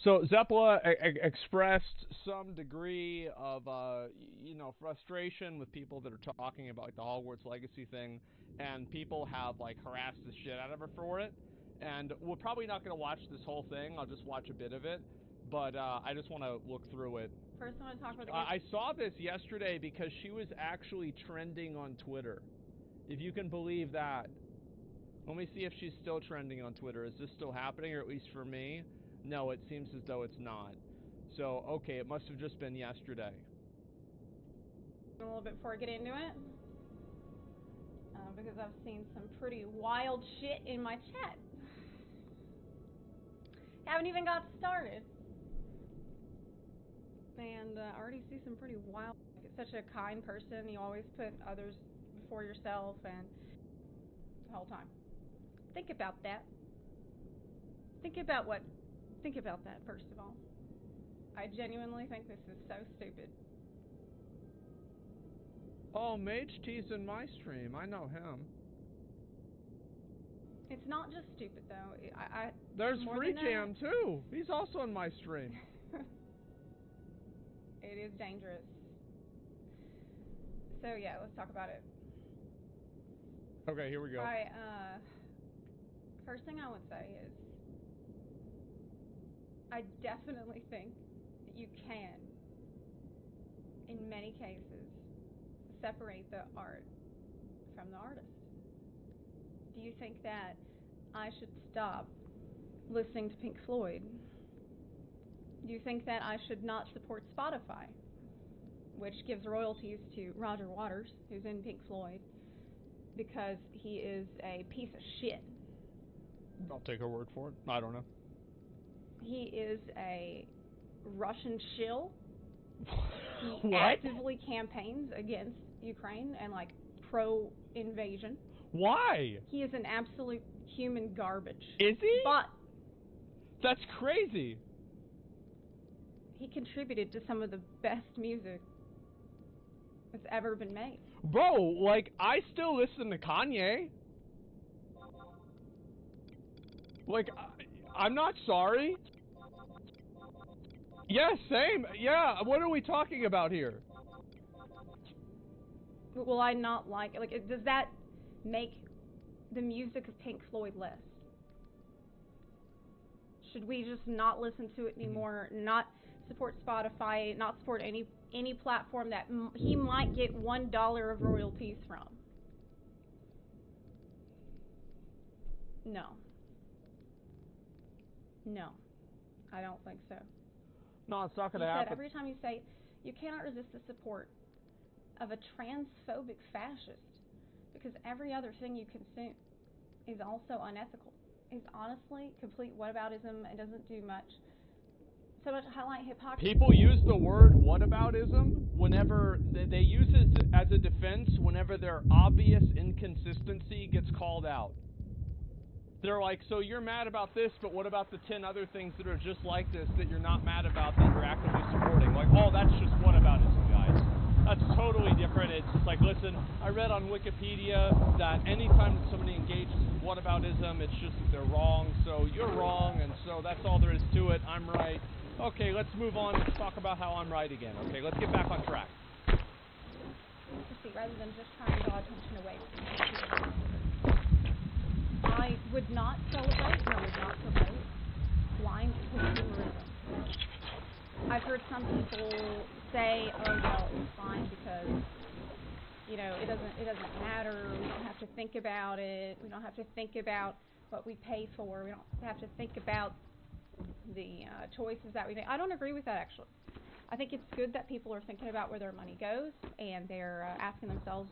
So Zeppela expressed some degree of, frustration with people that are talking about like the Hogwarts Legacy thing, and people have like harassed the shit out of her for it. And we're probably not going to watch this whole thing. I'll just watch a bit of it, but I just want to look through it. First, I want to talk about the. I saw this yesterday because she was actually trending on Twitter. If you can believe that. Let me see if she's still trending on Twitter. Is this still happening, or at least for me? No, it seems as though it's not. So, okay, it must have just been yesterday. A little bit before I get into it, because I've seen some pretty wild shit in my chat. Haven't even got started, and I already see some pretty wild. Like, such a kind person. You always put others before yourself, and the whole time. Think about that. Think about that, first of all. I genuinely think this is so stupid. Oh, Mage T's in my stream. I know him. It's not just stupid, though. There's Free Jam, too. He's also in my stream. It is dangerous. So, yeah, let's talk about it. Okay, here we go. First thing I would say is, I definitely think that you can, in many cases, separate the art from the artist. Do you think that I should stop listening to Pink Floyd? Do you think that I should not support Spotify, which gives royalties to Roger Waters, who's in Pink Floyd, because he is a piece of shit? I'll take her word for it. I don't know. He is a Russian shill. He actively campaigns against Ukraine and, like, pro-invasion. Why? He is an absolute human garbage. Is he? But that's crazy. He contributed to some of the best music that's ever been made. Bro, like, I still listen to Kanye. Like, I'm not sorry. Yeah, same. Yeah, what are we talking about here? Will I not like it? Does that make the music of Pink Floyd less? Should we just not listen to it anymore? Not support Spotify? Not support any platform that he might get $1 of royalties from? No. No, I don't think so. No, it's not going to happen. Every time you say you cannot resist the support of a transphobic fascist, because every other thing you consume is also unethical, is honestly complete whataboutism and doesn't do much. So much highlight hypocrisy. People use the word whataboutism whenever they use it as a defense whenever their obvious inconsistency gets called out. They're like, so you're mad about this, but what about the 10 other things that are just like this that you're not mad about that you're actively supporting? Like, oh, that's just whataboutism, guys. That's totally different. It's just like, listen, I read on Wikipedia that anytime that somebody engages in whataboutism, it's just that they're wrong, so you're wrong, and so that's all there is to it. I'm right. Okay, let's move on. Let's talk about how I'm right again. Okay, let's get back on track. Rather than just trying to draw attention away from it. I would not celebrate and I would not promote blind consumerism. I've heard some people say, oh, well, it's fine because, it doesn't matter. We don't have to think about it. We don't have to think about what we pay for. We don't have to think about the choices that we make. I don't agree with that, actually. I think it's good that people are thinking about where their money goes and they're asking themselves,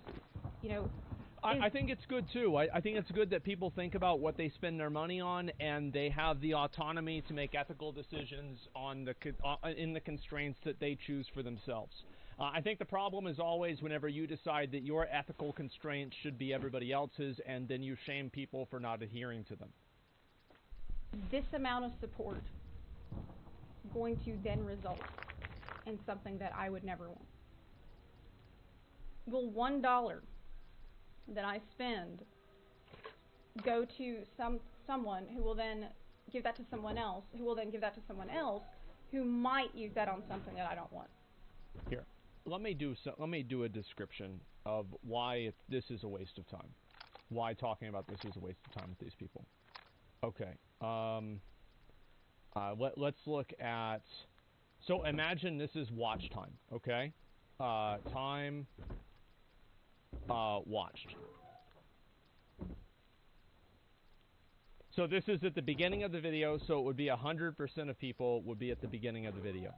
I think it's good, too. I think it's good that people think about what they spend their money on and they have the autonomy to make ethical decisions in the constraints that they choose for themselves. I think the problem is always whenever you decide that your ethical constraints should be everybody else's and then you shame people for not adhering to them. This amount of support going to then result in something that I would never want. Will $1 that I spend go to someone who will then give that to someone else, who will then give that to someone else, who might use that on something that I don't want. Here, let me do a description of why this is a waste of time. Why talking about this is a waste of time with these people. Okay. Let's look at. So imagine this is watch time. Okay. Time watched. So this is at the beginning of the video, so it would be 100% of people would be at the beginning of the video.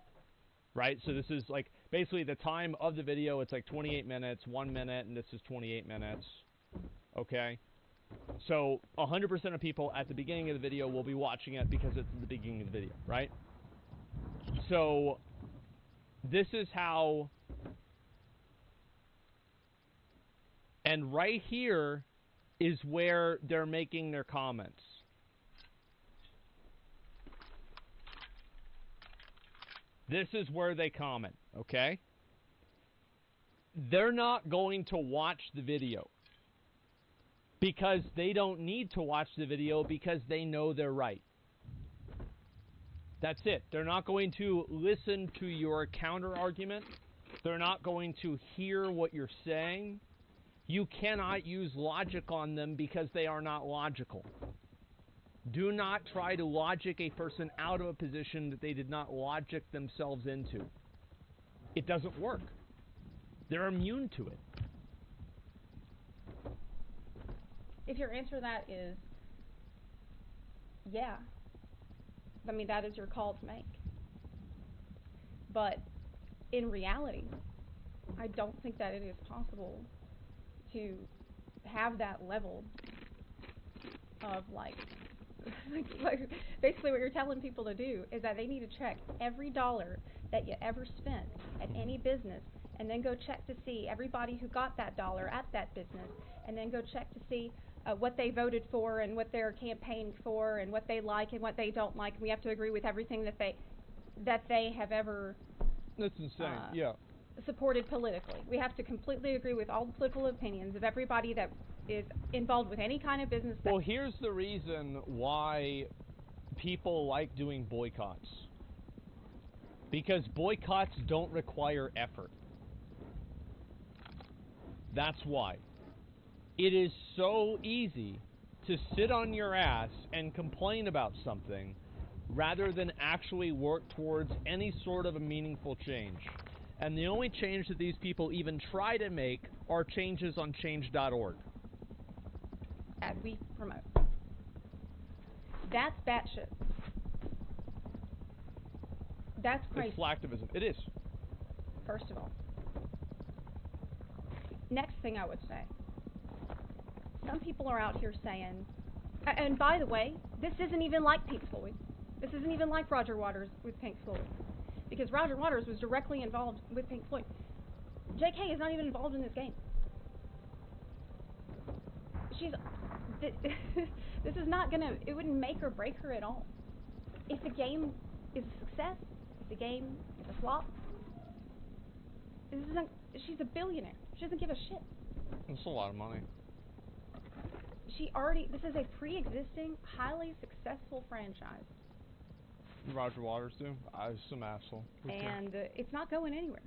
Right? So this is like basically the time of the video, it's like 28 minutes, 1 minute, and this is 28 minutes. Okay? So 100% of people at the beginning of the video will be watching it because it's the beginning of the video, right? So this is how, and right here is where they're making their comments. This is where they comment, okay? They're not going to watch the video because they don't need to watch the video because they know they're right. That's it. They're not going to listen to your counter argument. They're not going to hear what you're saying. You cannot use logic on them because they are not logical. Do not try to logic a person out of a position that they did not logic themselves into. It doesn't work. They're immune to it. If your answer to that is, yeah, I mean, that is your call to make. But in reality, I don't think that it is possible to have that level of like basically what you're telling people to do is that they need to check every dollar that you ever spent at any business and then go check to see everybody who got that dollar at that business and then go check to see what they voted for and what they're campaigned for and what they like and what they don't like. We have to agree with everything that they have ever That's insane. Yeah. supported politically. We have to completely agree with all the political opinions of everybody that is involved with any kind of business. Well, here's the reason why people like doing boycotts. Because boycotts don't require effort. That's why. It is so easy to sit on your ass and complain about something rather than actually work towards any sort of a meaningful change. And the only change that these people even try to make are changes on change.org. As we promote. That's batshit. That's crazy. It's slacktivism. It is. First of all. Next thing I would say. Some people are out here saying, and by the way, this isn't even like Pink Floyd. This isn't even like Roger Waters with Pink Floyd. Because Roger Waters was directly involved with Pink Floyd. JK is not even involved in this game. This is not gonna, it wouldn't make or break her at all. If the game is a success, if the game is a flop, she's a billionaire. She doesn't give a shit. That's a lot of money. This is a pre-existing, highly successful franchise. Roger Waters do? I was some asshole. And it's not going anywhere.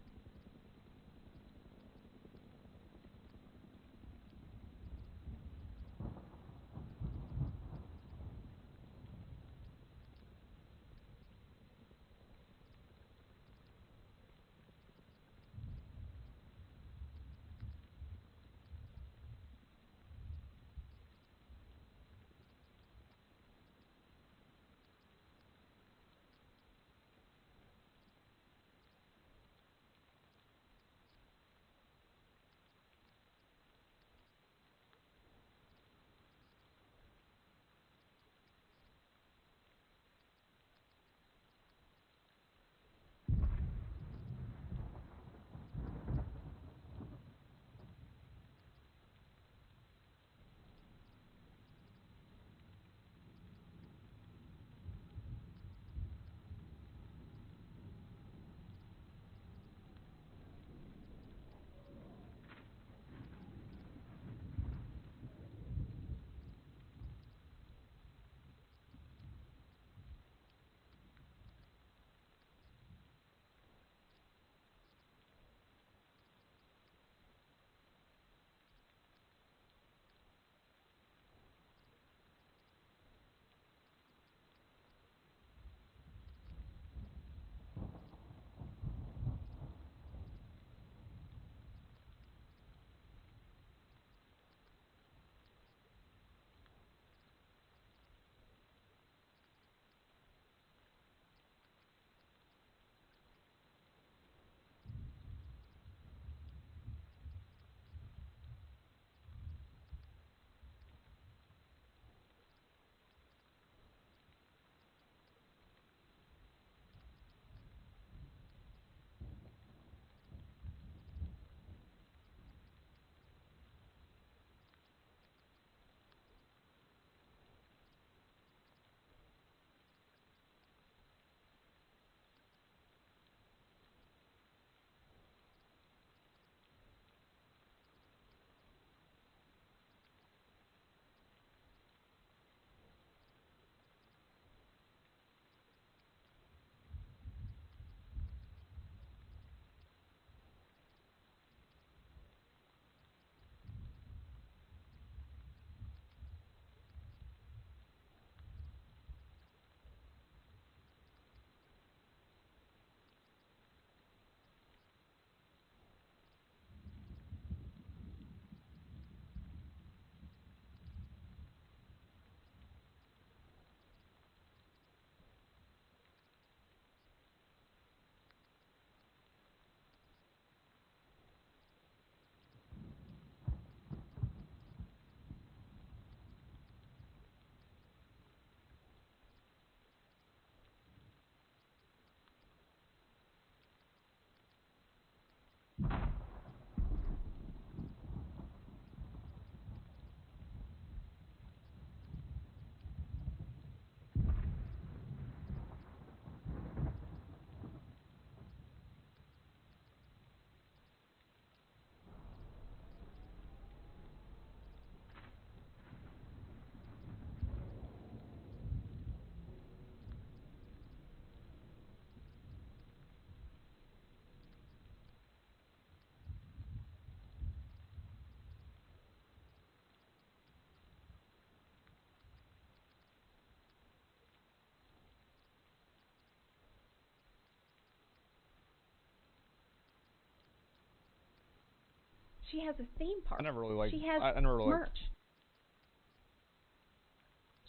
She has a theme park. I never really liked. She has I never really liked. merch.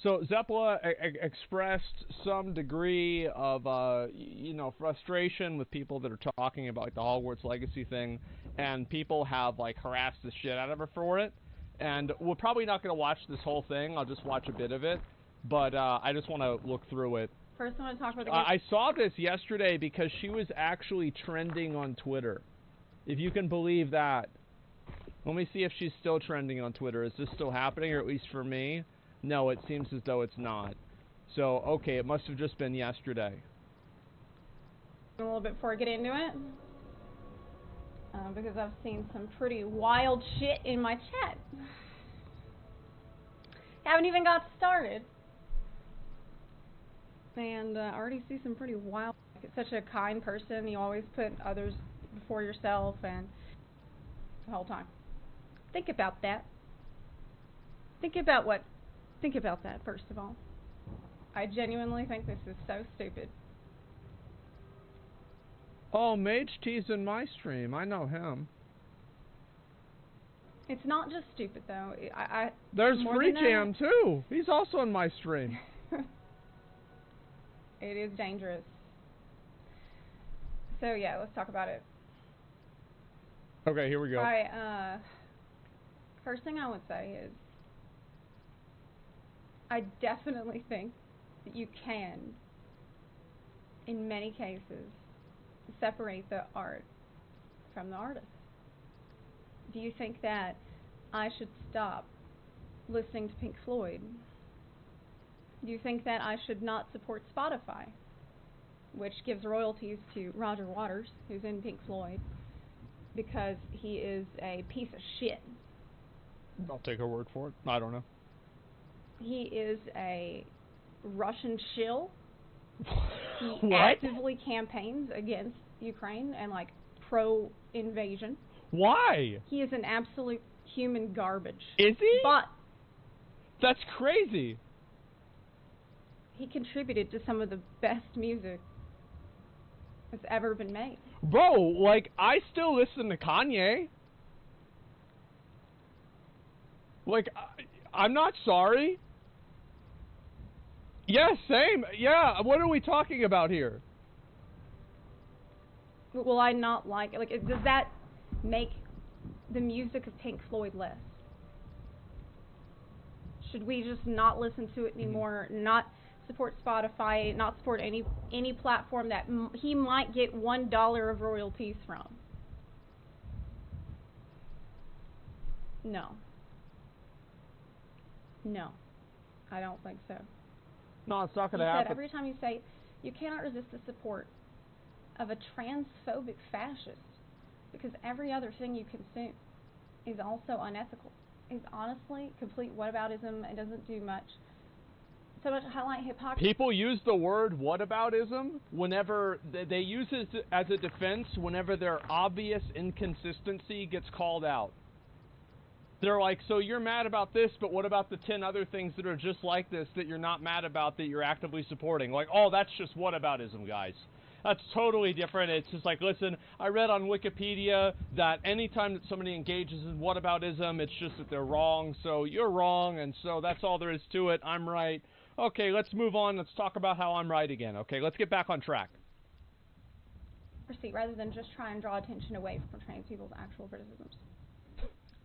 So Zeppela expressed some degree of, frustration with people that are talking about like the Hogwarts Legacy thing, and people have like harassed the shit out of her for it. And we're probably not going to watch this whole thing. I'll just watch a bit of it, but I just want to look through it. First, I want to talk about the. I saw this yesterday because she was actually trending on Twitter, if you can believe that. Let me see if she's still trending on Twitter. Is this still happening, or at least for me? No, it seems as though it's not. So, okay, it must have just been yesterday. A little bit before I get into it, because I've seen some pretty wild shit in my chat. Haven't even got started, and I already see some pretty wild. It's such a kind person. You always put others before yourself, and the whole time. Think about that. Think about that, first of all. I genuinely think this is so stupid. Oh, Mage T's in my stream. I know him. It's not just stupid, though. There's Free Jam, too. He's also in my stream. It is dangerous. So, yeah, let's talk about it. Okay, here we go. First thing I would say is, I definitely think that you can, in many cases, separate the art from the artist. Do you think that I should stop listening to Pink Floyd? Do you think that I should not support Spotify, which gives royalties to Roger Waters, who's in Pink Floyd, because he is a piece of shit? I'll take her word for it. I don't know. He is a Russian shill. He What? actively campaigns against Ukraine and, like, pro-invasion. Why? He is an absolute human garbage. Is he? But that's crazy. He contributed to some of the best music that's ever been made. Bro, like, I still listen to Kanye. Like, I'm not sorry. Yeah, same. Yeah, what are we talking about here? Will I not like it? Like, does that make the music of Pink Floyd less? Should we just not listen to it anymore? Not support Spotify? Not support any platform that he might get $1 of royalties from? No. No, I don't think so. No, it's not going to happen. Every time you say, you cannot resist the support of a transphobic fascist, because every other thing you consume is also unethical. Is honestly complete whataboutism. It doesn't do much. So much highlight hypocrisy. People use the word whataboutism whenever they use it as a defense whenever their obvious inconsistency gets called out. They're like, so you're mad about this, but what about the 10 other things that are just like this that you're not mad about that you're actively supporting? Like, oh, that's just whataboutism, guys. That's totally different. It's just like, listen, I read on Wikipedia that anytime that somebody engages in whataboutism, it's just that they're wrong. So you're wrong, and so that's all there is to it. I'm right. Okay, let's move on. Let's talk about how I'm right again. Okay, let's get back on track. Rather than just try and draw attention away from trans people's actual criticisms.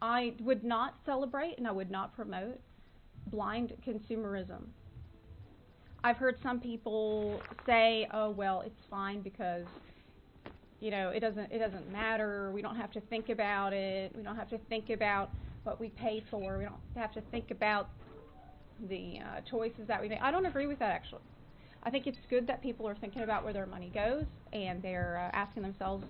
I would not celebrate and I would not promote blind consumerism. I've heard some people say, "Oh, well, it's fine because, it doesn't matter. We don't have to think about it. We don't have to think about what we pay for. We don't have to think about the choices that we make." I don't agree with that, actually. I think it's good that people are thinking about where their money goes and they're asking themselves,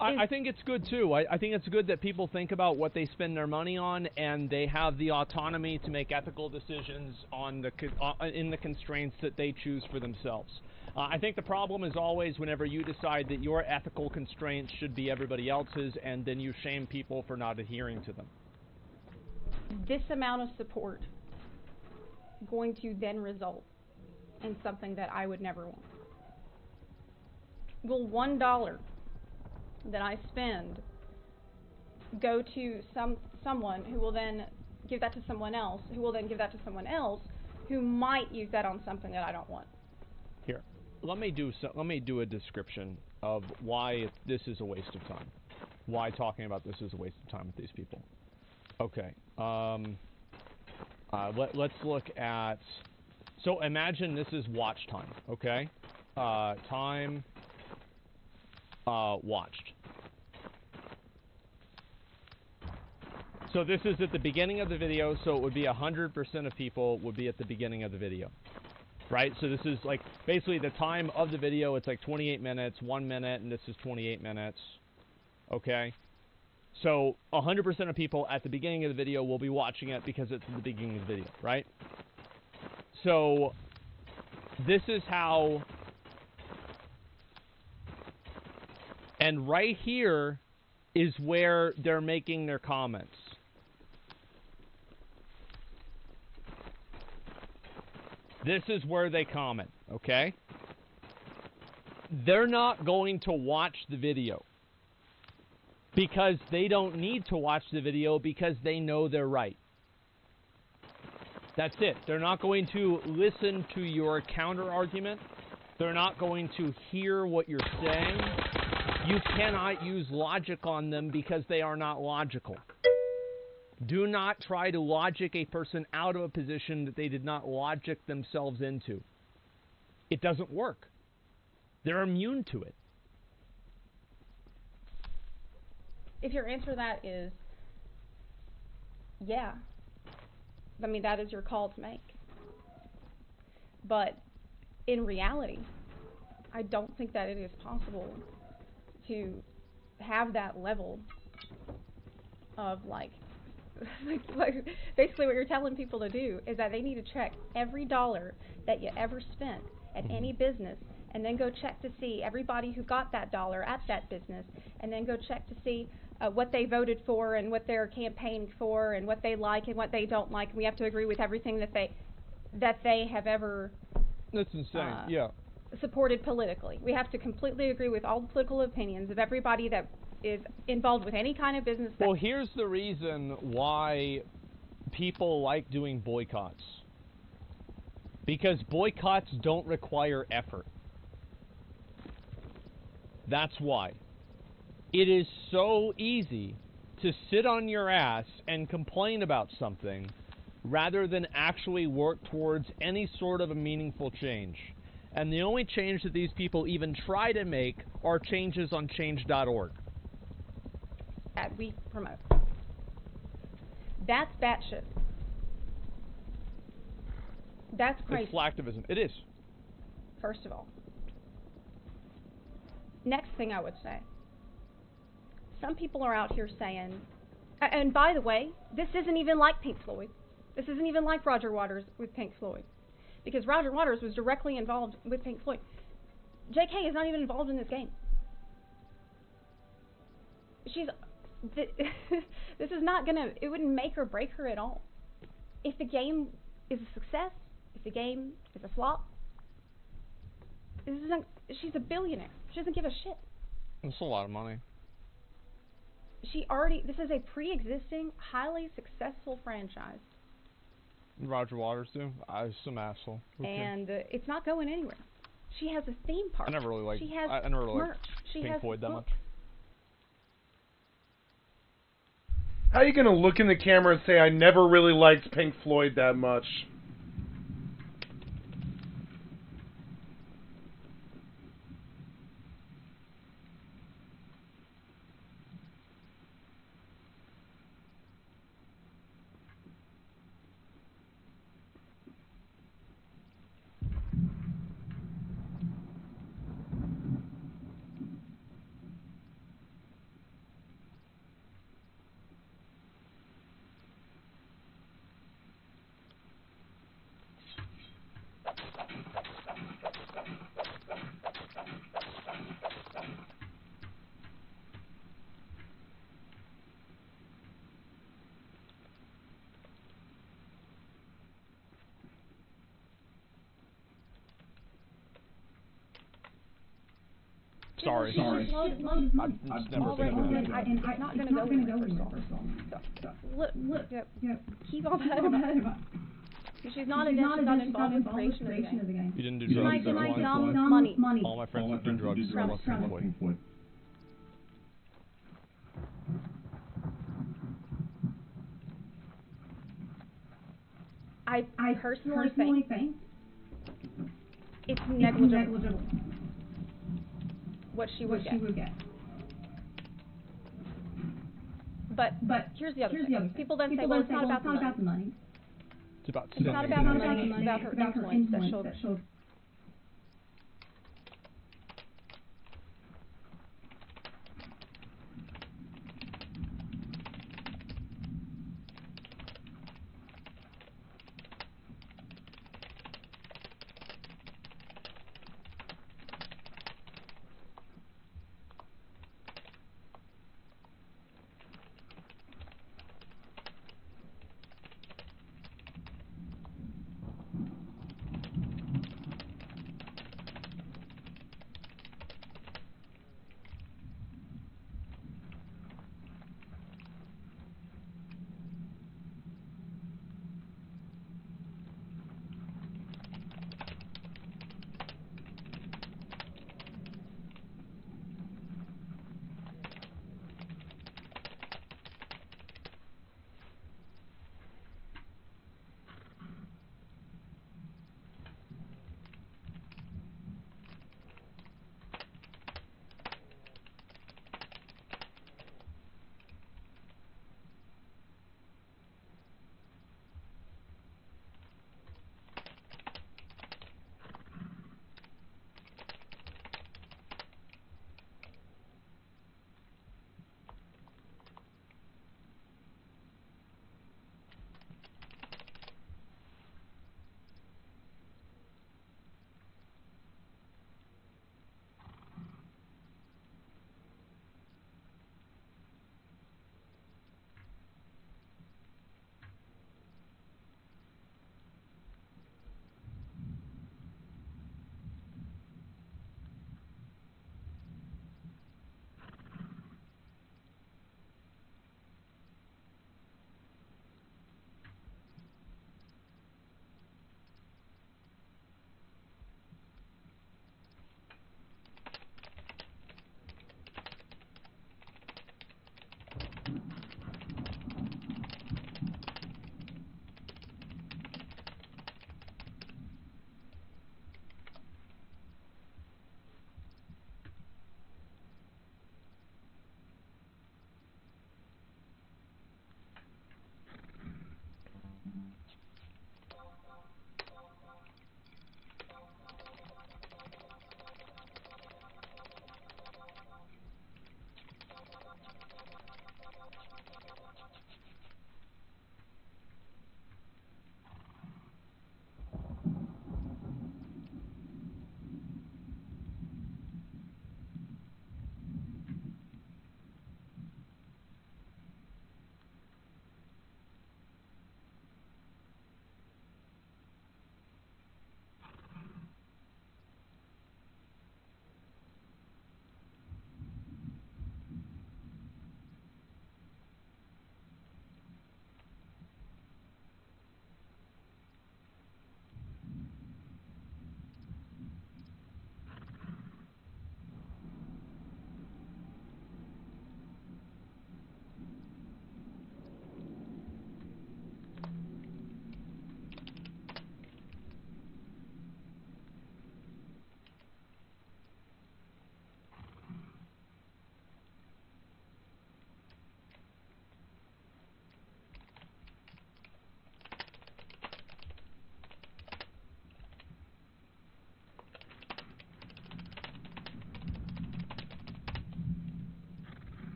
I think it's good, too. I think it's good that people think about what they spend their money on, and they have the autonomy to make ethical decisions in the constraints that they choose for themselves. I think the problem is always whenever you decide that your ethical constraints should be everybody else's, and then you shame people for not adhering to them. This amount of support going to then result in something that I would never want. Will $1 that I spend go to someone who will then give that to someone else, who will then give that to someone else, who might use that on something that I don't want. Here, let me do a description of why this is a waste of time. Why talking about this is a waste of time with these people. Okay. Let's look at. So imagine this is watch time. Okay. Time watched. So this is at the beginning of the video, so it would be 100% of people would be at the beginning of the video. Right? So this is like basically the time of the video, it's like 28 minutes, 1 minute, and this is 28 minutes. Okay? So 100% of people at the beginning of the video will be watching it because it's the beginning of the video, right? So this is how, and right here is where they're making their comments. This is where they comment, okay? They're not going to watch the video because they don't need to watch the video because they know they're right. That's it. They're not going to listen to your counter argument. They're not going to hear what you're saying. You cannot use logic on them because they are not logical. Do not try to logic a person out of a position that they did not logic themselves into. It doesn't work. They're immune to it. If your answer to that is, yeah, I mean, that is your call to make. But in reality, I don't think that it is possible to have that level of like basically what you're telling people to do is that they need to check every dollar that you ever spent at any business, and then go check to see everybody who got that dollar at that business, and then go check to see what they voted for and what they're campaigning for and what they like and what they don't like. And we have to agree with everything that they have ever That's insane. Yeah. supported politically. We have to completely agree with all the political opinions of everybody that is involved with any kind of business. Well, here's the reason why people like doing boycotts. Because boycotts don't require effort. That's why. It is so easy to sit on your ass and complain about something rather than actually work towards any sort of a meaningful change. And the only change that these people even try to make are changes on change.org. That we promote. That's batshit. That's crazy. It's slacktivism. It is. First of all. Next thing I would say. Some people are out here saying, and by the way, this isn't even like Pink Floyd. This isn't even like Roger Waters with Pink Floyd. Because Roger Waters was directly involved with Pink Floyd. JK is not even involved in this game. This is not gonna, it wouldn't make or break her at all. If the game is a success, if the game is a flop, she's a billionaire. She doesn't give a shit. That's a lot of money. This is a pre-existing, highly successful franchise. Roger Waters too? Some asshole. Okay. And it's not going anywhere. She has a theme park. I never really liked merch. Pink Floyd that much. How are you going to look in the camera and say, I never really liked Pink Floyd that much? Sorry. She's loaded money. I've never Already, been and it's not going to go anywhere, first of all. So, look, keep all that in mind. She's not involved in the creation of the game. You didn't do Can drugs. I That's why. dumb money? All my friends have done drugs. I love Pink Floyd. I personally think it's negligible what she would get. But here's the other thing. People then say, well, it's not about the money. It's about It's not about the money. It's about her influence that she'll.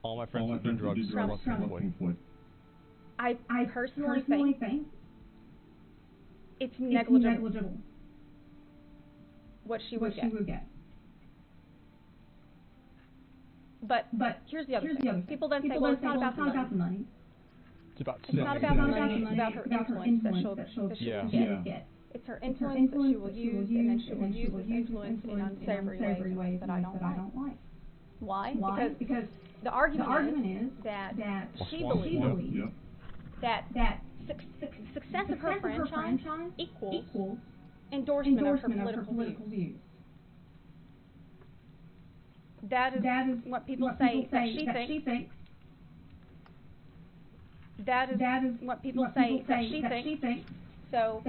All my friends who do drugs are less than Pink Floyd. I personally think it's negligible what she would get. But here's the other thing. People then say, well, it's not about the money. It's about It's not about the money. It's about her influence that she'll get. It's her influence that she will use, and then she will use this influence in unsavory ways that I don't like. Why? Because the argument is that she believes that success of her franchise equals endorsement of her political views. That is what people say that she thinks. That is what people say that she thinks. So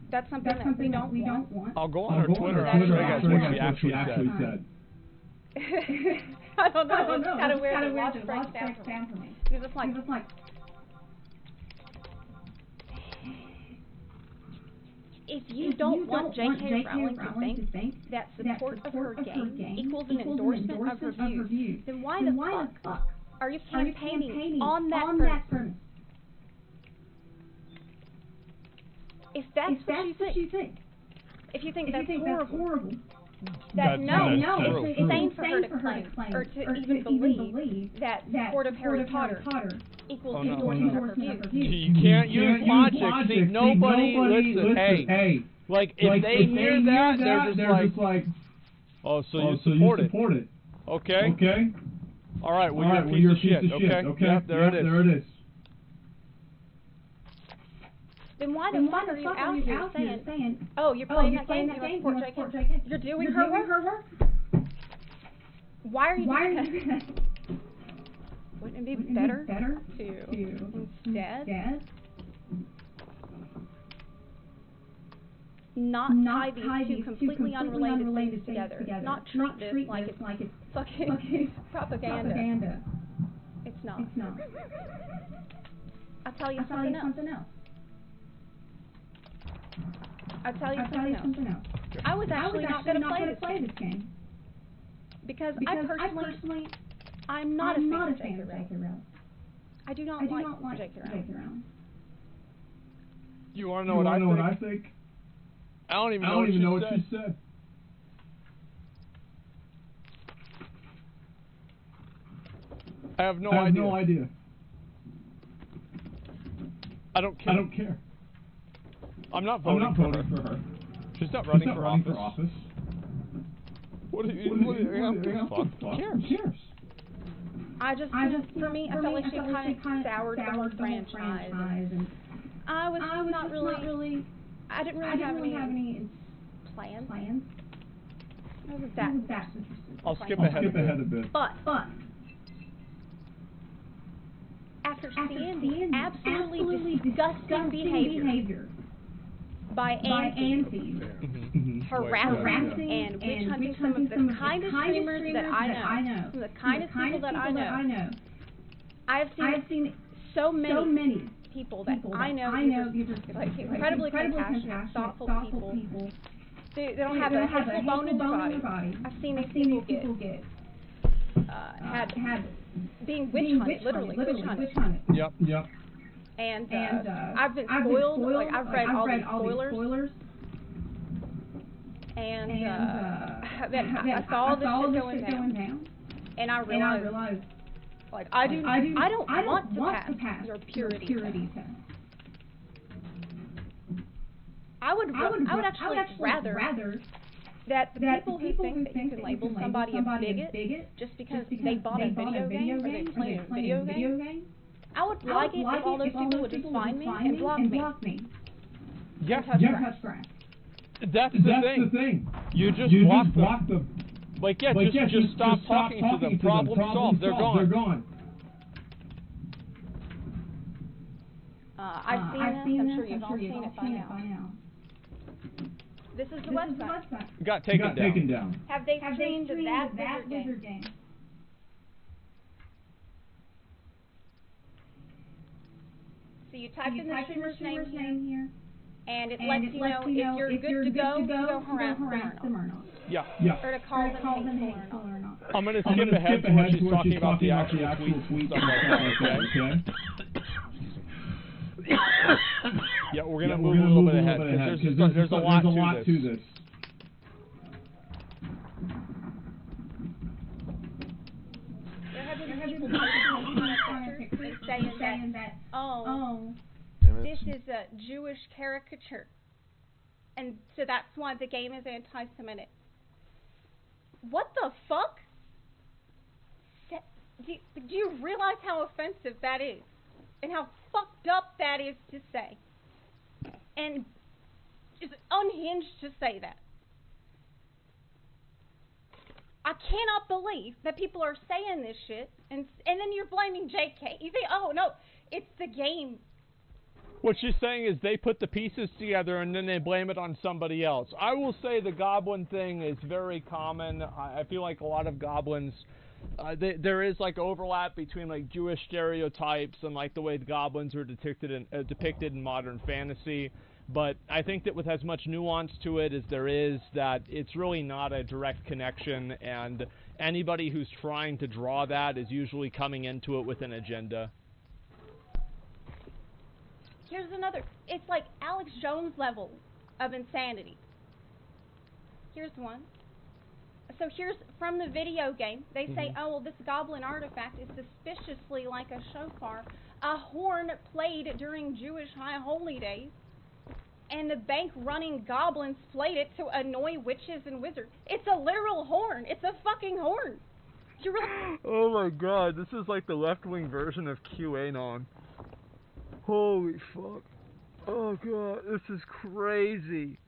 that's something that we don't want. I'll go on her Twitter. I'll show you guys what she actually said. I don't know. It's kind of weird. The logic breaks down for me. Because it's like, if you don't want J.K. Rowling to think that support of her game equals an endorsement of her views, then why the fuck are you campaigning on that premise? If that's what you think, if you think that's horrible, no, it's insane for her to claim, or to even believe that support of Harry Potter equals endorsement of her views. You can't use logic. See, nobody listen. Hey, like if they hear that, they're just like, oh, so you support it? Okay. All right. Well, you're a piece of shit. Okay. Yep, there it is. Then why the fuck are you out here saying, oh, you're playing that game, you support J.K. You're doing her work. Why are you doing that? Wouldn't it be better to instead not tie these two completely unrelated things together? Not treat this like it's fucking propaganda. It's not. I'll tell you something else. I'll tell you something else. I was actually not going to play this game. Because I personally, I'm not a fan of J.K. Rowling. I do not like J.K. Rowling. You want to know what I think? I don't even know what she said. I have no idea. I don't care. I'm not voting for her. She's not running for office. What do you fuck? Who cares? I just, for me, I felt like she kind of soured the whole franchise. And I was not really, I didn't really have any plans. I wasn't that interested. I'll skip ahead a bit. But after seeing absolutely disgusting behavior by Auntie, harassing and witch hunting some of the kindest streamers that I know, some of the kindest people that I know. I've seen so many people that I know, these are like incredibly compassionate, thoughtful people. They don't have a hateful bone in their body. I've seen these people get being witch hunted, literally witch hunted. Yep. And I've been spoiled. Like I've read all these spoilers. And I saw all this shit going down. And I realized, like I don't want to pass your purity test. I would actually rather that the people who think that you can label somebody a bigot just because they bought a video game or they play a video game. I would like it if all those people would just find me and block me. Yeah. Touch grass. That's the thing. You just block them. Like, just stop talking to them. Problem solved. They're gone. I've seen this. I'm sure you've all seen it by now. This is the website. Got taken down. Have they streamed that wizard game? So you type in the streamer's name here, and it lets you know if you're good to go harass them or not. Yeah. Or to call them hateful or not. I'm going to skip ahead to where she's talking about the actual tweets and stuff like that, okay? Yeah, we're going to move a little bit ahead, because there's a lot to this. There have been people saying that, oh, this is a Jewish caricature. And so that's why the game is anti-Semitic. What the fuck? Do you realize how offensive that is? And how fucked up that is to say? And just unhinged to say that. I cannot believe that people are saying this shit, and then you're blaming JK. You think, oh no, it's the game. What she's saying is they put the pieces together and then they blame it on somebody else. I will say the goblin thing is very common. I feel like a lot of goblins, there is like overlap between like Jewish stereotypes and like the way the goblins are depicted in modern fantasy. But I think that with as much nuance to it as there is, that it's really not a direct connection, and anybody who's trying to draw that is usually coming into it with an agenda. Here's another. It's like Alex Jones level of insanity. Here's one. So here's from the video game. They say, oh, well, this goblin artifact is suspiciously like a shofar, a horn played during Jewish high holy days, and the bank-running goblins played it to annoy witches and wizards. It's a literal horn. It's a fucking horn. You really? Oh my god, this is like the left-wing version of QAnon. Holy fuck. Oh god, this is crazy.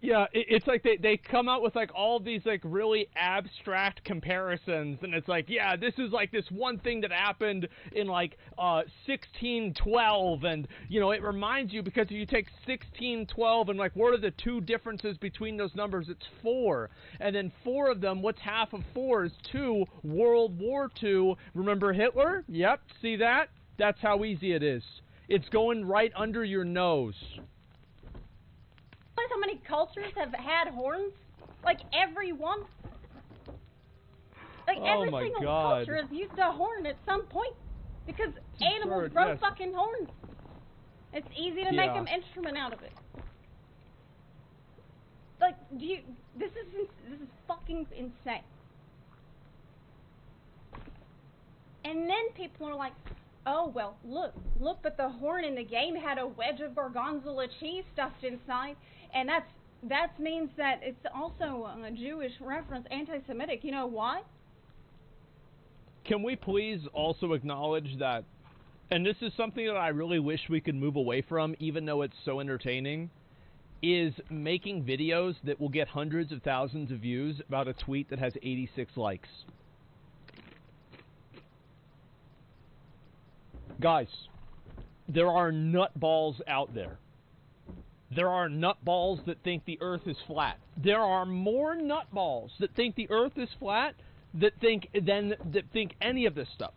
Yeah, it's like they come out with like all these like really abstract comparisons, and it's like, yeah, this is like this one thing that happened in like 1612, and you know, it reminds you because if you take 1612 and like what are the two differences between those numbers? It's 4, and then 4 of them, what's half of 4 is 2. World War II. Remember Hitler? Yep, see that? That's how easy it is. It's going right under your nose. How many cultures have had horns? Like every one. Like every single culture has used a horn at some point. Because animals grow fucking horns. It's easy to make an instrument out of it. Like, this is fucking insane. And then people are like, oh, well, look, but the horn in the game had a wedge of gorgonzola cheese stuffed inside, and that means that it's also a Jewish reference, anti-Semitic. You know why? Can we please also acknowledge that, and this is something that I really wish we could move away from, even though it's so entertaining, is making videos that will get hundreds of thousands of views about a tweet that has 86 likes. Guys, there are nutballs out there. There are nutballs that think the earth is flat. There are more nutballs that think the earth is flat that think any of this stuff.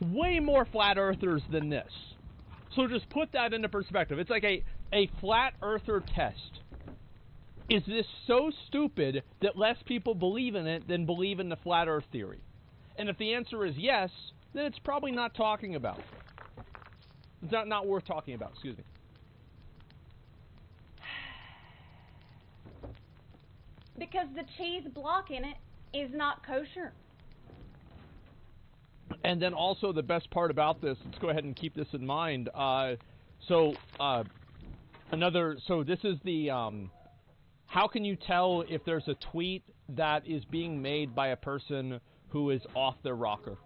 Way more flat earthers than this. So just put that into perspective. It's like a flat earther test. Is this so stupid that less people believe in it than believe in the flat earth theory? And if the answer is yes, then it's probably not talking about. It's not worth talking about, excuse me. Because the cheese block in it is not kosher. And then also the best part about this, let's go ahead and keep this in mind. So this is the, how can you tell if there's a tweet that is being made by a person who is off their rocker?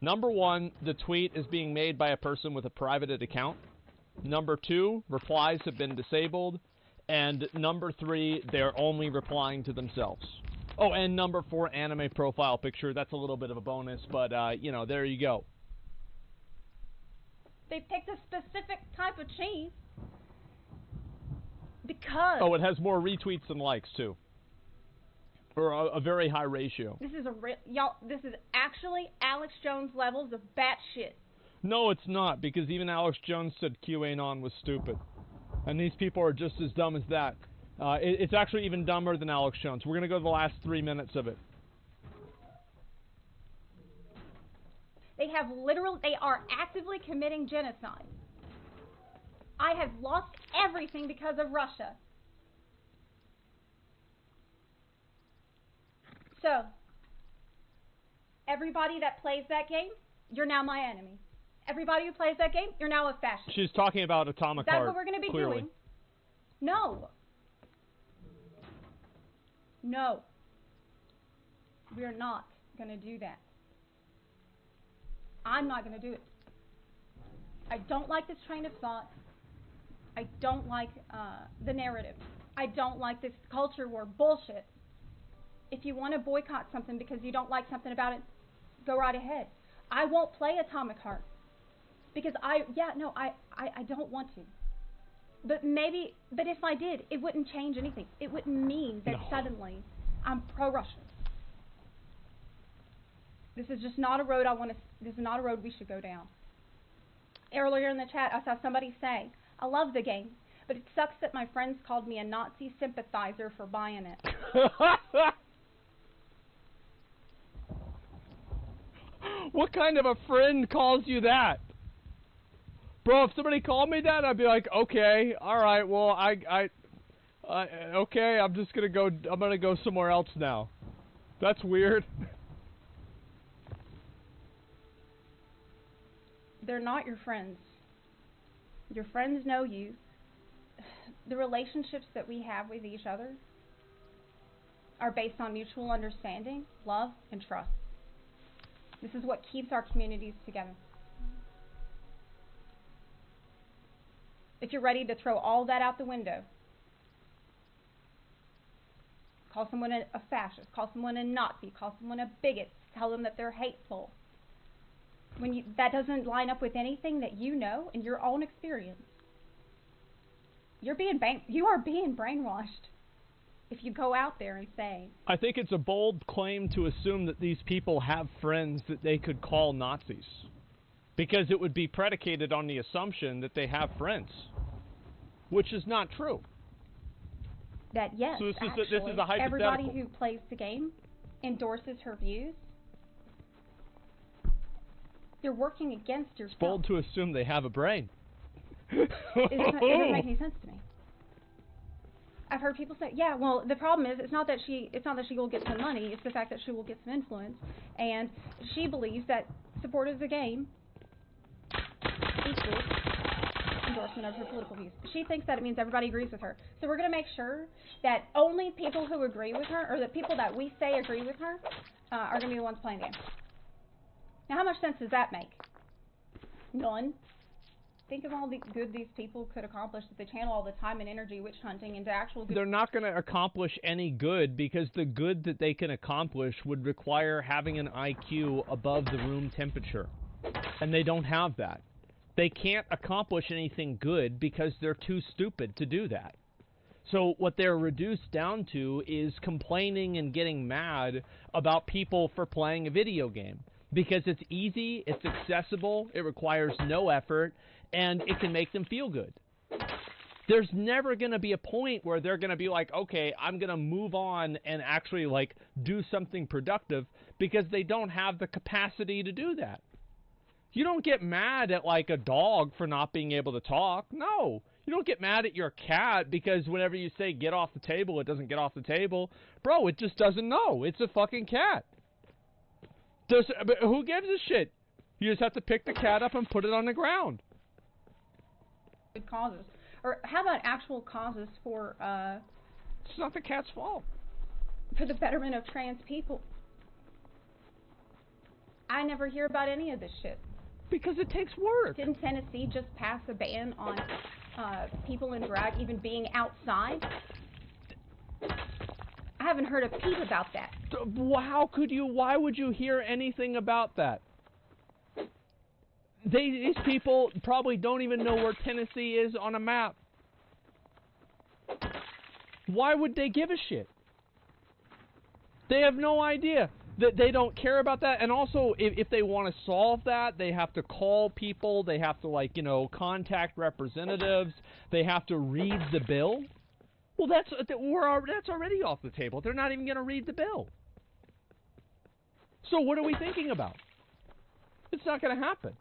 Number 1, the tweet is being made by a person with a private account. Number 2, replies have been disabled. And number 3, they're only replying to themselves. Oh, and number 4, anime profile picture. That's a little bit of a bonus, but, you know, there you go. They picked a specific type of cheese because... Oh, it has more retweets than likes, too. Or a very high ratio. This is actually Alex Jones levels of batshit. No, it's not, because even Alex Jones said QAnon was stupid. And these people are just as dumb as that. It's actually even dumber than Alex Jones. We're going to go to the last 3 minutes of it. They are actively committing genocide. I have lost everything because of Russia. So, everybody that plays that game, you're now my enemy. Everybody who plays that game, you're now a fascist. She's talking about Atomic Heart. That's what we're going to be clearly. doing. No. No. We are not going to do that. I'm not going to do it. I don't like this train of thought. I don't like the narrative. I don't like this culture war bullshit. If you want to boycott something because you don't like something about it, go right ahead. I won't play Atomic Heart because I don't want to. But if I did, it wouldn't change anything. It wouldn't mean that suddenly I'm pro-Russian. This is just not a road this is not a road we should go down. Earlier in the chat, I saw somebody say, I love the game, but it sucks that my friends called me a Nazi sympathizer for buying it. What kind of a friend calls you that? Bro, if somebody called me that, I'd be like, okay, alright, well, okay, I'm gonna go somewhere else now. That's weird. They're not your friends. Your friends know you. The relationships that we have with each other are based on mutual understanding, love, and trust. This is what keeps our communities together. If you're ready to throw all that out the window, call someone a fascist, call someone a Nazi, call someone a bigot, tell them that they're hateful. That doesn't line up with anything that you know in your own experience. You are being brainwashed if you go out there and say. I think it's a bold claim to assume that these people have friends that they could call Nazis, because it would be predicated on the assumption that they have friends, which is not true. That yes, so this actually, is a hypothetical. Everybody who plays the game endorses her views. You're working against yourself. It's bold to assume they have a brain. It doesn't make any sense to me. I've heard people say, "Yeah, well, the problem is it's not that she will get some money. It's the fact that she will get some influence, and she believes that support of the game equals endorsement of her political views. She thinks that it means everybody agrees with her. So we're going to make sure that only people who agree with her, or the people that we say agree with her, are going to be the ones playing the game. Now, how much sense does that make? None. Think of all the good these people could accomplish if they channel all the time and energy witch hunting into actual good. They're not going to accomplish any good, because the good that they can accomplish would require having an IQ above the room temperature. And they don't have that. They can't accomplish anything good because they're too stupid to do that. So what they're reduced down to is complaining and getting mad about people for playing a video game. Because it's easy, it's accessible, it requires no effort, and it can make them feel good. There's never going to be a point where they're going to be like, okay, I'm going to move on and actually, like, do something productive, because they don't have the capacity to do that. You don't get mad at, like, a dog for not being able to talk. No. You don't get mad at your cat because whenever you say get off the table, it doesn't get off the table. Bro, it just doesn't know. It's a fucking cat. But who gives a shit? You just have to pick the cat up and put it on the ground. Good causes. Or how about actual causes for, It's not the cat's fault. for the betterment of trans people? I never hear about any of this shit. Because it takes work. Didn't Tennessee just pass a ban on people in drag even being outside? I haven't heard a peep about that. Why would you hear anything about that? These people probably don't even know where Tennessee is on a map. Why would they give a shit? They have no idea. That they don't care about that. And also, if they want to solve that, they have to call people, they have to, like, contact representatives, they have to read the bill. Well, that's already off the table. They're not even going to read the bill. So what are we thinking about? It's not going to happen.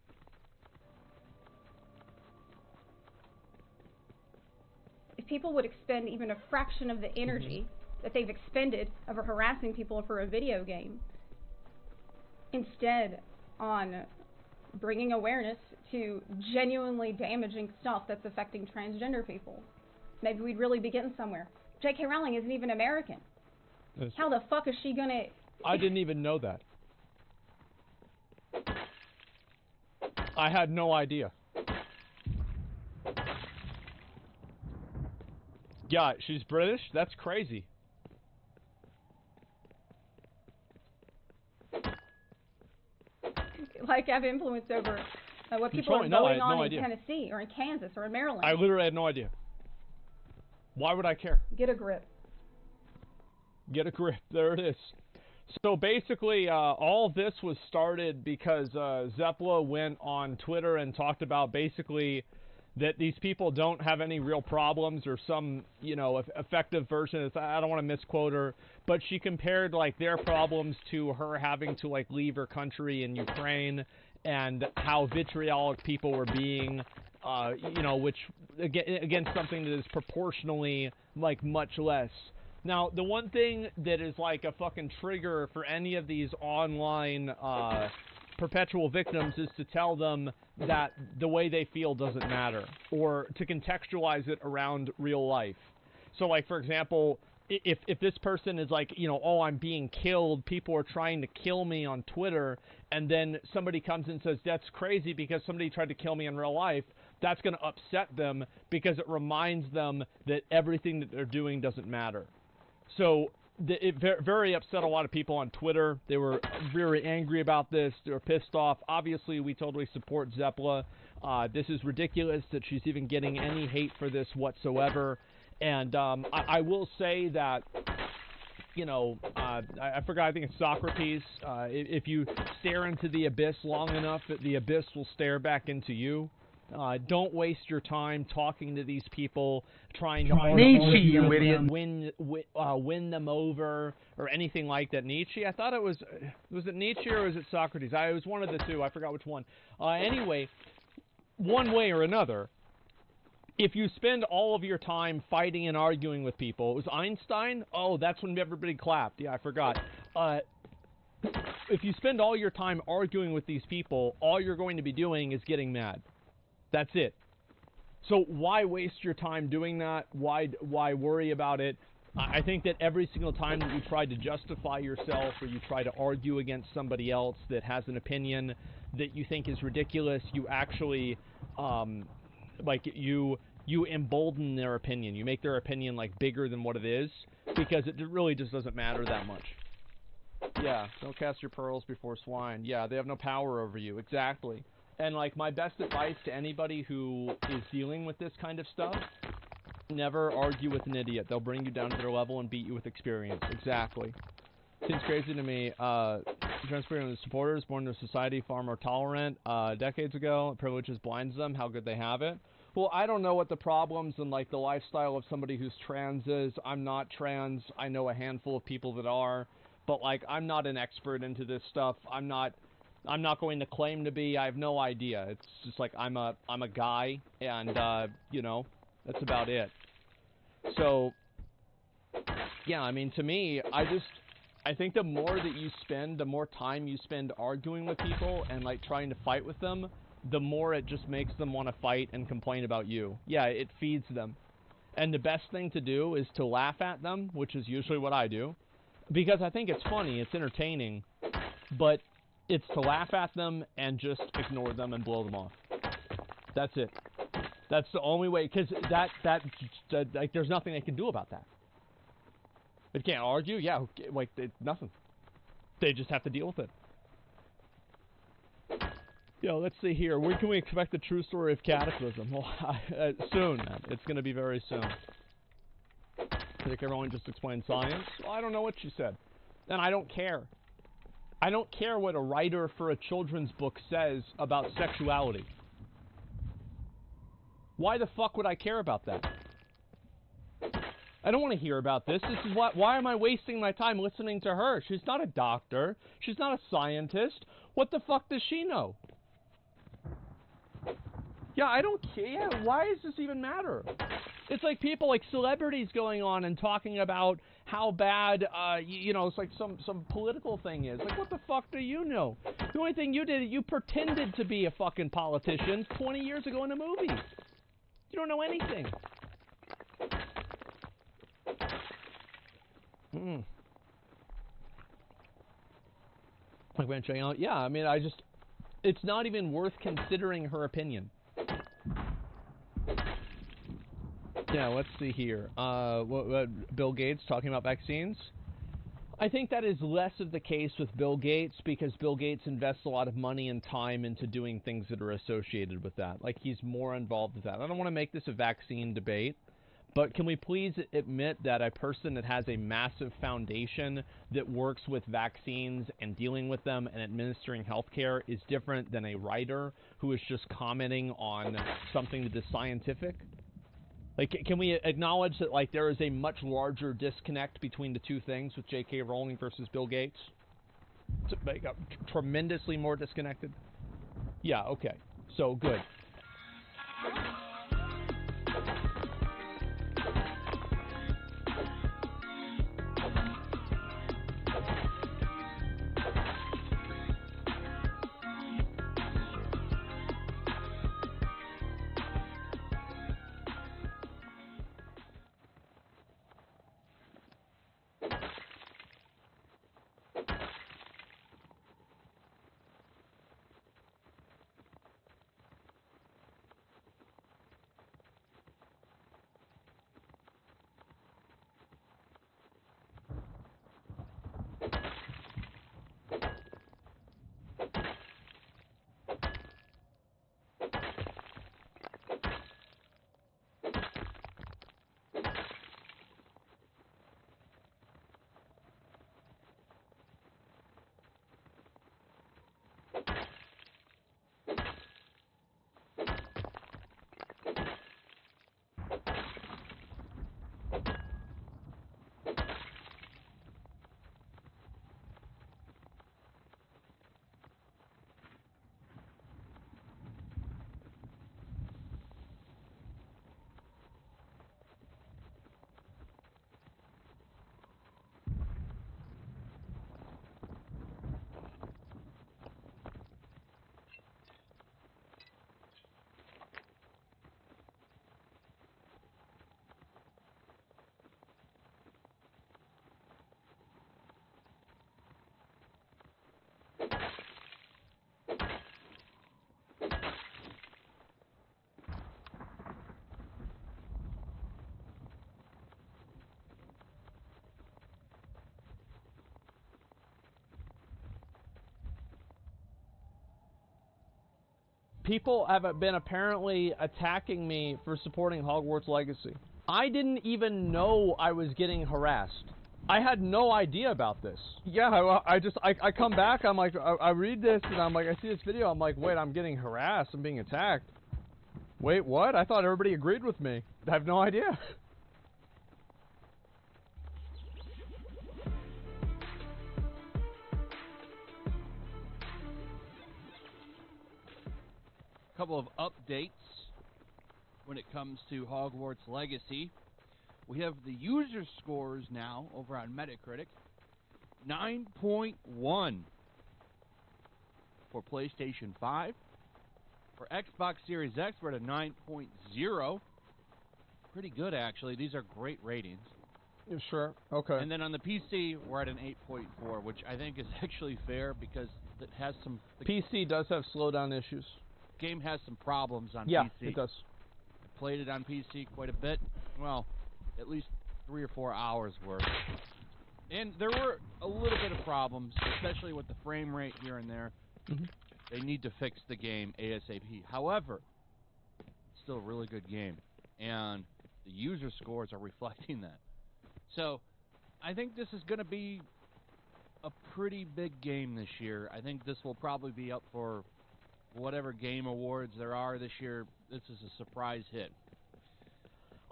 If people would expend even a fraction of the energy that they've expended over harassing people for a video game, instead on bringing awareness to genuinely damaging stuff that's affecting transgender people, maybe we'd really be getting somewhere. J.K. Rowling isn't even American. How the fuck is she gonna... I didn't even know that. I had no idea. Yeah, she's British? That's crazy. Like, have influence over what people are voting on in Tennessee or in Kansas or in Maryland. I literally had no idea. Why would I care? Get a grip. Get a grip. There it is. So basically, all this was started because Zeppela went on Twitter and talked about basically that these people don't have any real problems, or some, you know, effective version. I don't want to misquote her, but she compared like their problems to her having to like leave her country in Ukraine, and how vitriolic people were being, you know, which against something that is proportionally like much less. Now, the one thing that is like a fucking trigger for any of these online perpetual victims is to tell them that the way they feel doesn't matter, or to contextualize it around real life. So, like, for example, if this person is like, you know, oh, I'm being killed, people are trying to kill me on Twitter, and then somebody comes and says, that's crazy because somebody tried to kill me in real life, that's going to upset them because it reminds them that everything that they're doing doesn't matter. So it very upset a lot of people on Twitter. They were very angry about this. They were pissed off. Obviously, we totally support Zeppela. This is ridiculous that she's even getting any hate for this whatsoever. And I will say that, you know, I forgot, I think it's Socrates. If you stare into the abyss long enough, the abyss will stare back into you. Don't waste your time talking to these people, trying to Nietzsche, you idiot. win them over or anything like that. Nietzsche? I thought it was it Nietzsche or was it Socrates? It was one of the two. I forgot which one. Anyway, one way or another, if you spend all of your time fighting and arguing with people, it was Einstein? Oh, that's when everybody clapped. Yeah, I forgot. If you spend all your time arguing with these people, all you're going to be doing is getting mad. That's it. So why waste your time doing that? Why worry about it? I think that every single time that you try to justify yourself, or you try to argue against somebody else that has an opinion that you think is ridiculous, you actually, you embolden their opinion. You make their opinion like bigger than what it is, because it really just doesn't matter that much. Yeah, don't cast your pearls before swine. Yeah, they have no power over you. Exactly. And, like, my best advice to anybody who is dealing with this kind of stuff, never argue with an idiot. They'll bring you down to their level and beat you with experience. Exactly. Seems crazy to me. Transferring the supporters, born in a society far more tolerant decades ago. Privileges blinds them. How good they have it. Well, I don't know what the problems and, like, the lifestyle of somebody who's trans is. I'm not trans. I know a handful of people that are. But, like, I'm not an expert into this stuff. I'm not going to claim to be. I have no idea. It's just like I'm a guy, and you know, that's about it. So yeah, I mean, to me, I think the more that you spend, the more time you spend arguing with people and like trying to fight with them, the more it just makes them want to fight and complain about you. Yeah, it feeds them. And the best thing to do is to laugh at them, which is usually what I do, because I think it's funny, it's entertaining, but it's to laugh at them and just ignore them and blow them off. That's it. That's the only way, because like, there's nothing they can do about that. They can't argue. Yeah, like, nothing. They just have to deal with it. Yo, let's see here. When can we expect the true story of Cataclysm? Well, soon, man. It's going to be very soon. I think everyone just explained science. Well, I don't know what she said. And I don't care. I don't care what a writer for a children's book says about sexuality. Why the fuck would I care about that? I don't want to hear about this. This is why am I wasting my time listening to her? She's not a doctor. She's not a scientist. What the fuck does she know? Yeah, I don't care. Yeah, why does this even matter? It's like people, like celebrities going on and talking about how bad, it's like some political thing is. Like, what the fuck do you know? The only thing you did, you pretended to be a fucking politician 20 years ago in a movie. You don't know anything. Like, when checking out, yeah, I mean, it's not even worth considering her opinion. Yeah, let's see here. What Bill Gates talking about vaccines? I think that is less of the case with Bill Gates because Bill Gates invests a lot of money and time into doing things that are associated with that. Like, he's more involved with that. I don't want to make this a vaccine debate, but can we please admit that a person that has a massive foundation that works with vaccines and dealing with them and administering healthcare is different than a writer who is just commenting on something that is scientific? Like, can we acknowledge that, like, there is a much larger disconnect between the two things with J.K. Rowling versus Bill Gates? Tremendously more disconnected? Yeah, okay. So, good. People have been apparently attacking me for supporting Hogwarts Legacy. I didn't even know I was getting harassed. I had no idea about this. Yeah, I come back, I'm like, I read this, and I'm like, I see this video, I'm like, wait, I'm getting harassed, I'm being attacked. Wait, what? I thought everybody agreed with me. I have no idea. Couple of updates when it comes to Hogwarts Legacy. We have the user scores now over on Metacritic. 9.1 for PlayStation 5. For Xbox Series X, we're at a 9.0. Pretty good, actually. These are great ratings. Sure, okay. And then on the PC, we're at an 8.4, which I think is actually fair because it has some... The PC does have slowdown issues. Game has some problems on PC. Yeah, it does. I played it on PC quite a bit. Well, at least 3 or 4 hours worth. And there were a little bit of problems, especially with the frame rate here and there. Mm-hmm. They need to fix the game ASAP. However, it's still a really good game. And the user scores are reflecting that. So, I think this is going to be a pretty big game this year. I think this will probably be up for whatever game awards there are this year. This is a surprise hit.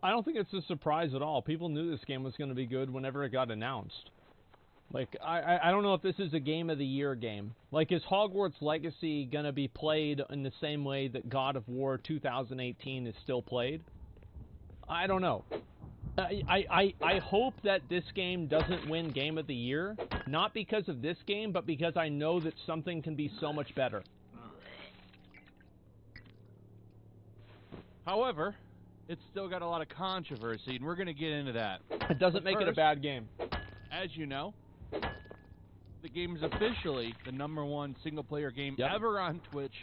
I don't think it's a surprise at all. People knew this game was going to be good whenever it got announced. Like, I don't know if this is a Game of the Year game. Like, is Hogwarts Legacy going to be played in the same way that God of War 2018 is still played? I don't know. I hope that this game doesn't win Game of the Year, not because of this game, but because I know that something can be so much better. However, it's still got a lot of controversy, and we're going to get into that. It doesn't make it a bad game. As you know, the game is officially the #1 single-player game ever on Twitch,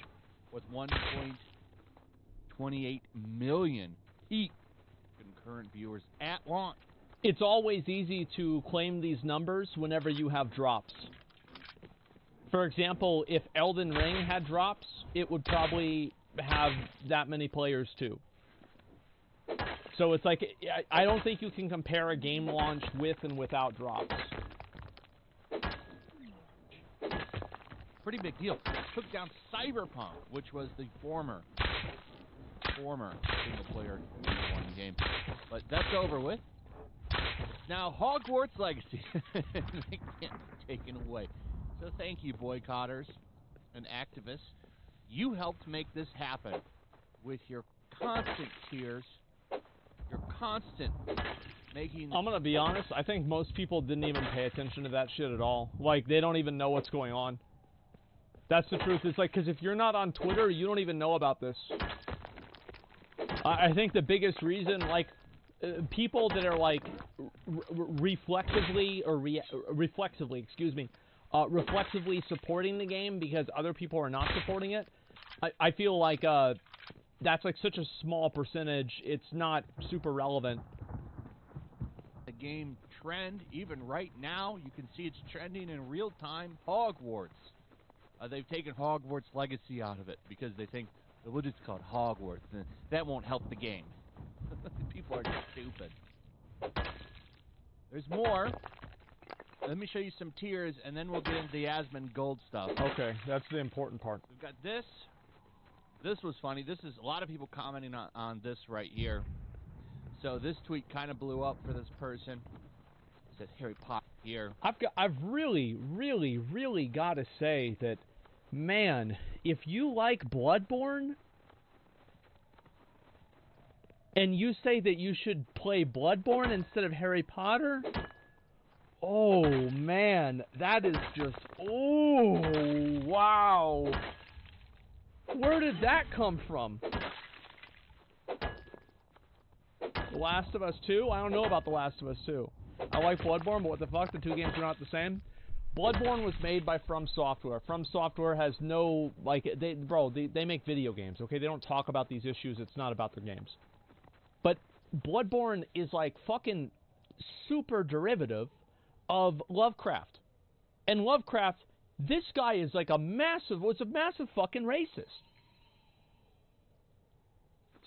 with 1.28 million peak concurrent viewers at launch. It's always easy to claim these numbers whenever you have drops. For example, if Elden Ring had drops, it would probably have that many players too. So it's like, I don't think you can compare a game launch with and without drops. Pretty big deal. Took down Cyberpunk, which was the former single-player #1 game. But that's over with. It's now Hogwarts Legacy. They can't be taken away. So thank you, boycotters and activists. You helped make this happen with your constant tears, your constant making... I'm gonna be honest, I think most people didn't even pay attention to that shit at all. Like, they don't even know what's going on. That's the truth. It's like, because if you're not on Twitter, you don't even know about this. I think the biggest reason, like, people that are, like, reflexively supporting the game because other people are not supporting it, I feel like, that's, like, such a small percentage, it's not super relevant. The game trend, even right now, you can see it's trending in real time, Hogwarts. They've taken Hogwarts Legacy out of it because they think, we'll just call it Hogwarts, and that won't help the game. People are stupid. There's more. Let me show you some tiers, and then we'll get into the Asmon Gold stuff. Okay, that's the important part. We've got this. This was funny. This is a lot of people commenting on this right here. So this tweet kind of blew up for this person. It says Harry Potter here. I've really got to say that, man, if you like Bloodborne and you say that you should play Bloodborne instead of Harry Potter, oh man, that is just, oh wow. Where did that come from? The Last of Us 2? I don't know about The Last of Us 2. I like Bloodborne, but what the fuck? The two games are not the same. Bloodborne was made by From Software. From Software has no, like, they make video games, okay? They don't talk about these issues. It's not about their games. But Bloodborne is, like, fucking super derivative of Lovecraft. And Lovecraft, this guy is, like, was a massive fucking racist.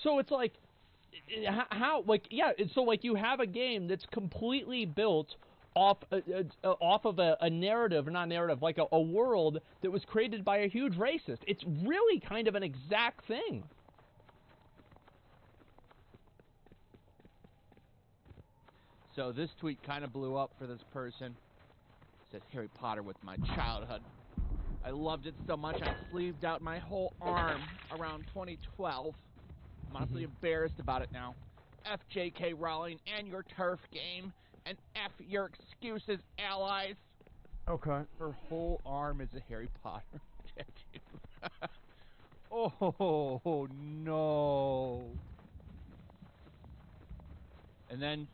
So it's like, how, like, yeah, so, like, you have a game that's completely built off of a narrative, or not narrative, like a world that was created by a huge racist. It's really kind of an exact thing. So this tweet kind of blew up for this person. It says Harry Potter with my childhood. I loved it so much I sleeved out my whole arm around 2012. I'm honestly embarrassed about it now. F J.K. Rowling and your turf game, and F your excuses, allies. Okay. Her whole arm is a Harry Potter tattoo. Oh, no. And then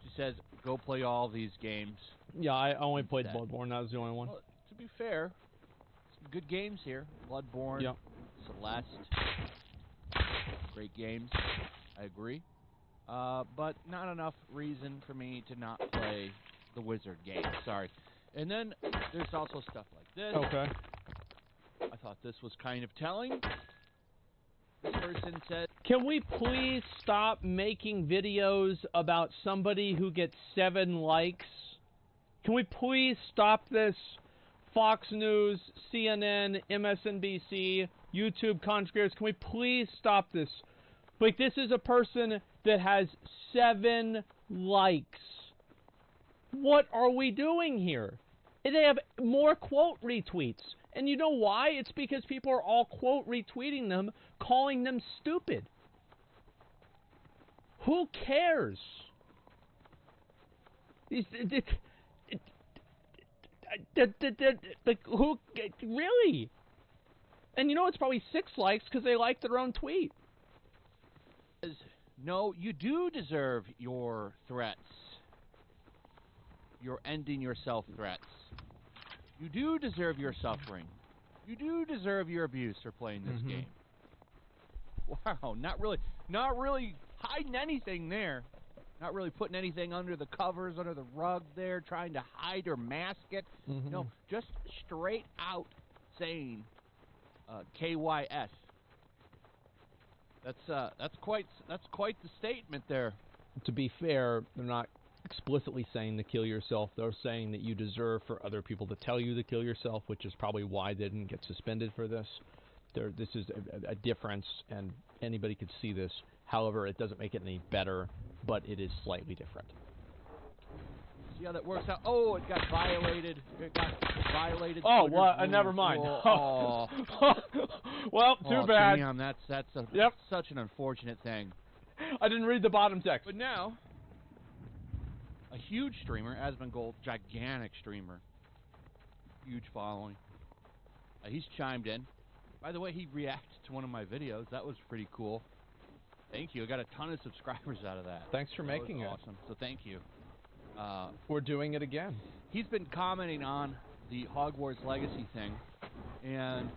she says, go play all these games. Yeah, I only played Bloodborne. That was the only one. Well, to be fair, some good games here. Bloodborne, yep. Celeste. Great games. I agree. But not enough reason for me to not play the Wizard game. Sorry. And then there's also stuff like this. Okay. I thought this was kind of telling. This person said, can we please stop making videos about somebody who gets 7 likes? Can we please stop this? Fox News, CNN, MSNBC, YouTube conspirators, can we please stop this? Like, this is a person that has 7 likes. What are we doing here? And they have more quote retweets. And you know why? It's because people are all quote retweeting them, calling them stupid. Who cares? Like, who really? And you know it's probably 6 likes because they like their own tweet. No, you do deserve your threats. Your ending yourself threats. You do deserve your suffering. You do deserve your abuse for playing this game. Wow, not really hiding anything there. Not really putting anything under the covers, under the rug there, trying to hide or mask it. No, just straight out saying KYS. That's quite the statement there. To be fair, they're not explicitly saying to kill yourself. They're saying that you deserve for other people to tell you to kill yourself, which is probably why they didn't get suspended for this. This is a difference, and anybody could see this. However, it doesn't make it any better, but it is slightly different. See how that works out? Oh, it got violated. Oh, well, never mind. Oh. Well, too bad. Damn, that's such an unfortunate thing. I didn't read the bottom text. But now, a huge streamer, Asmongold, gigantic streamer, huge following. He's chimed in. By the way, he reacted to one of my videos. That was pretty cool. Thank you. I got a ton of subscribers out of that. Thanks for making it. Awesome. So thank you. We're doing it again. He's been commenting on the Hogwarts Legacy thing, and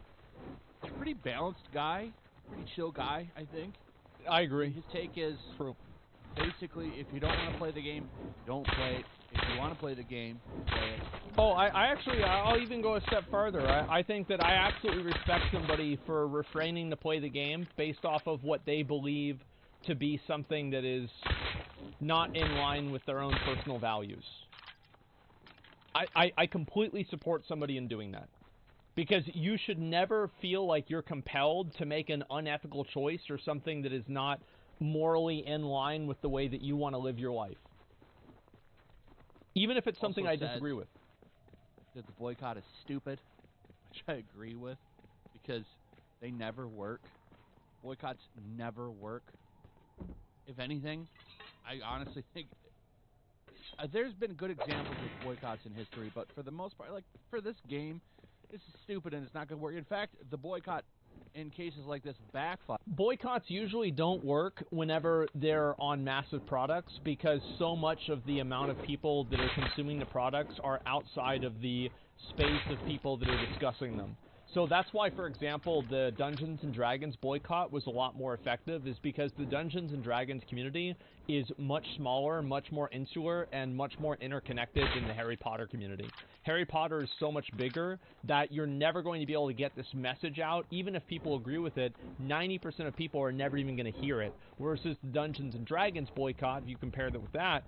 he's a pretty balanced guy, pretty chill guy, I think. I agree. His take is true. Basically, if you don't want to play the game, don't play it. If you want to play the game, play it. Oh, I'll even go a step further. I think that I absolutely respect somebody for refraining to play the game based off of what they believe to be something that is not in line with their own personal values. I completely support somebody in doing that. Because you should never feel like you're compelled to make an unethical choice or something that is not morally in line with the way that you want to live your life. Even if it's something I disagree with. That the boycott is stupid, which I agree with, because they never work. Boycotts never work. If anything, I honestly think there's been good examples of boycotts in history, but for the most part, like for this game, this is stupid and it's not going to work. In fact, the boycott in cases like this backfire. Boycotts usually don't work whenever they're on massive products because so much of the amount of people that are consuming the products are outside of the space of people that are discussing them. So that's why, for example, the Dungeons & Dragons boycott was a lot more effective, is because the Dungeons & Dragons community is much smaller, much more insular, and much more interconnected than the Harry Potter community. Harry Potter is so much bigger that you're never going to be able to get this message out. Even if people agree with it, 90% of people are never even going to hear it. Whereas the Dungeons & Dragons boycott, if you compare that with that,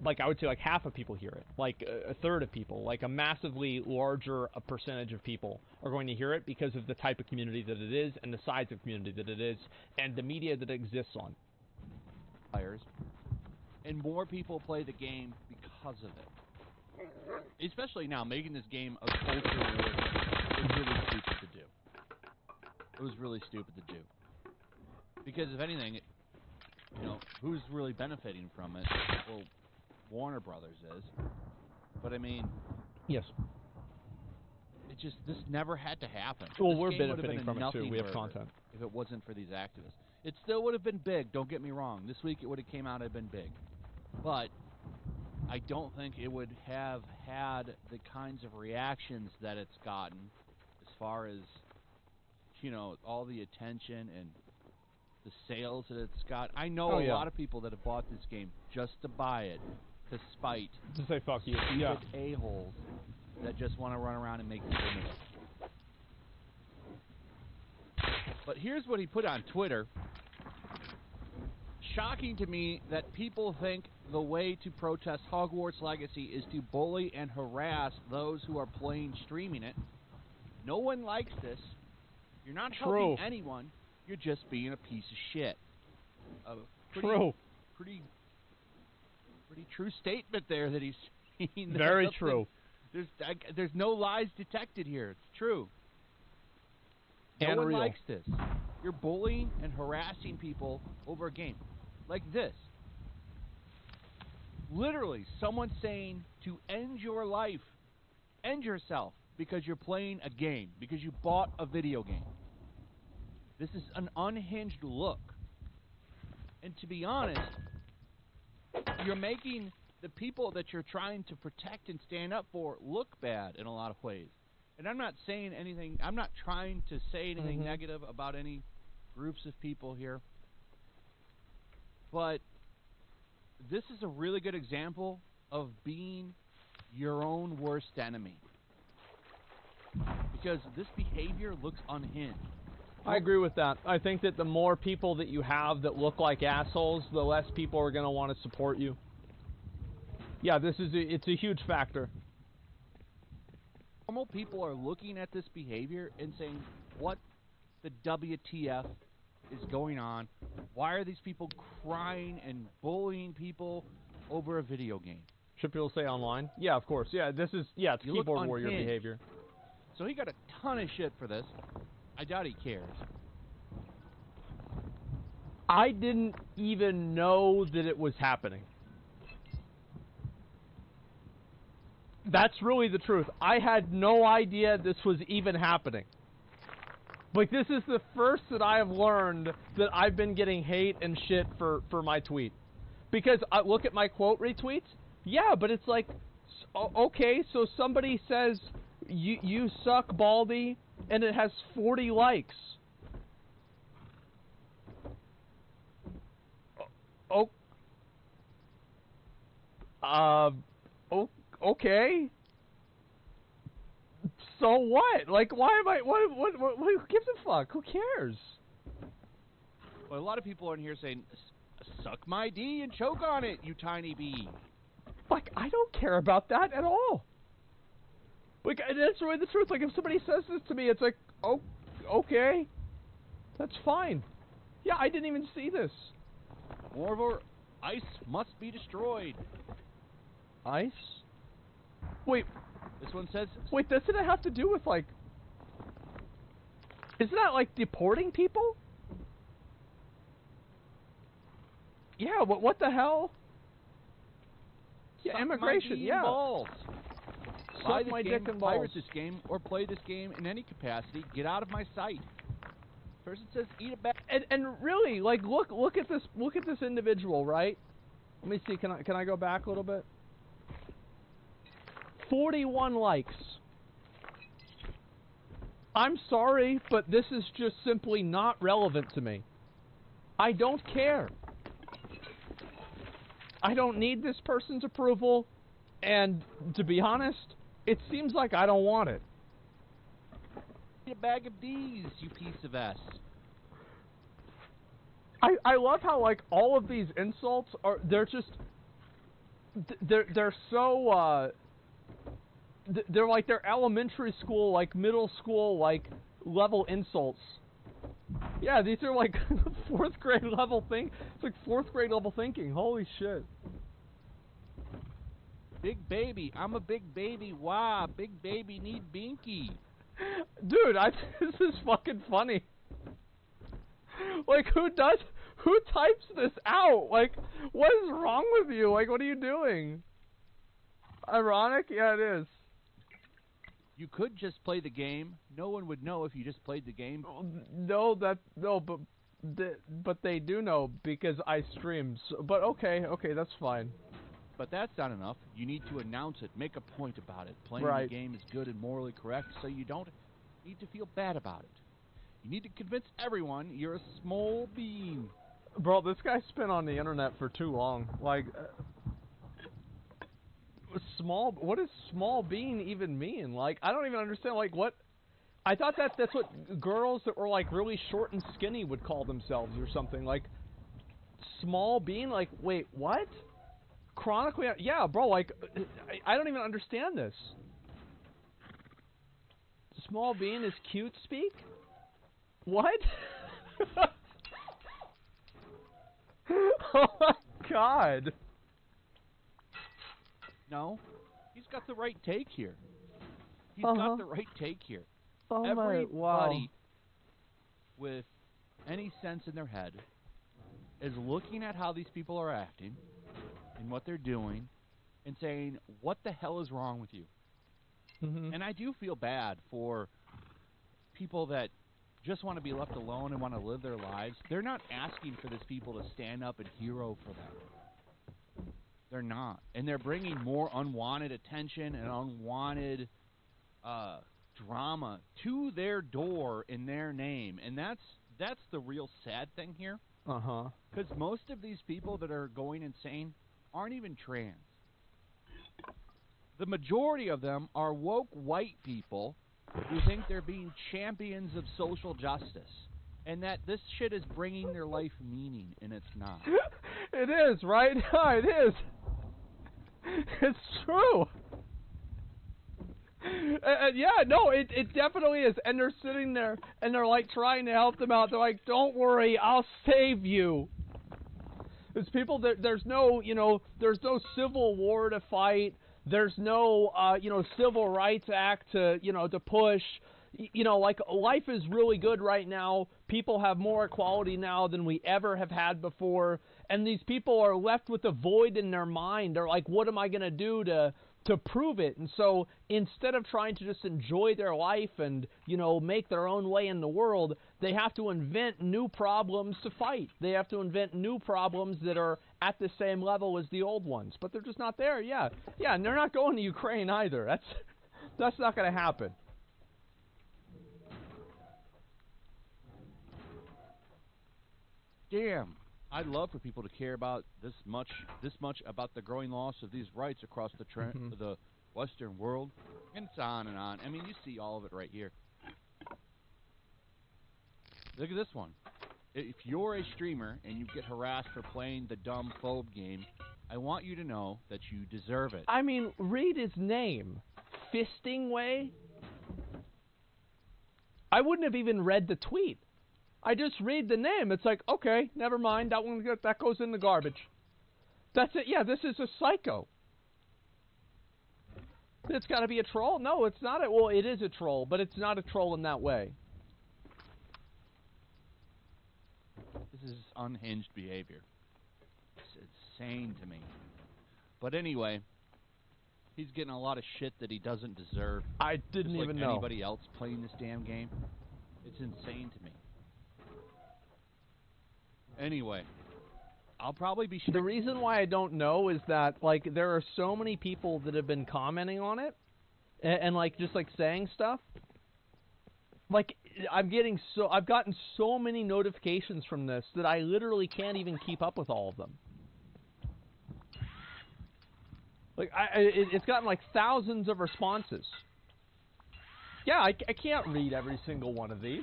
like I would say like half of people hear it, like a third of people, like a massively larger percentage of people are going to hear it because of the type of community that it is and the size of community that it is and the media that it exists on. And more people play the game because of it. Especially now, making this game a culture war was really stupid to do. It was really stupid to do. Because if anything, who's really benefiting from it? Well, Warner Brothers is. But I mean, yes. This never had to happen. Well, we're benefiting from it too. We have content. If it wasn't for these activists. It still would have been big, don't get me wrong. This week it would have came out and been big. But I don't think it would have had the kinds of reactions that it's gotten as far as, all the attention and the sales that it's got. I know a lot of people that have bought this game just to buy it, to spite. To say fuck you. Yeah. A-holes that just want to run around and make people miserable. But here's what he put on Twitter. Shocking to me that people think the way to protest Hogwarts Legacy is to bully and harass those who are streaming it. No one likes this. You're not helping anyone. You're just being a piece of shit. True. Pretty true statement there that he's seen. Very true. There's no lies detected here. It's true. No And one real. likes this. You're bullying and harassing people over a game. Like this. Literally, someone saying to end your life, end yourself, because you're playing a game, because you bought a video game. This is an unhinged look. And to be honest, you're making the people that you're trying to protect and stand up for look bad in a lot of ways. And I'm not saying anything, I'm not trying to say anything negative about any groups of people here. But this is a really good example of being your own worst enemy. Because this behavior looks unhinged. I agree with that. I think that the more people that you have that look like assholes, the less people are going to want to support you. Yeah, it's a huge factor. Normal people are looking at this behavior and saying, what the WTF is going on? Why are these people crying and bullying people over a video game? Should people say online? Yeah, of course. Yeah, it's keyboard warrior behavior. So he got a ton of shit for this. I doubt he cares. I didn't even know that it was happening. That's really the truth. I had no idea this was even happening. Like, this is the first that I have learned that I've been getting hate and shit for my tweet. Because I look at my quote retweets. Yeah, but it's like, okay, so somebody says, you suck, Baldy, and it has 40 likes. Okay. So what? Like, why am I? What? Who gives a fuck? Who cares? Well, a lot of people are in here saying, "Suck my D and choke on it, you tiny bee." Like, I don't care about that at all. Like, that's really the truth. Like, if somebody says this to me, it's like, oh, okay, that's fine. Yeah, I didn't even see this. Moreover, ice must be destroyed. Ice? Wait. This one says... Wait, doesn't it have to do with, like... Isn't that, like, deporting people? Yeah, what the hell? Yeah, immigration, yeah. Balls. Suck my dick and balls. Pirate this game, or play this game in any capacity. Get out of my sight. Person says, eat a bag. And really, like, look at this individual, right? Let me see. Can I go back a little bit? 41 likes. I'm sorry, but this is just simply not relevant to me. I don't care. I don't need this person's approval, and to be honest, it seems like I don't want it. Eat a bag of D's, you piece of S. I love how, like, all of these insults are, they're just, they're so, they're like, they're elementary school, like, middle school, like, level insults. Yeah, these are, like, 4th grade level thing. It's like 4th grade level thinking. Holy shit. Big baby. I'm a big baby. Wow, big baby need binky. Dude, this is fucking funny. Like, who types this out? Like, what is wrong with you? Like, what are you doing? Ironic? Yeah, it is. You could just play the game. No one would know if you just played the game. No, but they do know because I stream. So, but okay, that's fine. But that's not enough. You need to announce it. Make a point about it. Playing Right. the game is good and morally correct, so you don't need to feel bad about it. You need to convince everyone you're a small bean. Bro, this guy's been on the internet for too long. Like, what does small bean even mean? Like, I don't even understand, like, what... I thought that's what girls that were, like, really short and skinny would call themselves or something. Like, small bean? Like, wait, what? Chronically... Yeah, bro, like, I don't even understand this. Small bean is cute speak? What? Oh my God. No, he's got the right take here. He's Uh-huh. got the right take here. Oh Everybody my, wow. with any sense in their head is looking at how these people are acting and what they're doing and saying, what the hell is wrong with you? Mm-hmm. And I do feel bad for people that just want to be left alone and want to live their lives. They're not asking for these people to stand up and hero for them. They're not. And they're bringing more unwanted attention and unwanted drama to their door in their name. And that's the real sad thing here. Uh-huh. Because most of these people that are going insane aren't even trans. The majority of them are woke white people who think they're being champions of social justice and that this shit is bringing their life meaning, and it's not. It is, right? It is. It's true. Yeah, no, it definitely is. And they're sitting there, and they're, like, trying to help them out. They're like, don't worry, I'll save you. There's people that there's no Civil War to fight. There's no, Civil Rights Act to push. Like, life is really good right now. People have more equality now than we ever have had before. And these people are left with a void in their mind. They're like, what am I going to do to prove it? And so instead of trying to just enjoy their life and, make their own way in the world, they have to invent new problems to fight. They have to invent new problems that are at the same level as the old ones. But they're just not there. Yeah, and they're not going to Ukraine either. That's not going to happen. Damn. I'd love for people to care about this much about the growing loss of these rights across the Western world, and it's on and on. I mean, you see all of it right here. Look at this one. If you're a streamer and you get harassed for playing the dumb phobe game, I want you to know that you deserve it. I mean, read his name. Fisting Way? I wouldn't have even read the tweet. I just read the name. It's like, okay, never mind. That goes in the garbage. That's it. Yeah, this is a psycho. It's got to be a troll? No, it's not. Well, it is a troll, but it's not a troll in that way. This is unhinged behavior. It's insane to me. But anyway, he's getting a lot of shit that he doesn't deserve. I didn't just even like know. Anybody else playing this damn game? It's insane to me. Anyway, I'll probably be... The reason why I don't know is that, like, there are so many people that have been commenting on it and like, just, like, saying stuff. Like, I've gotten so many notifications from this that I literally can't even keep up with all of them. Like, it's gotten, like, thousands of responses. Yeah, I can't read every single one of these.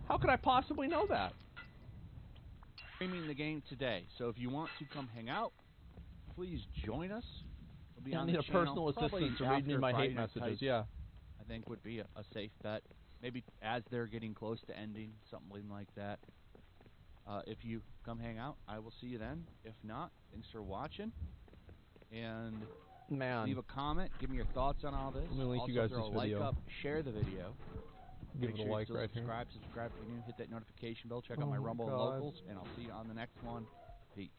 How could I possibly know that? Streaming the game today, so if you want to come hang out, please join us. We'll be I on need the a channel personal probably assistant to read me after my Friday hate Night messages. Tights, Yeah, I think would be a safe bet. Maybe as they're getting close to ending, something like that. If you come hang out, I will see you then. If not, thanks for watching. And leave a comment. Give me your thoughts on all this. Let me link also, you guys throw this a like video. up, share the video. Give Make it a sure like you still right here. subscribe if you're new. Hit that notification bell. Check out Oh my my Rumble and God. Locals, and I'll see you on the next one. Peace.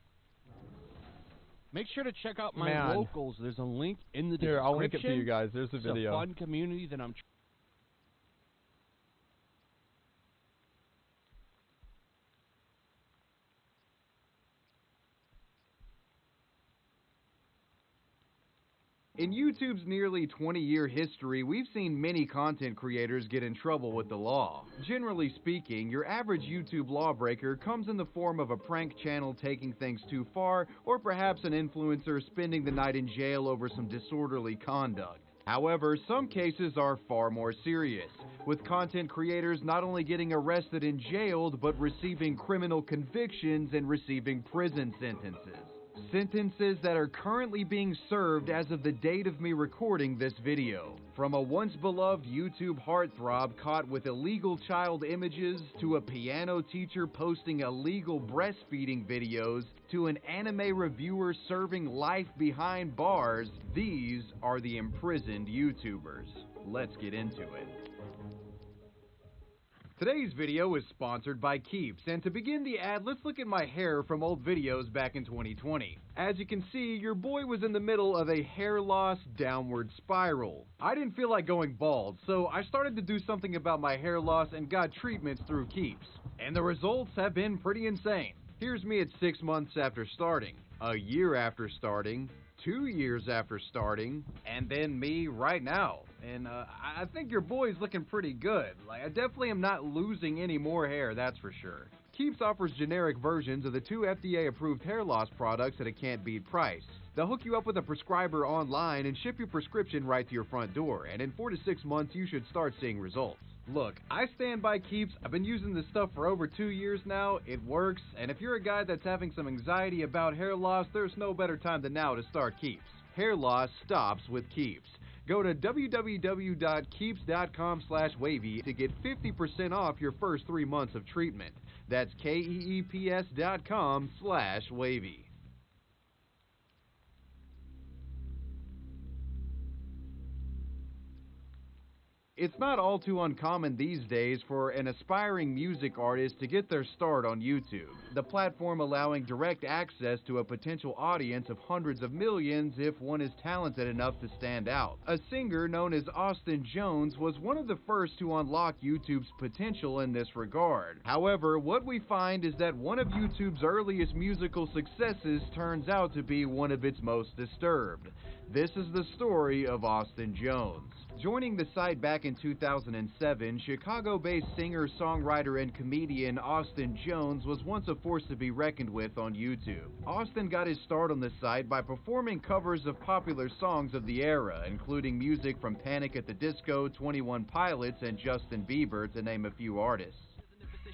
Make sure to check out my Man. locals. There's a link in the description. Here, I'll link it to you guys. There's the It's video. a fun community that I'm In YouTube's nearly 20-year history, we've seen many content creators get in trouble with the law. Generally speaking, your average YouTube lawbreaker comes in the form of a prank channel taking things too far, or perhaps an influencer spending the night in jail over some disorderly conduct. However, some cases are far more serious, with content creators not only getting arrested and jailed, but receiving criminal convictions and receiving prison sentences. Sentences that are currently being served as of the date of me recording this video. From a once beloved YouTube heartthrob caught with illegal child images, to a piano teacher posting illegal breastfeeding videos, to an anime reviewer serving life behind bars, these are the imprisoned YouTubers. Let's get into it. Today's video is sponsored by Keeps, and to begin the ad, let's look at my hair from old videos back in 2020. As you can see, your boy was in the middle of a hair loss downward spiral. I didn't feel like going bald, so I started to do something about my hair loss and got treatments through Keeps. And the results have been pretty insane. Here's me at 6 months after starting, a year after starting, 2 years after starting, and then me right now. And I think your boy's looking pretty good. Like, I definitely am not losing any more hair, that's for sure. Keeps offers generic versions of the 2 FDA-approved hair loss products at a can't-beat price. They'll hook you up with a prescriber online and ship your prescription right to your front door, and in 4 to 6 months you should start seeing results. Look, I stand by Keeps. I've been using this stuff for over 2 years now. It works, and if you're a guy that's having some anxiety about hair loss, there's no better time than now to start Keeps. Hair loss stops with Keeps. Go to www.keeps.com/wavy to get 50% off your first 3 months of treatment. That's keeps.com/wavy. It's not all too uncommon these days for an aspiring music artist to get their start on YouTube, the platform allowing direct access to a potential audience of hundreds of millions if one is talented enough to stand out. A singer known as Austin Jones was one of the first to unlock YouTube's potential in this regard. However, what we find is that one of YouTube's earliest musical successes turns out to be one of its most disturbed. This is the story of Austin Jones. Joining the site back in 2007, Chicago-based singer, songwriter, and comedian Austin Jones was once a force to be reckoned with on YouTube. Austin got his start on the site by performing covers of popular songs of the era, including music from Panic at the Disco, 21 Pilots, and Justin Bieber, to name a few artists.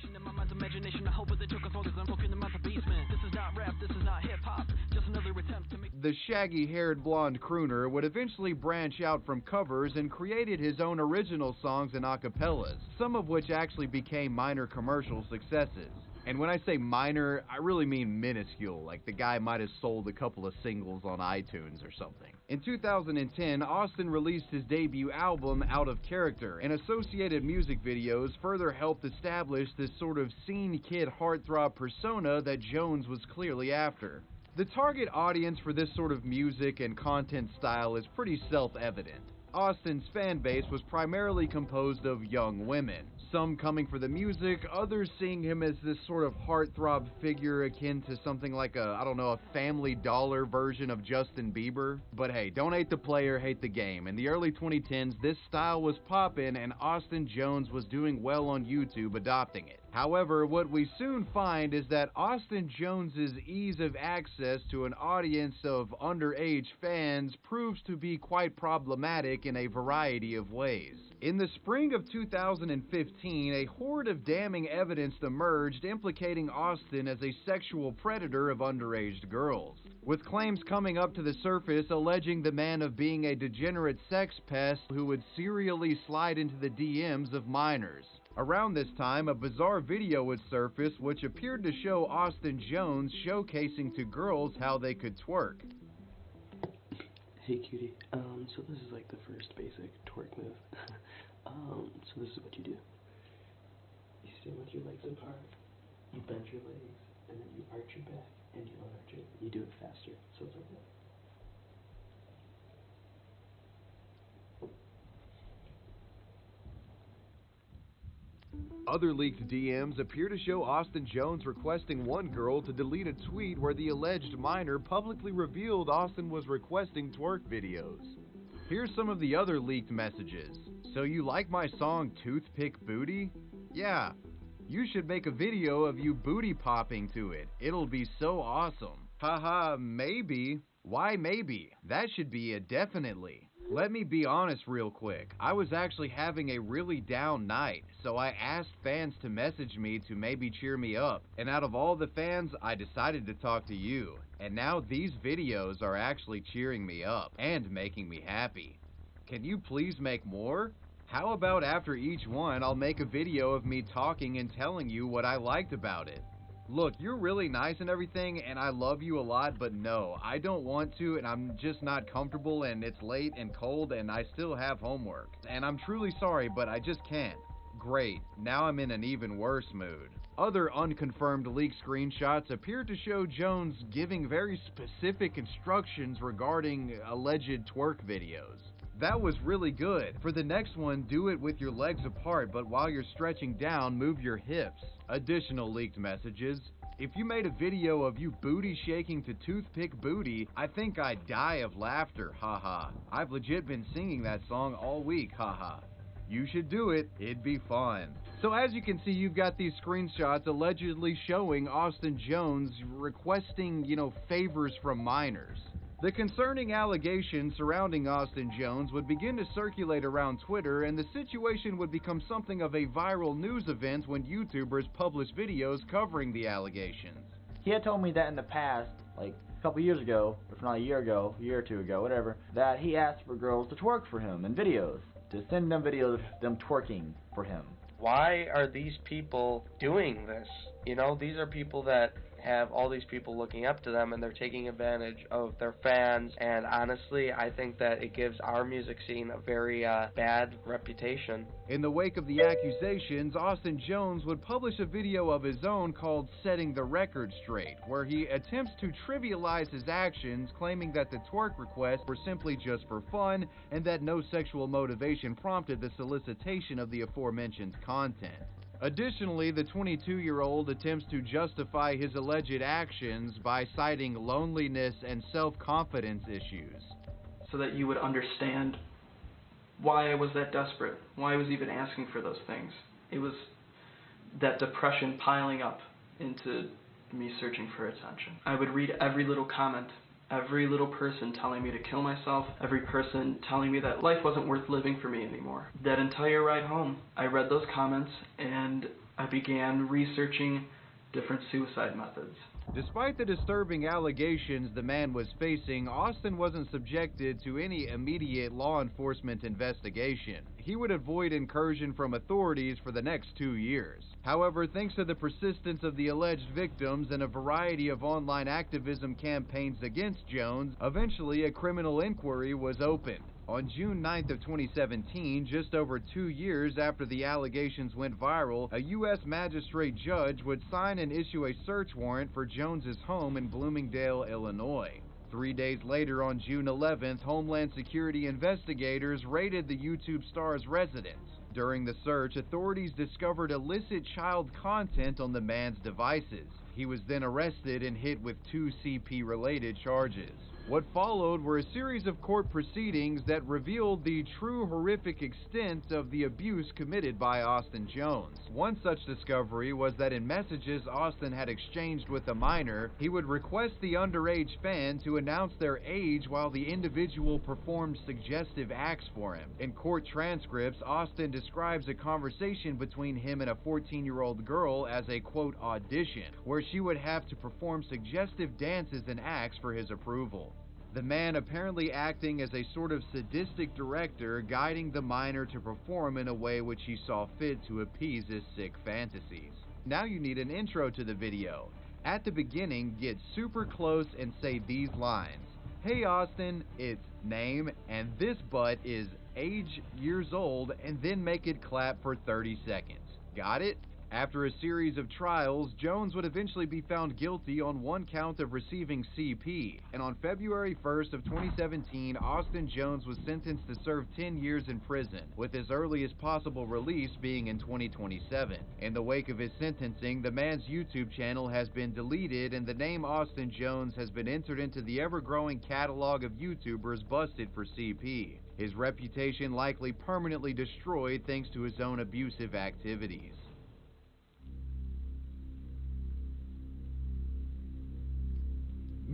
In my mind's imagination, I hope it took as long as I'm walking in my basement. This is not rap, this is not hip-hop, just another attempt to make... The shaggy-haired blonde crooner would eventually branch out from covers and created his own original songs and acapellas, some of which actually became minor commercial successes. And when I say minor, I really mean minuscule, like the guy might have sold a couple of singles on iTunes or something. In 2010, Austin released his debut album, Out of Character, and associated music videos further helped establish this sort of scene kid heartthrob persona that Jones was clearly after. The target audience for this sort of music and content style is pretty self-evident. Austin's fan base was primarily composed of young women, some coming for the music, others seeing him as this sort of heartthrob figure akin to something like a Family Dollar version of Justin Bieber. But hey, don't hate the player, hate the game. In the early 2010s, this style was poppin', and Austin Jones was doing well on YouTube adopting it. However, what we soon find is that Austin Jones's ease of access to an audience of underage fans proves to be quite problematic in a variety of ways. In the spring of 2015, a horde of damning evidence emerged implicating Austin as a sexual predator of underage girls, with claims coming up to the surface alleging the man of being a degenerate sex pest who would serially slide into the DMs of minors. Around this time, a bizarre video would surface which appeared to show Austin Jones showcasing to girls how they could twerk. Hey cutie, so this is like the first basic twerk move. So this is what you do. You stand with your legs apart, you bend your legs, and then you arch your back, and you unarch it. You do it faster, so it's like that. Other leaked DMs appear to show Austin Jones requesting one girl to delete a tweet where the alleged minor publicly revealed Austin was requesting twerk videos. Here's some of the other leaked messages. So you like my song Toothpick Booty? Yeah. You should make a video of you booty popping to it. It'll be so awesome. Haha, maybe. Why maybe? That should be a definitely. Let me be honest real quick. I was actually having a really down night, so I asked fans to message me to maybe cheer me up. And out of all the fans, I decided to talk to you. And now these videos are actually cheering me up and making me happy. Can you please make more? How about after each one, I'll make a video of me talking and telling you what I liked about it? Look, you're really nice and everything, and I love you a lot, but no, I don't want to, and I'm just not comfortable, and it's late and cold, and I still have homework. And I'm truly sorry, but I just can't. Great, now I'm in an even worse mood. Other unconfirmed leaked screenshots appear to show Jones giving very specific instructions regarding alleged twerk videos. That was really good. For the next one, do it with your legs apart, but while you're stretching down, move your hips. Additional leaked messages. If you made a video of you booty shaking to Toothpick Booty, I think I'd die of laughter, haha. I've legit been singing that song all week, haha. You should do it, it'd be fun. So as you can see, you've got these screenshots allegedly showing Austin Jones requesting, favors from minors. The concerning allegations surrounding Austin Jones would begin to circulate around Twitter, and the situation would become something of a viral news event when YouTubers publish videos covering the allegations. He had told me that in the past, like a couple years ago, if not a year ago, a year or two ago, whatever, that he asked for girls to twerk for him in videos, to send them videos of them twerking for him. Why are these people doing this? These are people that have all these people looking up to them, and they're taking advantage of their fans, and honestly, I think that it gives our music scene a very bad reputation. In the wake of the accusations, Austin Jones would publish a video of his own called Setting the Record Straight, where he attempts to trivialize his actions, claiming that the twerk requests were simply just for fun, and that no sexual motivation prompted the solicitation of the aforementioned content. Additionally, the 22-year-old attempts to justify his alleged actions by citing loneliness and self-confidence issues. So that you would understand why I was that desperate, why I was even asking for those things. It was that depression piling up into me searching for attention. I would read every little comment, every little person telling me to kill myself, every person telling me that life wasn't worth living for me anymore. That entire ride home, I read those comments and I began researching different suicide methods. Despite the disturbing allegations the man was facing, Austin wasn't subjected to any immediate law enforcement investigation. He would avoid incursion from authorities for the next 2 years. However, thanks to the persistence of the alleged victims and a variety of online activism campaigns against Jones, eventually a criminal inquiry was opened. On June 9th of 2017, just over 2 years after the allegations went viral, a U.S. magistrate judge would sign and issue a search warrant for Jones's home in Bloomingdale, Illinois. 3 days later, on June 11th, Homeland Security investigators raided the YouTube star's residence. During the search, authorities discovered illicit child content on the man's devices. He was then arrested and hit with 2 CP-related charges. What followed were a series of court proceedings that revealed the true horrific extent of the abuse committed by Austin Jones. One such discovery was that in messages Austin had exchanged with a minor, he would request the underage fan to announce their age while the individual performed suggestive acts for him. In court transcripts, Austin describes a conversation between him and a 14-year-old girl as a, quote, audition, where she would have to perform suggestive dances and acts for his approval. The man apparently acting as a sort of sadistic director, guiding the minor to perform in a way which he saw fit to appease his sick fantasies. Now you need an intro to the video. At the beginning, get super close and say these lines. Hey Austin, it's name, and this butt is age years old, and then make it clap for 30 seconds. Got it? After a series of trials, Jones would eventually be found guilty on 1 count of receiving CP, and on February 1st of 2017, Austin Jones was sentenced to serve 10 years in prison, with his earliest possible release being in 2027. In the wake of his sentencing, the man's YouTube channel has been deleted, and the name Austin Jones has been entered into the ever-growing catalog of YouTubers busted for CP. His reputation likely permanently destroyed thanks to his own abusive activities.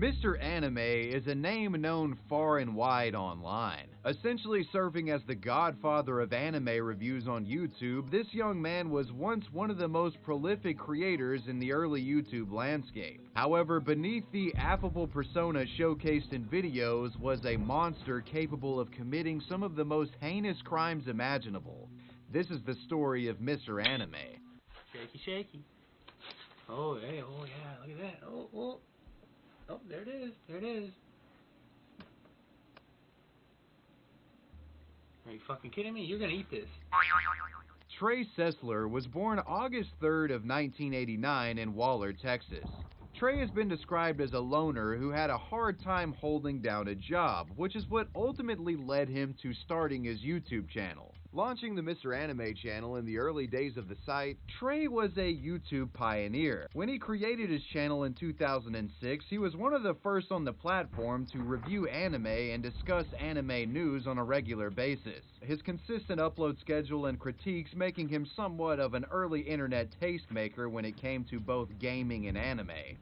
Mr. Anime is a name known far and wide online. Essentially serving as the godfather of anime reviews on YouTube, this young man was once one of the most prolific creators in the early YouTube landscape. However, beneath the affable persona showcased in videos was a monster capable of committing some of the most heinous crimes imaginable. This is the story of Mr. Anime. Shaky, shaky. Oh, hey, oh yeah, look at that. Oh, oh. Oh, there it is. There it is. Are you fucking kidding me? You're gonna eat this. Trey Sessler was born August 3rd of 1989 in Waller, Texas. Trey has been described as a loner who had a hard time holding down a job, which is what ultimately led him to starting his YouTube channel. Launching the Mr. Anime channel in the early days of the site, Trey was a YouTube pioneer. When he created his channel in 2006, he was one of the first on the platform to review anime and discuss anime news on a regular basis. His consistent upload schedule and critiques making him somewhat of an early internet tastemaker when it came to both gaming and anime.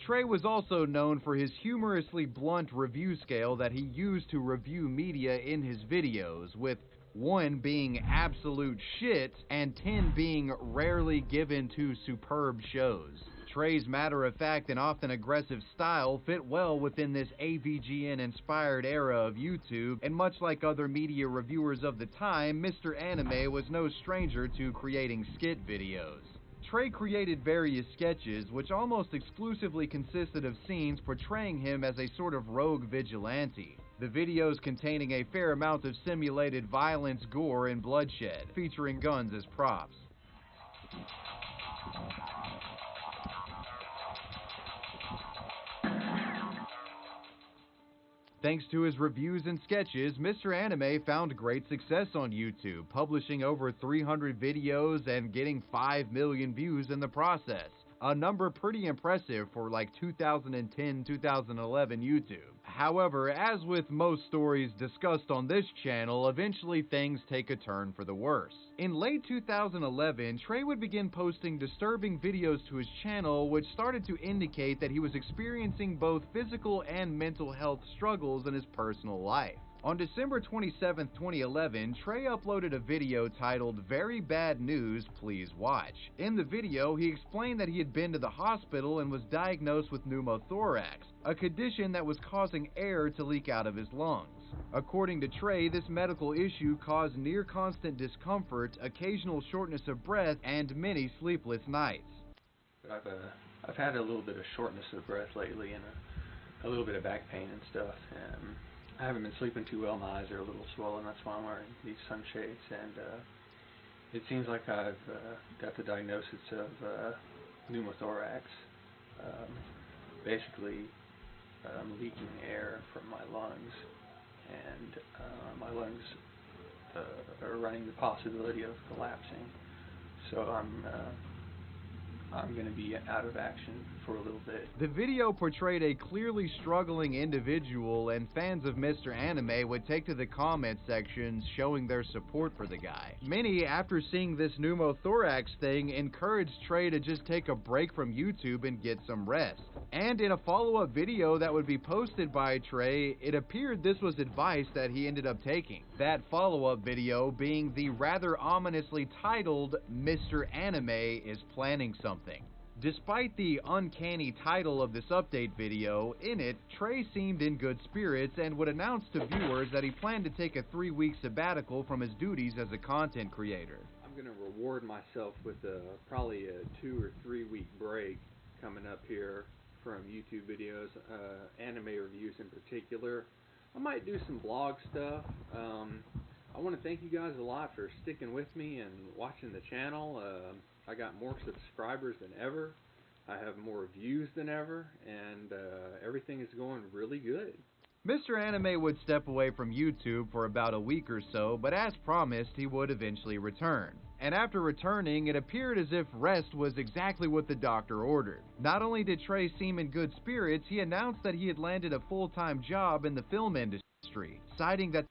Trey was also known for his humorously blunt review scale that he used to review media in his videos, with 1 being absolute shit and 10 being rarely given to superb shows. Trey's matter-of-fact and often aggressive style fit well within this AVGN-inspired era of YouTube, and much like other media reviewers of the time, Mr. Anime was no stranger to creating skit videos. Trey created various sketches, which almost exclusively consisted of scenes portraying him as a sort of rogue vigilante. The videos containing a fair amount of simulated violence, gore, and bloodshed, featuring guns as props. Thanks to his reviews and sketches, Mr. Anime found great success on YouTube, publishing over 300 videos and getting 5 million views in the process. A number pretty impressive for like 2010-2011 YouTube. However, as with most stories discussed on this channel, eventually things take a turn for the worse. In late 2011, Trey would begin posting disturbing videos to his channel, which started to indicate that he was experiencing both physical and mental health struggles in his personal life. On December 27, 2011, Trey uploaded a video titled "Very Bad News, Please Watch." In the video, he explained that he had been to the hospital and was diagnosed with pneumothorax, a condition that was causing air to leak out of his lungs. According to Trey, this medical issue caused near constant discomfort, occasional shortness of breath, and many sleepless nights. I've had a little bit of shortness of breath lately and a little bit of back pain and stuff. I haven't been sleeping too well. My eyes are a little swollen. That's why I'm wearing these sunshades. And it seems like I've got the diagnosis of pneumothorax. Basically, I'm leaking air from my lungs, and my lungs are running the possibility of collapsing. So I'm going to be out of action for a little bit. The video portrayed a clearly struggling individual, and fans of Mr. Anime would take to the comment sections showing their support for the guy. Many, after seeing this pneumothorax thing, encouraged Trey to just take a break from YouTube and get some rest. And in a follow-up video that would be posted by Trey, it appeared this was advice that he ended up taking. That follow-up video being the rather ominously titled "Mr. Anime is Planning Something." Despite the uncanny title of this update video, in it, Trey seemed in good spirits and would announce to viewers that he planned to take a 3-week sabbatical from his duties as a content creator. I'm going to reward myself with probably a 2 or 3 week break coming up here from YouTube videos, anime reviews in particular. I might do some blog stuff. I want to thank you guys a lot for sticking with me and watching the channel. I got more subscribers than ever. I have more views than ever, and everything is going really good. Mr. Anime would step away from YouTube for about a week or so, but as promised, he would eventually return. And after returning, it appeared as if rest was exactly what the doctor ordered. Not only did Trey seem in good spirits, he announced that he had landed a full-time job in the film industry, citing that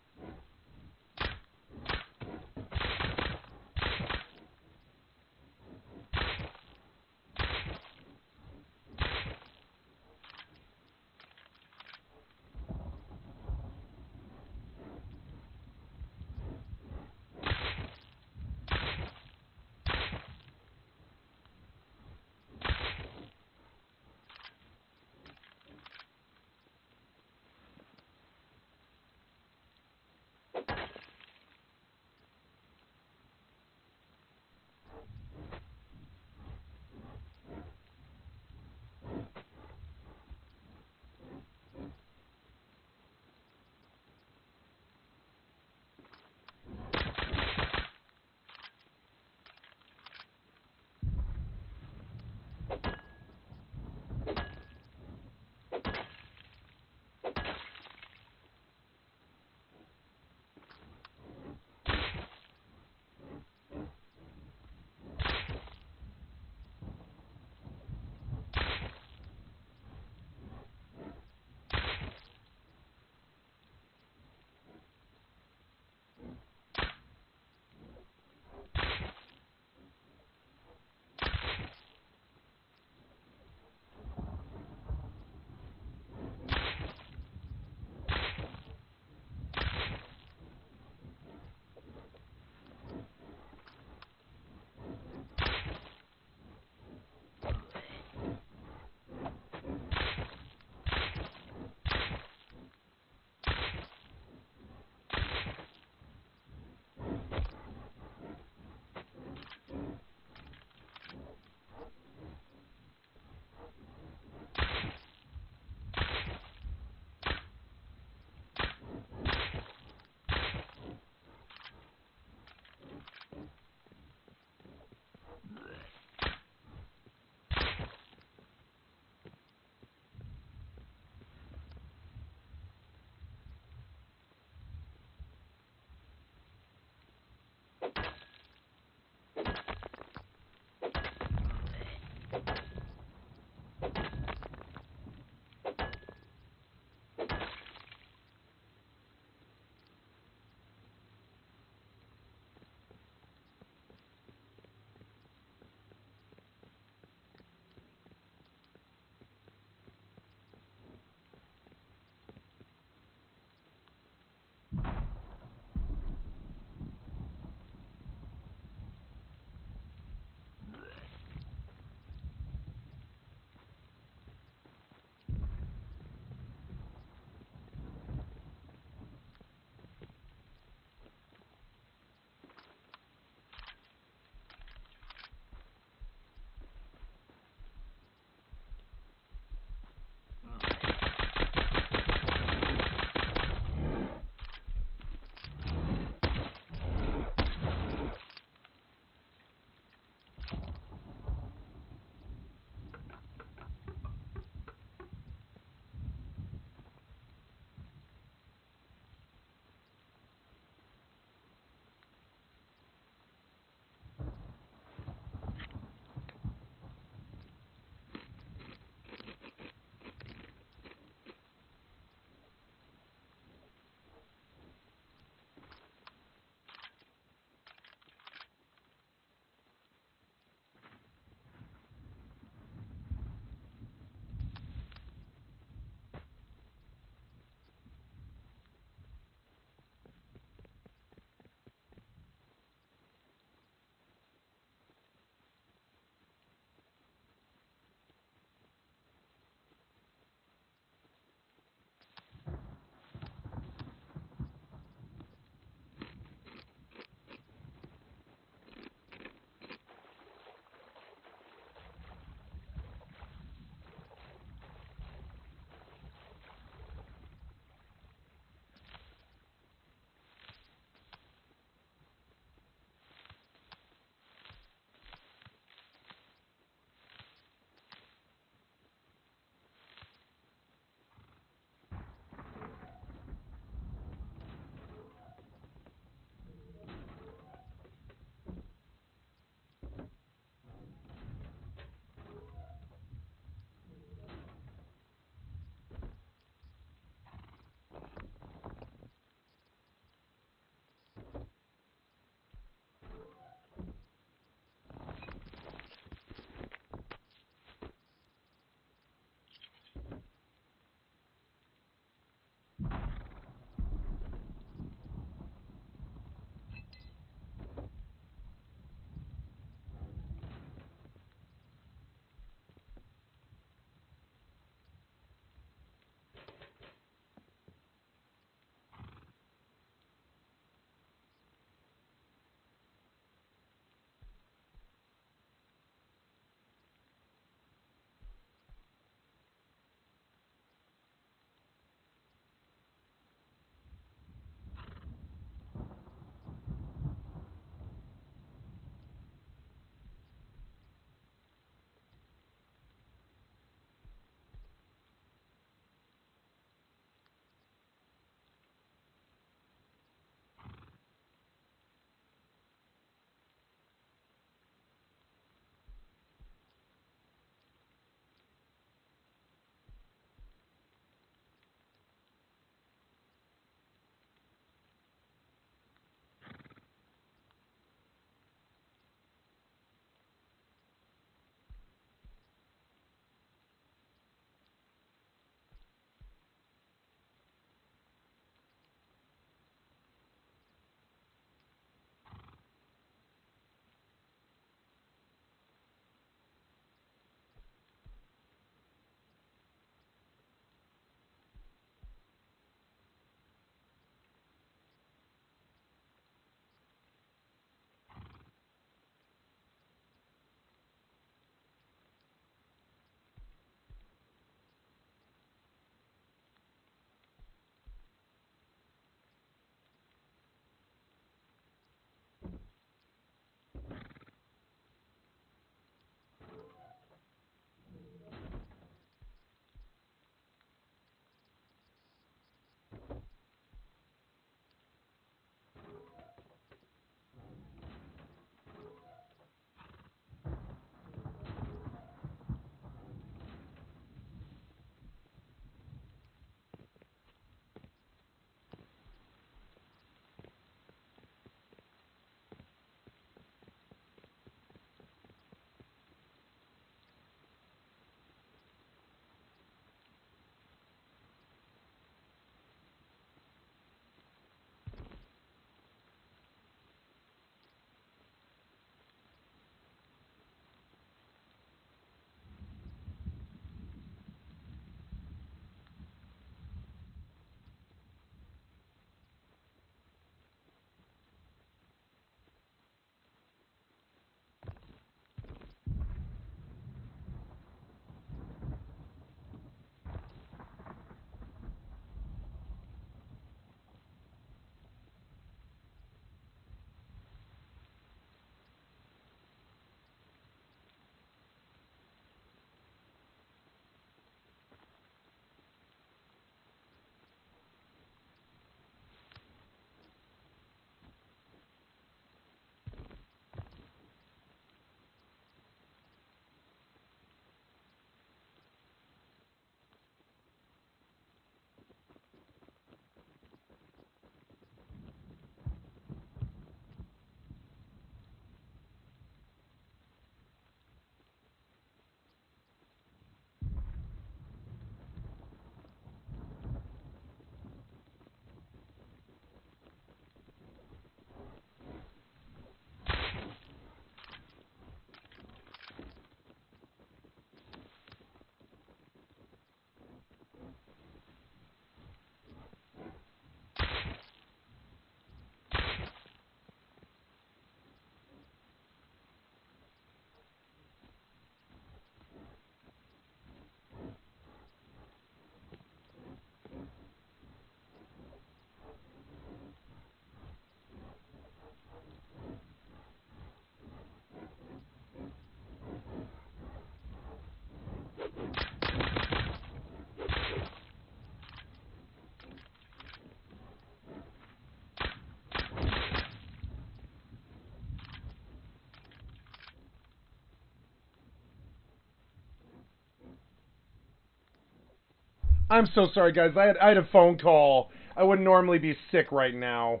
I'm so sorry, guys. I had a phone call. I wouldn't normally be sick right now.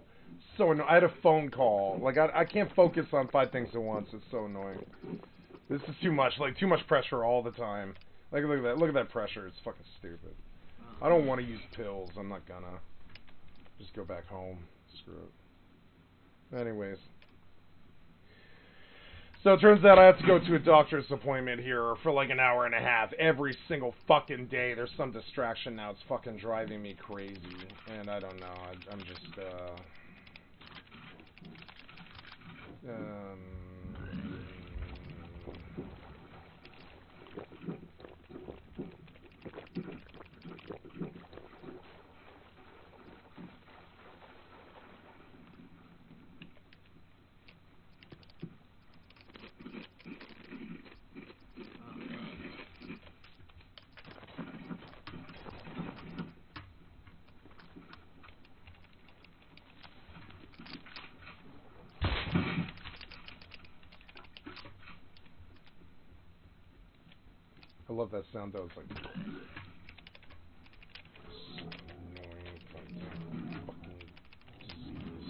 So I had a phone call. Like, I can't focus on 5 things at once. It's so annoying. This is too much. Like, too much pressure all the time. Like, look at that. Look at that pressure. It's fucking stupid. I don't want to use pills. I'm not gonna. Just go back home. Screw it. Anyways. So it turns out I have to go to a doctor's appointment here for like an hour and a half every single fucking day. There's some distraction now. It's fucking driving me crazy. And I don't know. I'm just, I love that sound though. It's like annoying fucking disease.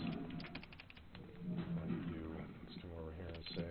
You. Let's come over here and say.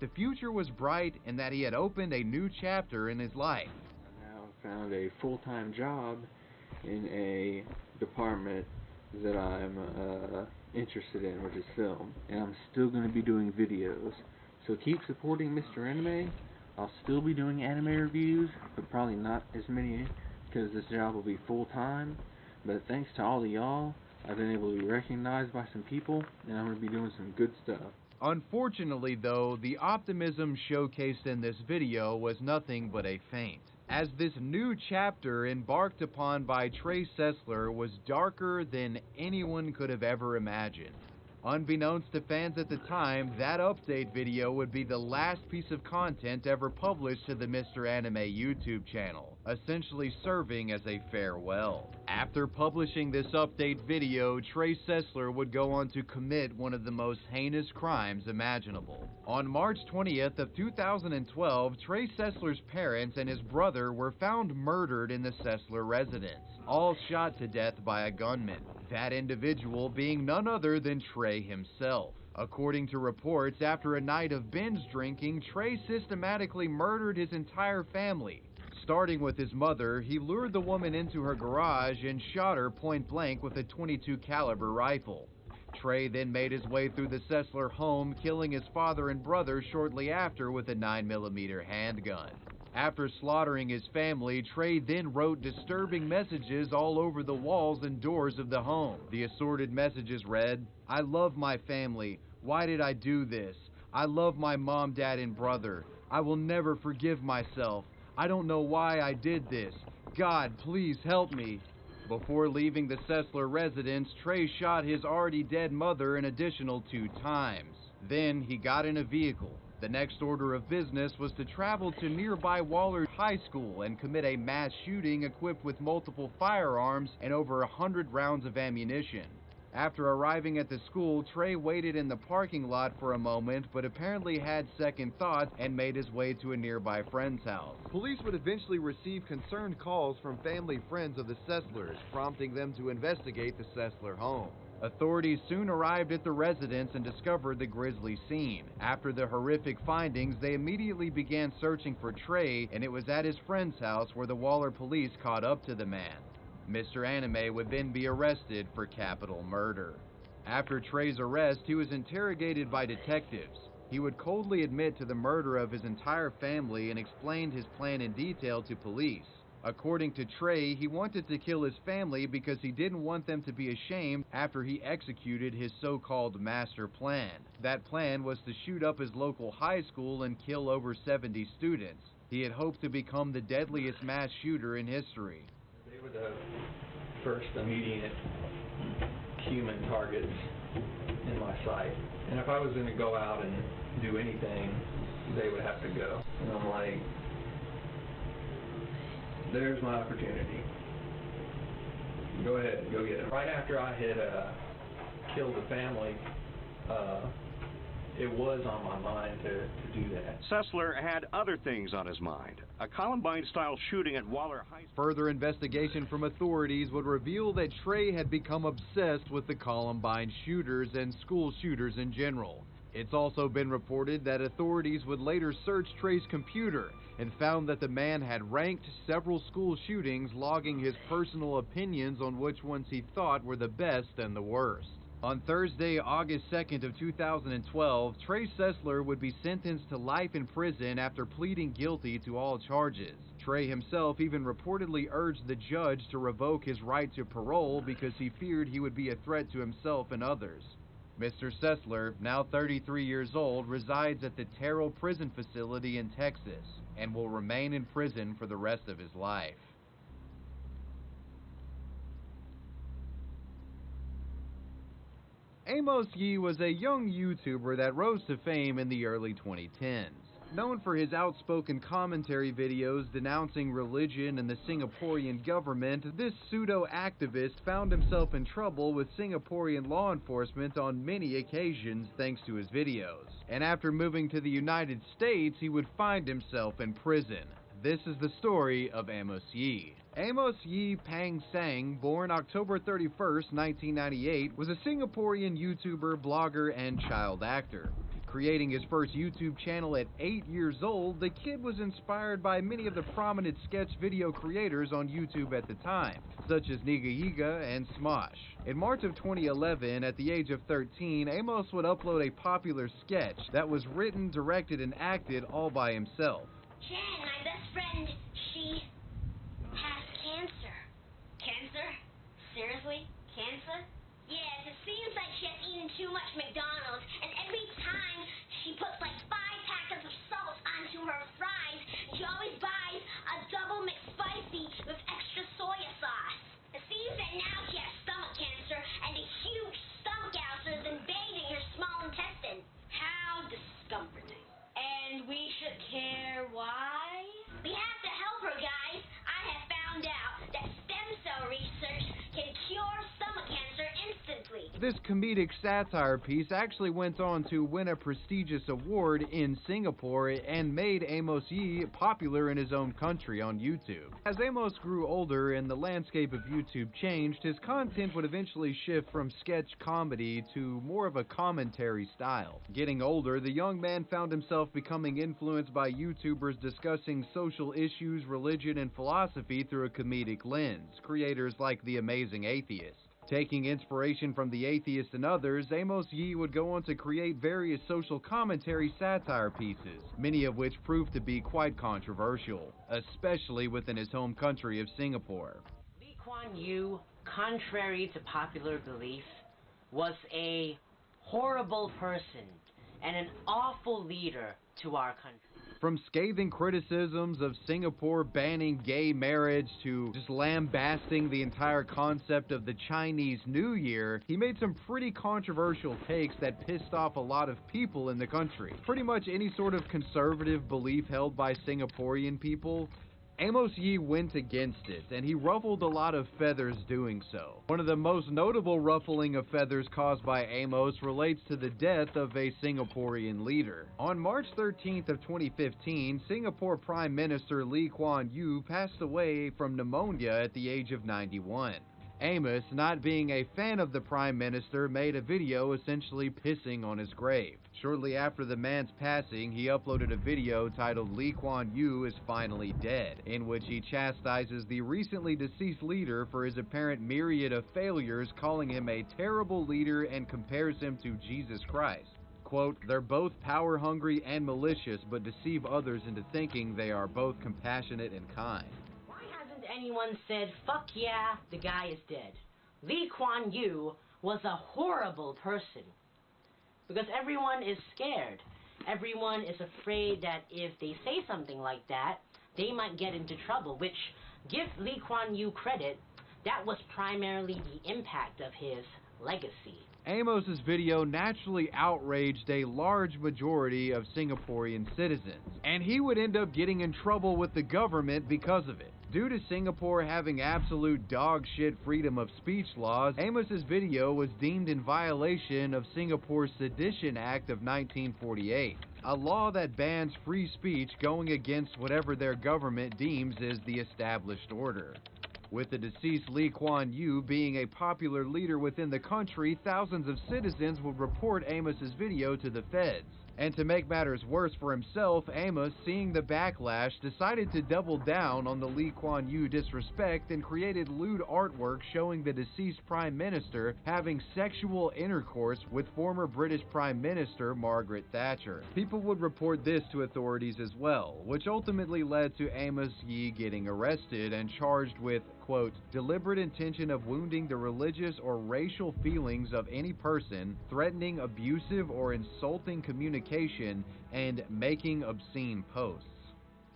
The future was bright and that he had opened a new chapter in his life. I now found a full-time job in a department that I'm interested in, which is film, and I'm still going to be doing videos. So keep supporting Mr. Anime. I'll still be doing anime reviews, but probably not as many because this job will be full-time. But thanks to all of y'all, I've been able to be recognized by some people, and I'm going to be doing some good stuff. Unfortunately, though, the optimism showcased in this video was nothing but a feint, as this new chapter embarked upon by Trey Sessler was darker than anyone could have ever imagined. Unbeknownst to fans at the time, that update video would be the last piece of content ever published to the Mr. Anime YouTube channel, essentially serving as a farewell. After publishing this update video, Trey Sessler would go on to commit one of the most heinous crimes imaginable. On March 20th of 2012, Trey Sessler's parents and his brother were found murdered in the Sessler residence, all shot to death by a gunman. That individual being none other than Trey himself. According to reports, after a night of binge drinking, Trey systematically murdered his entire family. Starting with his mother, he lured the woman into her garage and shot her point blank with a .22 caliber rifle. Trey then made his way through the Sessler home, killing his father and brother shortly after with a 9mm handgun. After slaughtering his family, Trey then wrote disturbing messages all over the walls and doors of the home. The assorted messages read, "I love my family. Why did I do this? I love my mom, dad, and brother. I will never forgive myself. I don't know why I did this. God, please help me." Before leaving the Sessler residence, Trey shot his already dead mother an additional 2 times. Then he got in a vehicle. The next order of business was to travel to nearby Waller High School and commit a mass shooting equipped with multiple firearms and over 100 rounds of ammunition. After arriving at the school, Trey waited in the parking lot for a moment, but apparently had second thoughts and made his way to a nearby friend's house. Police would eventually receive concerned calls from family friends of the Sesslers, prompting them to investigate the Sessler home. Authorities soon arrived at the residence and discovered the grisly scene. After the horrific findings, they immediately began searching for Trey, and it was at his friend's house where the Waller police caught up to the man. Mr. Anime would then be arrested for capital murder. After Trey's arrest, he was interrogated by detectives. He would coldly admit to the murder of his entire family and explained his plan in detail to police. According to Trey, he wanted to kill his family because he didn't want them to be ashamed after he executed his so-called master plan. That plan was to shoot up his local high school and kill over 70 students. He had hoped to become the deadliest mass shooter in history. They were the first immediate human targets in my sight. And if I was going to go out and do anything, they would have to go. And I'm like, there's my opportunity. Go ahead, go get it. Right after I had killed the family, it was on my mind to do that. Sessler had other things on his mind. A Columbine-style shooting at Waller High School. Further investigation from authorities would reveal that Trey had become obsessed with the Columbine shooters and school shooters in general. It's also been reported that authorities would later search Trey's computer and found that the man had ranked several school shootings, logging his personal opinions on which ones he thought were the best and the worst. On Thursday, August 2nd of 2012, Trey Sessler would be sentenced to life in prison after pleading guilty to all charges. Trey himself even reportedly urged the judge to revoke his right to parole because he feared he would be a threat to himself and others. Mr. Sessler, now 33 years old, resides at the Terrell Prison Facility in Texas and will remain in prison for the rest of his life. Amos Yee was a young YouTuber that rose to fame in the early 2010s. Known for his outspoken commentary videos denouncing religion and the Singaporean government, this pseudo-activist found himself in trouble with Singaporean law enforcement on many occasions thanks to his videos. And after moving to the United States, he would find himself in prison. This is the story of Amos Yee. Amos Yee Pang Sang, born October 31st, 1998, was a Singaporean YouTuber, blogger, and child actor. Creating his first YouTube channel at 8 years old, the kid was inspired by many of the prominent sketch video creators on YouTube at the time, such as Nigahiga and Smosh. In March of 2011, at the age of 13, Amos would upload a popular sketch that was written, directed, and acted all by himself. Jen, my best friend, she has cancer. Cancer? Seriously? Cancer? Yes, it seems like she has eaten too much McDonald's, and every time she puts like 5 packets of salt onto her fries, she always buys a double McSpicy with extra soy sauce. It seems that now she has stomach cancer and a huge stomach ulcer is invading her small intestine. How discomforting. And we should care why? We have to help her, guys. I have found out that stem cell research can cure stomach cancer instantly. This comedic satire piece actually went on to win a prestigious award in Singapore and made Amos Yee popular in his own country on YouTube. As Amos grew older and the landscape of YouTube changed, his content would eventually shift from sketch comedy to more of a commentary style. Getting older, the young man found himself becoming influenced by YouTubers discussing social issues, religion, and philosophy through a comedic lens, creators like The Amazing Atheist. Taking inspiration from The Atheist and others, Amos Yee would go on to create various social commentary satire pieces, many of which proved to be quite controversial, especially within his home country of Singapore. Lee Kuan Yew, contrary to popular belief, was a horrible person and an awful leader to our country. From scathing criticisms of Singapore banning gay marriage to just lambasting the entire concept of the Chinese New Year, he made some pretty controversial takes that pissed off a lot of people in the country. Pretty much any sort of conservative belief held by Singaporean people, Amos Yee went against it, and he ruffled a lot of feathers doing so. One of the most notable ruffling of feathers caused by Amos relates to the death of a Singaporean leader. On March 13th of 2015, Singapore Prime Minister Lee Kuan Yew passed away from pneumonia at the age of 91. Amos, not being a fan of the Prime Minister, made a video essentially pissing on his grave. Shortly after the man's passing, he uploaded a video titled "Lee Kuan Yew is Finally Dead," in which he chastises the recently deceased leader for his apparent myriad of failures, calling him a terrible leader and compares him to Jesus Christ. Quote, "They're both power-hungry and malicious, but deceive others into thinking they are both compassionate and kind." Anyone said, fuck yeah, the guy is dead. Lee Kuan Yew was a horrible person. Because everyone is scared. Everyone is afraid that if they say something like that, they might get into trouble, which, give Lee Kuan Yew credit, that was primarily the impact of his legacy. Amos's video naturally outraged a large majority of Singaporean citizens, and he would end up getting in trouble with the government because of it. Due to Singapore having absolute dog shit freedom of speech laws, Amos's video was deemed in violation of Singapore's Sedition Act of 1948, a law that bans free speech going against whatever their government deems is the established order. With the deceased Lee Kuan Yew being a popular leader within the country, thousands of citizens would report Amos's video to the feds. And to make matters worse for himself, Amos, seeing the backlash, decided to double down on the Lee Kuan Yew disrespect and created lewd artwork showing the deceased Prime Minister having sexual intercourse with former British Prime Minister Margaret Thatcher. People would report this to authorities as well, which ultimately led to Amos Yee getting arrested and charged with, quote, "deliberate intention of wounding the religious or racial feelings of any person, threatening, abusive, or insulting communication, and making obscene posts."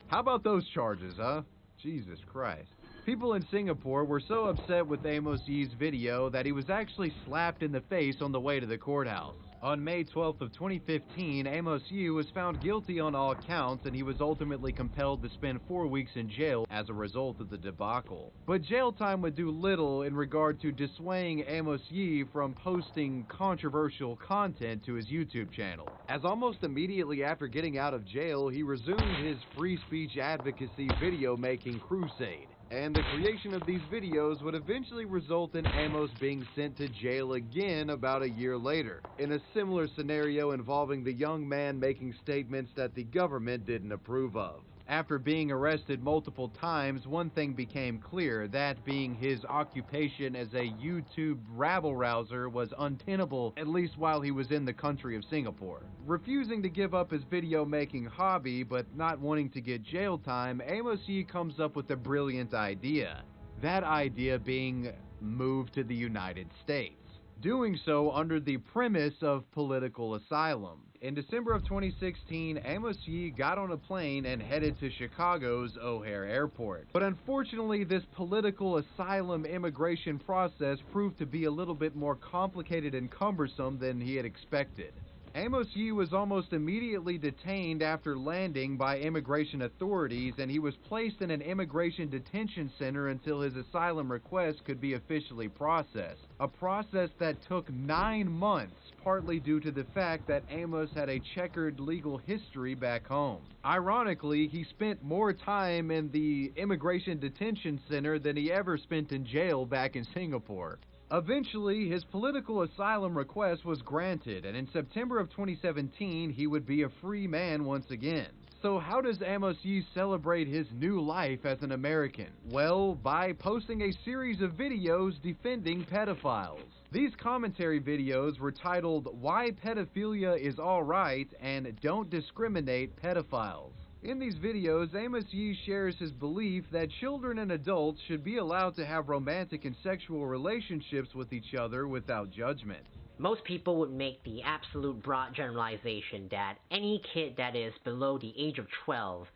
How about those charges, huh? Jesus Christ. People in Singapore were so upset with Amos Yee's video that he was actually slapped in the face on the way to the courthouse. On May 12th of 2015, Amos Yee was found guilty on all counts, and he was ultimately compelled to spend 4 weeks in jail as a result of the debacle. But jail time would do little in regard to dissuading Amos Yee from posting controversial content to his YouTube channel, as almost immediately after getting out of jail, he resumed his free speech advocacy video-making crusade. And the creation of these videos would eventually result in Amos being sent to jail again about a year later, in a similar scenario involving the young man making statements that the government didn't approve of. After being arrested multiple times, one thing became clear, that being his occupation as a YouTube rabble-rouser was untenable, at least while he was in the country of Singapore. Refusing to give up his video-making hobby, but not wanting to get jail time, Amos Yee comes up with a brilliant idea. That idea being move to the United States. Doing so under the premise of political asylum. In December of 2016, Amos Yee got on a plane and headed to Chicago's O'Hare Airport. But unfortunately, this political asylum immigration process proved to be a little bit more complicated and cumbersome than he had expected. Amos Yee was almost immediately detained after landing by immigration authorities, and he was placed in an immigration detention center until his asylum request could be officially processed. A process that took 9 months, partly due to the fact that Amos had a checkered legal history back home. Ironically, he spent more time in the immigration detention center than he ever spent in jail back in Singapore. Eventually, his political asylum request was granted, and in September of 2017, he would be a free man once again. So how does Amos Yee celebrate his new life as an American? Well, by posting a series of videos defending pedophiles. These commentary videos were titled "Why Pedophilia is Alright" and "Don't Discriminate Pedophiles." In these videos, Amos Yee shares his belief that children and adults should be allowed to have romantic and sexual relationships with each other without judgment. Most people would make the absolute broad generalization that any kid that is below the age of 12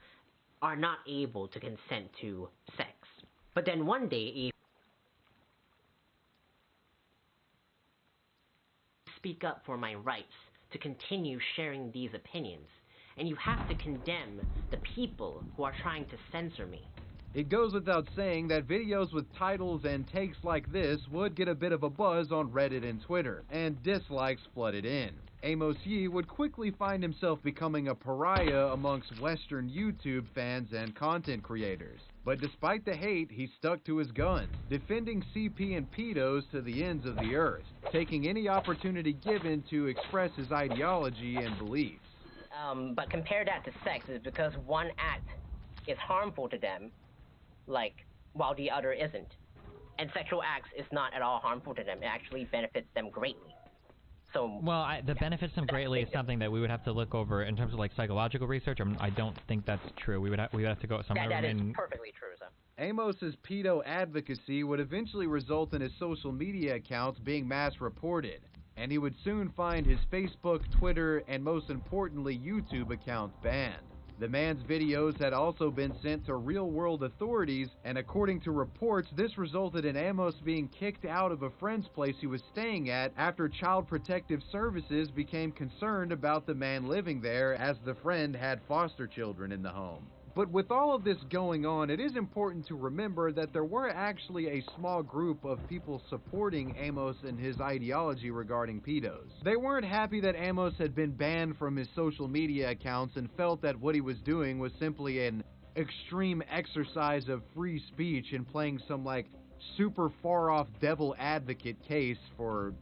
are not able to consent to sex. But then one day, speak up for my rights to continue sharing these opinions. And you have to condemn the people who are trying to censor me. It goes without saying that videos with titles and takes like this would get a bit of a buzz on Reddit and Twitter, and dislikes flooded in. Amos Yee would quickly find himself becoming a pariah amongst Western YouTube fans and content creators. But despite the hate, he stuck to his guns, defending CP and pedos to the ends of the earth, taking any opportunity given to express his ideology and beliefs. But compare that to sex, is because one act is harmful to them, like, while the other isn't. And sexual acts is not at all harmful to them. It actually benefits them greatly. So, well, the benefits them greatly is something that we would have to look over in terms of like psychological research. I don't think that's true. We would have to go somewhere. That is perfectly true, so. Amos's pedo advocacy would eventually result in his social media accounts being mass reported, and he would soon find his Facebook, Twitter, and most importantly YouTube accounts banned. The man's videos had also been sent to real-world authorities, and according to reports, this resulted in Amos being kicked out of a friend's place he was staying at after Child Protective Services became concerned about the man living there, as the friend had foster children in the home. But with all of this going on, it is important to remember that there were actually a small group of people supporting Amos and his ideology regarding pedos. They weren't happy that Amos had been banned from his social media accounts and felt that what he was doing was simply an extreme exercise of free speech and playing some like super far off devil advocate case for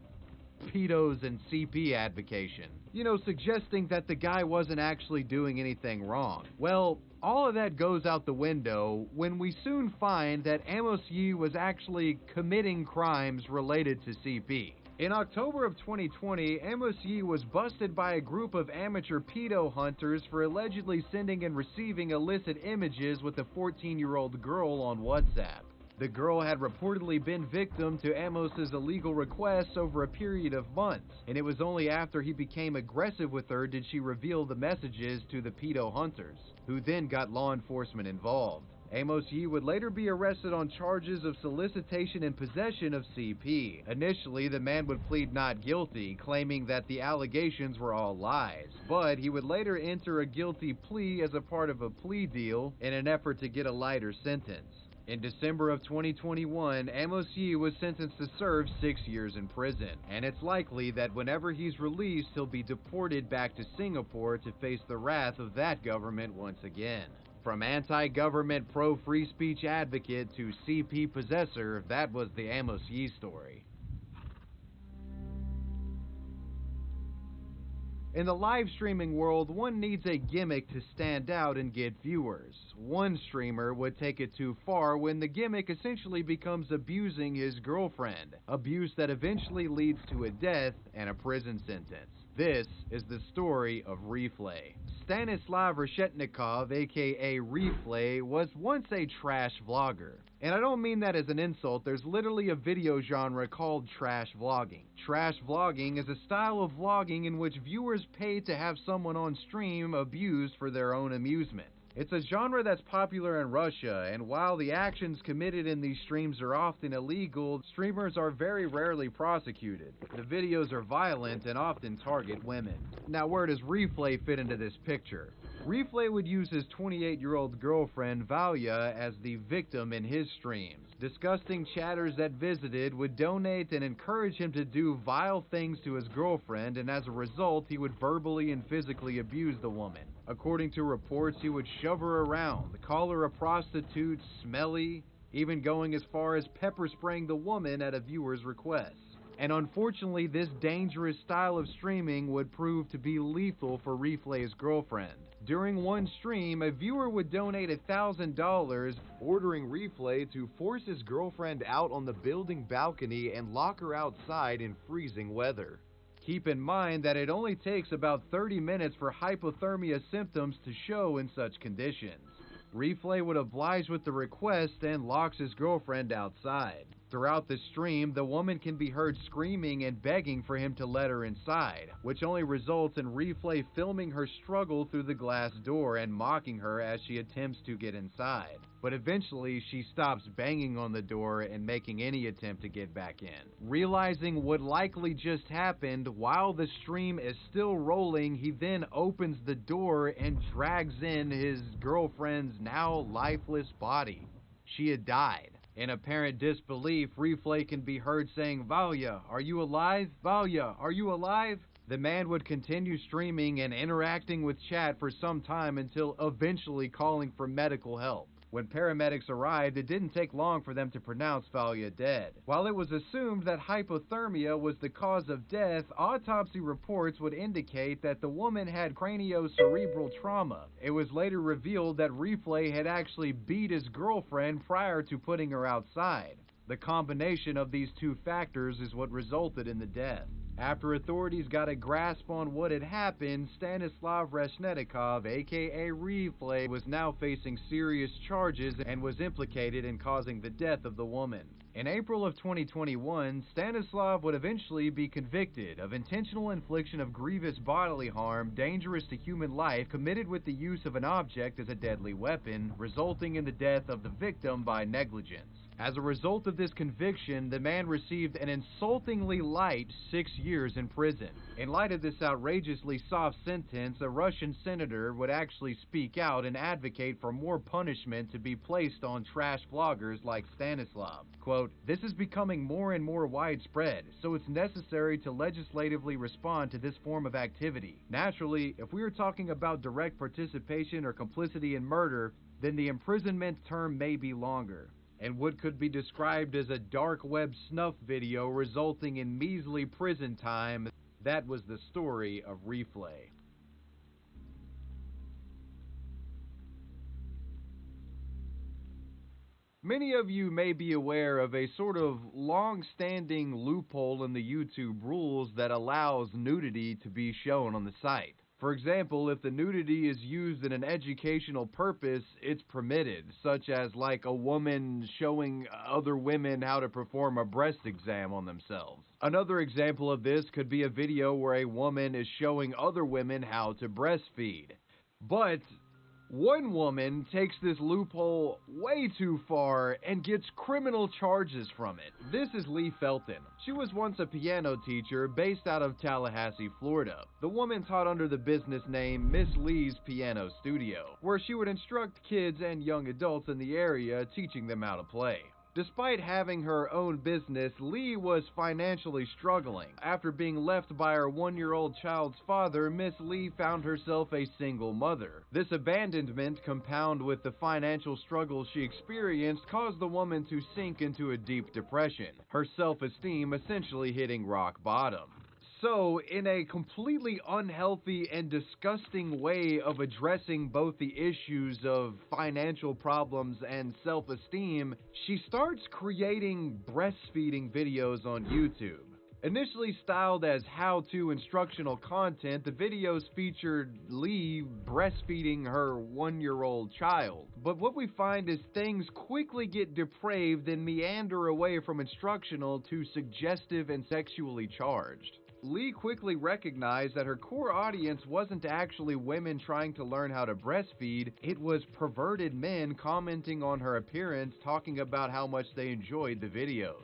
pedos and CP advocation. You know, suggesting that the guy wasn't actually doing anything wrong. Well, all of that goes out the window when we soon find that Amos Yee was actually committing crimes related to CP. In October of 2020, Amos Yee was busted by a group of amateur pedo hunters for allegedly sending and receiving illicit images with a 14-year-old girl on WhatsApp. The girl had reportedly been victim to Amos's illegal requests over a period of months, and it was only after he became aggressive with her did she reveal the messages to the pedo hunters, who then got law enforcement involved. Amos Yee would later be arrested on charges of solicitation and possession of CP. Initially, the man would plead not guilty, claiming that the allegations were all lies, but he would later enter a guilty plea as a part of a plea deal in an effort to get a lighter sentence. In December of 2021, Amos Yee was sentenced to serve 6 years in prison, and it's likely that whenever he's released, he'll be deported back to Singapore to face the wrath of that government once again. From anti-government, pro-free speech advocate to CP possessor, that was the Amos Yee story. In the live streaming world, one needs a gimmick to stand out and get viewers. One streamer would take it too far when the gimmick essentially becomes abusing his girlfriend, abuse that eventually leads to a death and a prison sentence. This is the story of Reflay. Stanislav Reshetnikov, aka Reflay, was once a trash vlogger. And I don't mean that as an insult, there's literally a video genre called trash vlogging. Trash vlogging is a style of vlogging in which viewers pay to have someone on stream abused for their own amusement. It's a genre that's popular in Russia, and while the actions committed in these streams are often illegal, streamers are very rarely prosecuted. The videos are violent and often target women. Now, where does Reflay fit into this picture? Reflay would use his 28-year-old girlfriend, Valya, as the victim in his streams. Disgusting chatters that visited would donate and encourage him to do vile things to his girlfriend, and as a result, he would verbally and physically abuse the woman. According to reports, he would shove her around, call her a prostitute, smelly, even going as far as pepper spraying the woman at a viewer's request. And unfortunately, this dangerous style of streaming would prove to be lethal for Reflay's girlfriend. During one stream, a viewer would donate $1,000, ordering Reflay to force his girlfriend out on the building balcony and lock her outside in freezing weather. Keep in mind that it only takes about 30 minutes for hypothermia symptoms to show in such conditions. Reflay would oblige with the request and locks his girlfriend outside. Throughout the stream, the woman can be heard screaming and begging for him to let her inside, which only results in Reflay filming her struggle through the glass door and mocking her as she attempts to get inside. But eventually, she stops banging on the door and making any attempt to get back in. Realizing what likely just happened, while the stream is still rolling, he then opens the door and drags in his girlfriend's now lifeless body. She had died. In apparent disbelief, Reflay can be heard saying, "Valya, are you alive? Valya, are you alive?" The man would continue streaming and interacting with chat for some time until eventually calling for medical help. When paramedics arrived, it didn't take long for them to pronounce Valya dead. While it was assumed that hypothermia was the cause of death, autopsy reports would indicate that the woman had craniocerebral trauma. It was later revealed that Reflay had actually beat his girlfriend prior to putting her outside. The combination of these two factors is what resulted in the death. After authorities got a grasp on what had happened, Stanislav Reshetnikov, aka Reflay, was now facing serious charges and was implicated in causing the death of the woman. In April of 2021, Stanislav would eventually be convicted of intentional infliction of grievous bodily harm dangerous to human life committed with the use of an object as a deadly weapon, resulting in the death of the victim by negligence. As a result of this conviction, the man received an insultingly light 6 years in prison. In light of this outrageously soft sentence, a Russian senator would actually speak out and advocate for more punishment to be placed on trash vloggers like Stanislav. Quote, "This is becoming more and more widespread, so it's necessary to legislatively respond to this form of activity. Naturally, if we are talking about direct participation or complicity in murder, then the imprisonment term may be longer." And what could be described as a dark web snuff video resulting in measly prison time, that was the story of Reflay. Many of you may be aware of a sort of long-standing loophole in the YouTube rules that allows nudity to be shown on the site. For example, if the nudity is used in an educational purpose, it's permitted, such as like a woman showing other women how to perform a breast exam on themselves. Another example of this could be a video where a woman is showing other women how to breastfeed. But one woman takes this loophole way too far and gets criminal charges from it. This is Lee Felton. She was once a piano teacher based out of Tallahassee, Florida. The woman taught under the business name Miss Lee's Piano Studio, where she would instruct kids and young adults in the area, teaching them how to play. Despite having her own business, Lee was financially struggling. After being left by her 1-year-old child's father, Miss Lee found herself a single mother. This abandonment, compounded with the financial struggles she experienced, caused the woman to sink into a deep depression, her self-esteem essentially hitting rock bottom. So, in a completely unhealthy and disgusting way of addressing both the issues of financial problems and self-esteem, she starts creating breastfeeding videos on YouTube. Initially styled as how-to instructional content, the videos featured Lee breastfeeding her 1-year-old child. But what we find is things quickly get depraved and meander away from instructional to suggestive and sexually charged. Lee quickly recognized that her core audience wasn't actually women trying to learn how to breastfeed, it was perverted men commenting on her appearance, talking about how much they enjoyed the videos.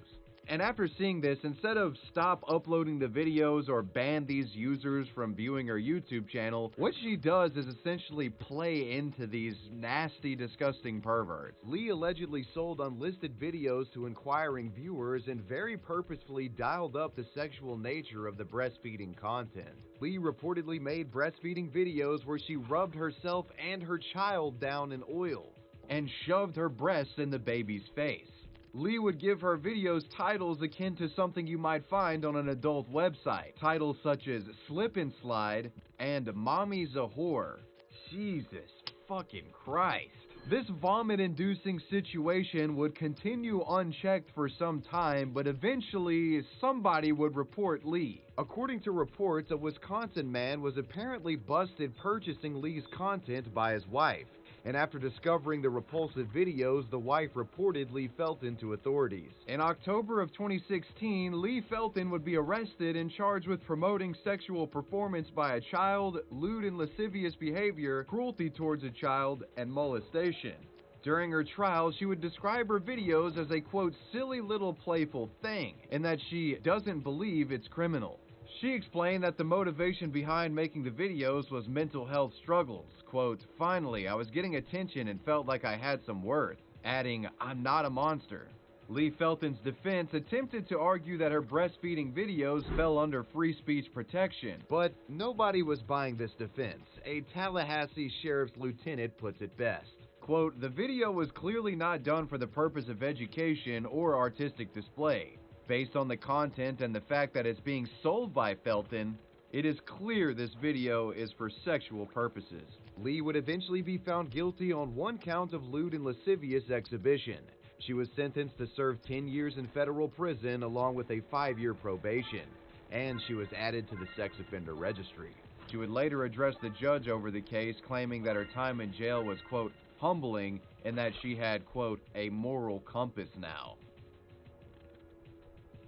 And after seeing this, instead of stop uploading the videos or ban these users from viewing her YouTube channel, what she does is essentially play into these nasty, disgusting perverts. Lee allegedly sold unlisted videos to inquiring viewers and very purposefully dialed up the sexual nature of the breastfeeding content. Lee reportedly made breastfeeding videos where she rubbed herself and her child down in oil and shoved her breasts in the baby's face. Lee would give her videos titles akin to something you might find on an adult website. Titles such as Slip and Slide and Mommy's a Whore. Jesus fucking Christ. This vomit-inducing situation would continue unchecked for some time, but eventually somebody would report Lee. According to reports, a Wisconsin man was apparently busted purchasing Lee's content by his wife. And after discovering the repulsive videos, the wife reported Lee Felton to authorities. In October of 2016, Lee Felton would be arrested and charged with promoting sexual performance by a child, lewd and lascivious behavior, cruelty towards a child, and molestation. During her trial, she would describe her videos as a, quote, silly little playful thing, and that she doesn't believe it's criminal. She explained that the motivation behind making the videos was mental health struggles. Quote, finally, I was getting attention and felt like I had some worth, adding, I'm not a monster. Lee Felton's defense attempted to argue that her breastfeeding videos fell under free speech protection, but nobody was buying this defense. A Tallahassee sheriff's lieutenant puts it best. Quote, the video was clearly not done for the purpose of education or artistic display. Based on the content and the fact that it's being sold by Felton, it is clear this video is for sexual purposes. Lee would eventually be found guilty on one count of lewd and lascivious exhibition. She was sentenced to serve 10 years in federal prison along with a 5-year probation, and she was added to the sex offender registry. She would later address the judge over the case, claiming that her time in jail was, quote, humbling, and that she had, quote, a moral compass now.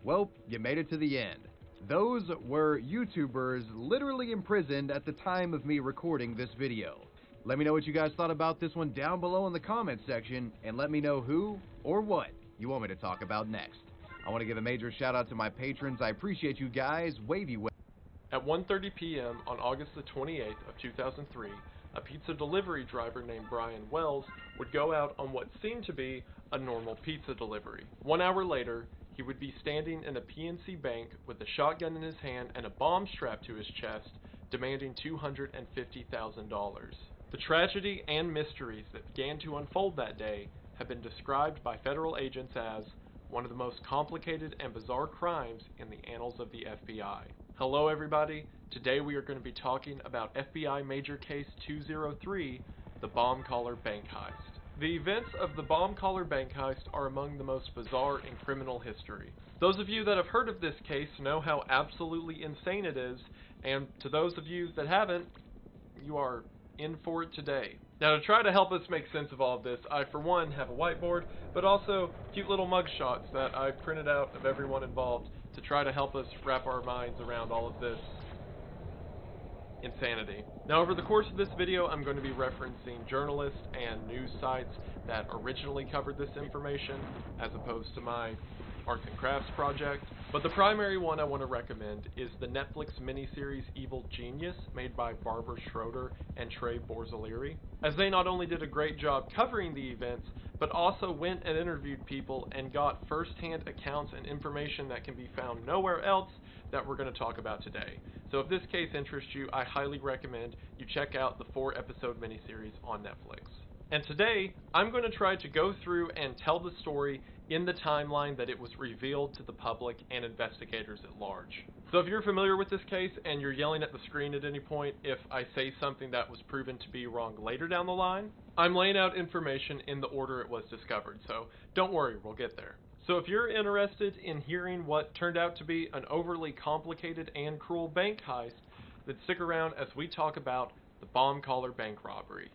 Well, you made it to the end. Those were YouTubers literally imprisoned at the time of me recording this video. Let me know what you guys thought about this one down below in the comment section, and let me know who or what you want me to talk about next. I want to give a major shout out to my patrons. I appreciate you guys. Wavy wave. At 1:30 p.m. on August the 28th of 2003, a pizza delivery driver named Brian Wells would go out on what seemed to be a normal pizza delivery. 1 hour later, he would be standing in a PNC bank with a shotgun in his hand and a bomb strapped to his chest, demanding $250,000. The tragedy and mysteries that began to unfold that day have been described by federal agents as one of the most complicated and bizarre crimes in the annals of the FBI. Hello everybody, today we are going to be talking about FBI Major Case 203, the Bomb Collar Bank Heist. The events of the Bomb Collar Bank Heist are among the most bizarre in criminal history. Those of you that have heard of this case know how absolutely insane it is, and to those of you that haven't, you are in for it today. Now to try to help us make sense of all of this, I for one have a whiteboard, but also cute little mug shots that I've printed out of everyone involved to try to help us wrap our minds around all of this insanity. Now over the course of this video, I'm going to be referencing journalists and news sites that originally covered this information, as opposed to my arts and crafts project. But the primary one I want to recommend is the Netflix miniseries Evil Genius, made by Barbara Schroeder and Trey Borzillieri, as they not only did a great job covering the events, but also went and interviewed people and got first-hand accounts and information that can be found nowhere else that we're going to talk about today. So if this case interests you, I highly recommend you check out the 4-episode miniseries on Netflix. And today, I'm going to try to go through and tell the story in the timeline that it was revealed to the public and investigators at large. So if you're familiar with this case and you're yelling at the screen at any point if I say something that was proven to be wrong later down the line, I'm laying out information in the order it was discovered, so don't worry, we'll get there. So if you're interested in hearing what turned out to be an overly complicated and cruel bank heist, then stick around as we talk about the bomb collar bank robbery.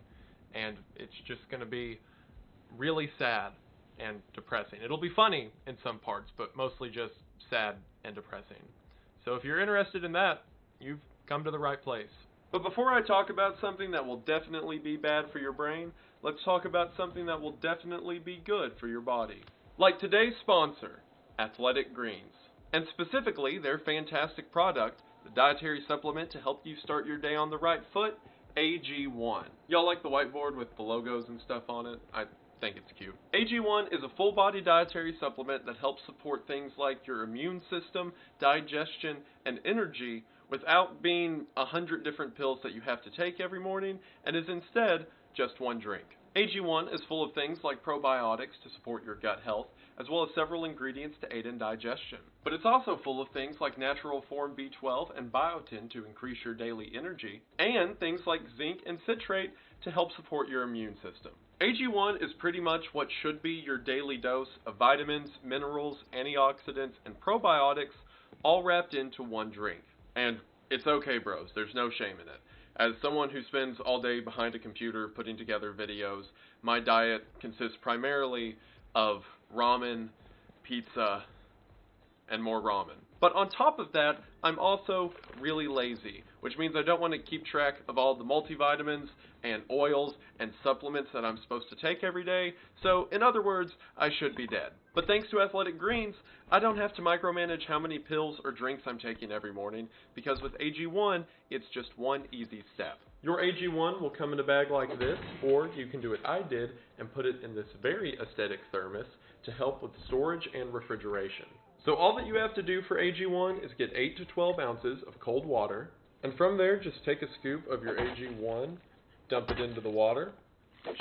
And it's just going to be really sad and depressing. It'll be funny in some parts, but mostly just sad and depressing. So if you're interested in that, you've come to the right place. But before I talk about something that will definitely be bad for your brain, let's talk about something that will definitely be good for your body. Like today's sponsor, Athletic Greens. And specifically, their fantastic product, the dietary supplement to help you start your day on the right foot, AG1. Y'all like the whiteboard with the logos and stuff on it? I think it's cute. AG1 is a full-body dietary supplement that helps support things like your immune system, digestion, and energy without being 100 different pills that you have to take every morning, and is instead just one drink. AG1 is full of things like probiotics to support your gut health, as well as several ingredients to aid in digestion. But it's also full of things like natural form B12 and biotin to increase your daily energy, and things like zinc and citrate to help support your immune system. AG1 is pretty much what should be your daily dose of vitamins, minerals, antioxidants, and probiotics, all wrapped into one drink. And it's okay, bros, there's no shame in it. As someone who spends all day behind a computer putting together videos, my diet consists primarily of ramen, pizza, and more ramen. But on top of that, I'm also really lazy, which means I don't want to keep track of all the multivitamins and oils and supplements that I'm supposed to take every day, so in other words, I should be dead. But thanks to Athletic Greens, I don't have to micromanage how many pills or drinks I'm taking every morning, because with AG1, it's just one easy step. Your AG1 will come in a bag like this, or you can do what I did and put it in this very aesthetic thermos to help with storage and refrigeration. So all that you have to do for AG1 is get 8 to 12 ounces of cold water, and from there just take a scoop of your AG1, dump it into the water,